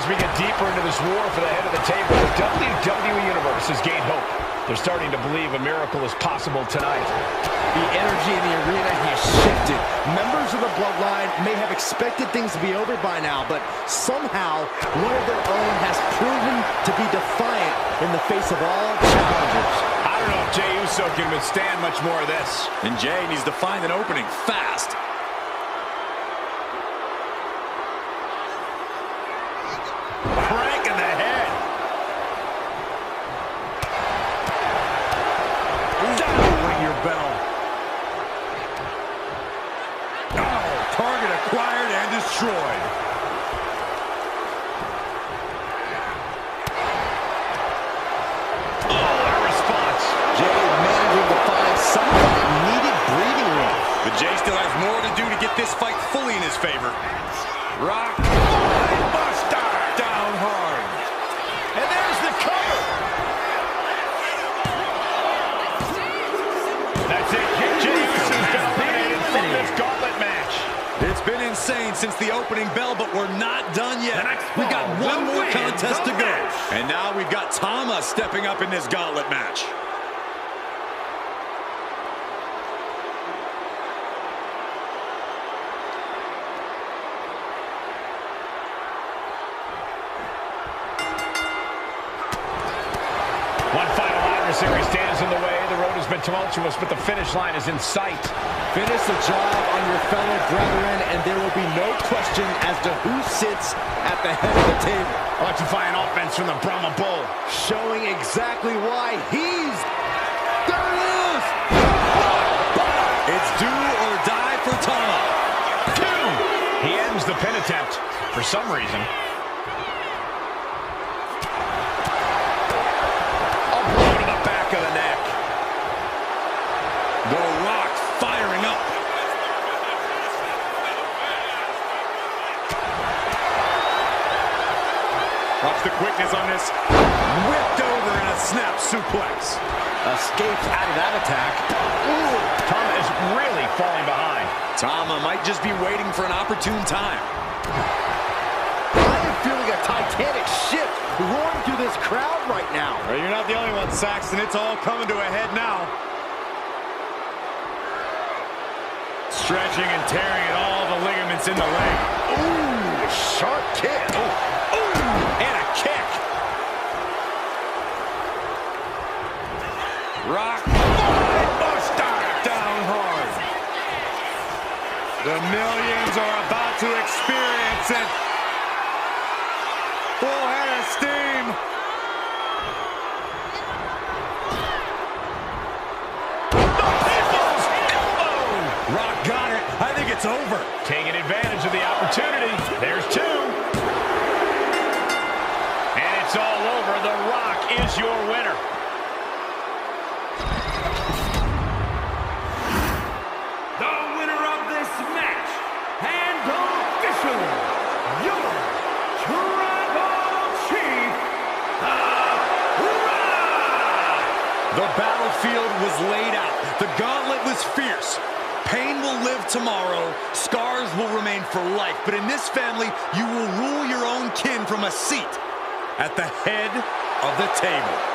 Speaker 1: As we get deeper into this war for the head of the table, the WWE Universe has gained hope. They're starting to believe a miracle is possible tonight.
Speaker 3: The energy in the arena has shifted. Members of the Bloodline may have expected things to be over by now, but somehow one of their own has proven to be defiant in the face of all challenges.
Speaker 1: I don't know if Jey Uso can withstand much more of this.
Speaker 2: And Jey needs to find an opening fast.
Speaker 1: Crank in the head.
Speaker 2: acquired and destroyed.
Speaker 1: Oh, what a response.
Speaker 3: Jay managing to find some of that needed breathing room.
Speaker 2: But Jay still has more to do to get this fight fully in his favor. Rock.
Speaker 1: Buster.
Speaker 2: Down hard.
Speaker 1: And there's the cover. That's it. Jay Uso's been eliminated from this gauntlet match.
Speaker 2: It's been insane since the opening bell, but we're not done yet. We got one more contest to go. And now we've got Tama stepping up in this gauntlet match.
Speaker 1: One final adversary stands in the way. The road has been tumultuous, but the finish line is in sight.
Speaker 3: Finish the job on your fellow brethren, and there will be no question as to who sits at the head of the table.
Speaker 1: Electrifying offense from the Brahma Bull.
Speaker 3: Showing exactly why he's... There it is!
Speaker 2: It's do or die for Tama.
Speaker 1: Two! He ends the pin attempt for some reason. A blow to the back of the neck.
Speaker 2: The Rock firing up. Watch the quickness on this. Whipped over in a snap suplex.
Speaker 3: Escapes out of that attack.
Speaker 1: Ooh, Tama is really falling behind.
Speaker 2: Tama might just be waiting for an opportune time.
Speaker 3: I am feeling a titanic shift roaring through this crowd right now.
Speaker 2: Well, you're not the only one, Saxton. It's all coming to a head now. Stretching and tearing at all the ligaments in the leg.
Speaker 3: Ooh, sharp kick.
Speaker 2: Ooh, and a kick. Rock. Buster. Down hard. The millions are about to experience it. Full head of steam. Rock got it. I think it's over.
Speaker 1: Taking advantage of the opportunity. There's two. And it's all over. The Rock is your winner.
Speaker 5: The winner of this match, and officially, your Tribal Chief, Rock!
Speaker 2: The battlefield was laid out. The gauntlet was fierce. Pain will live tomorrow. Scars will remain for life. But in this family, you will rule your own kin from a seat at the head of the table.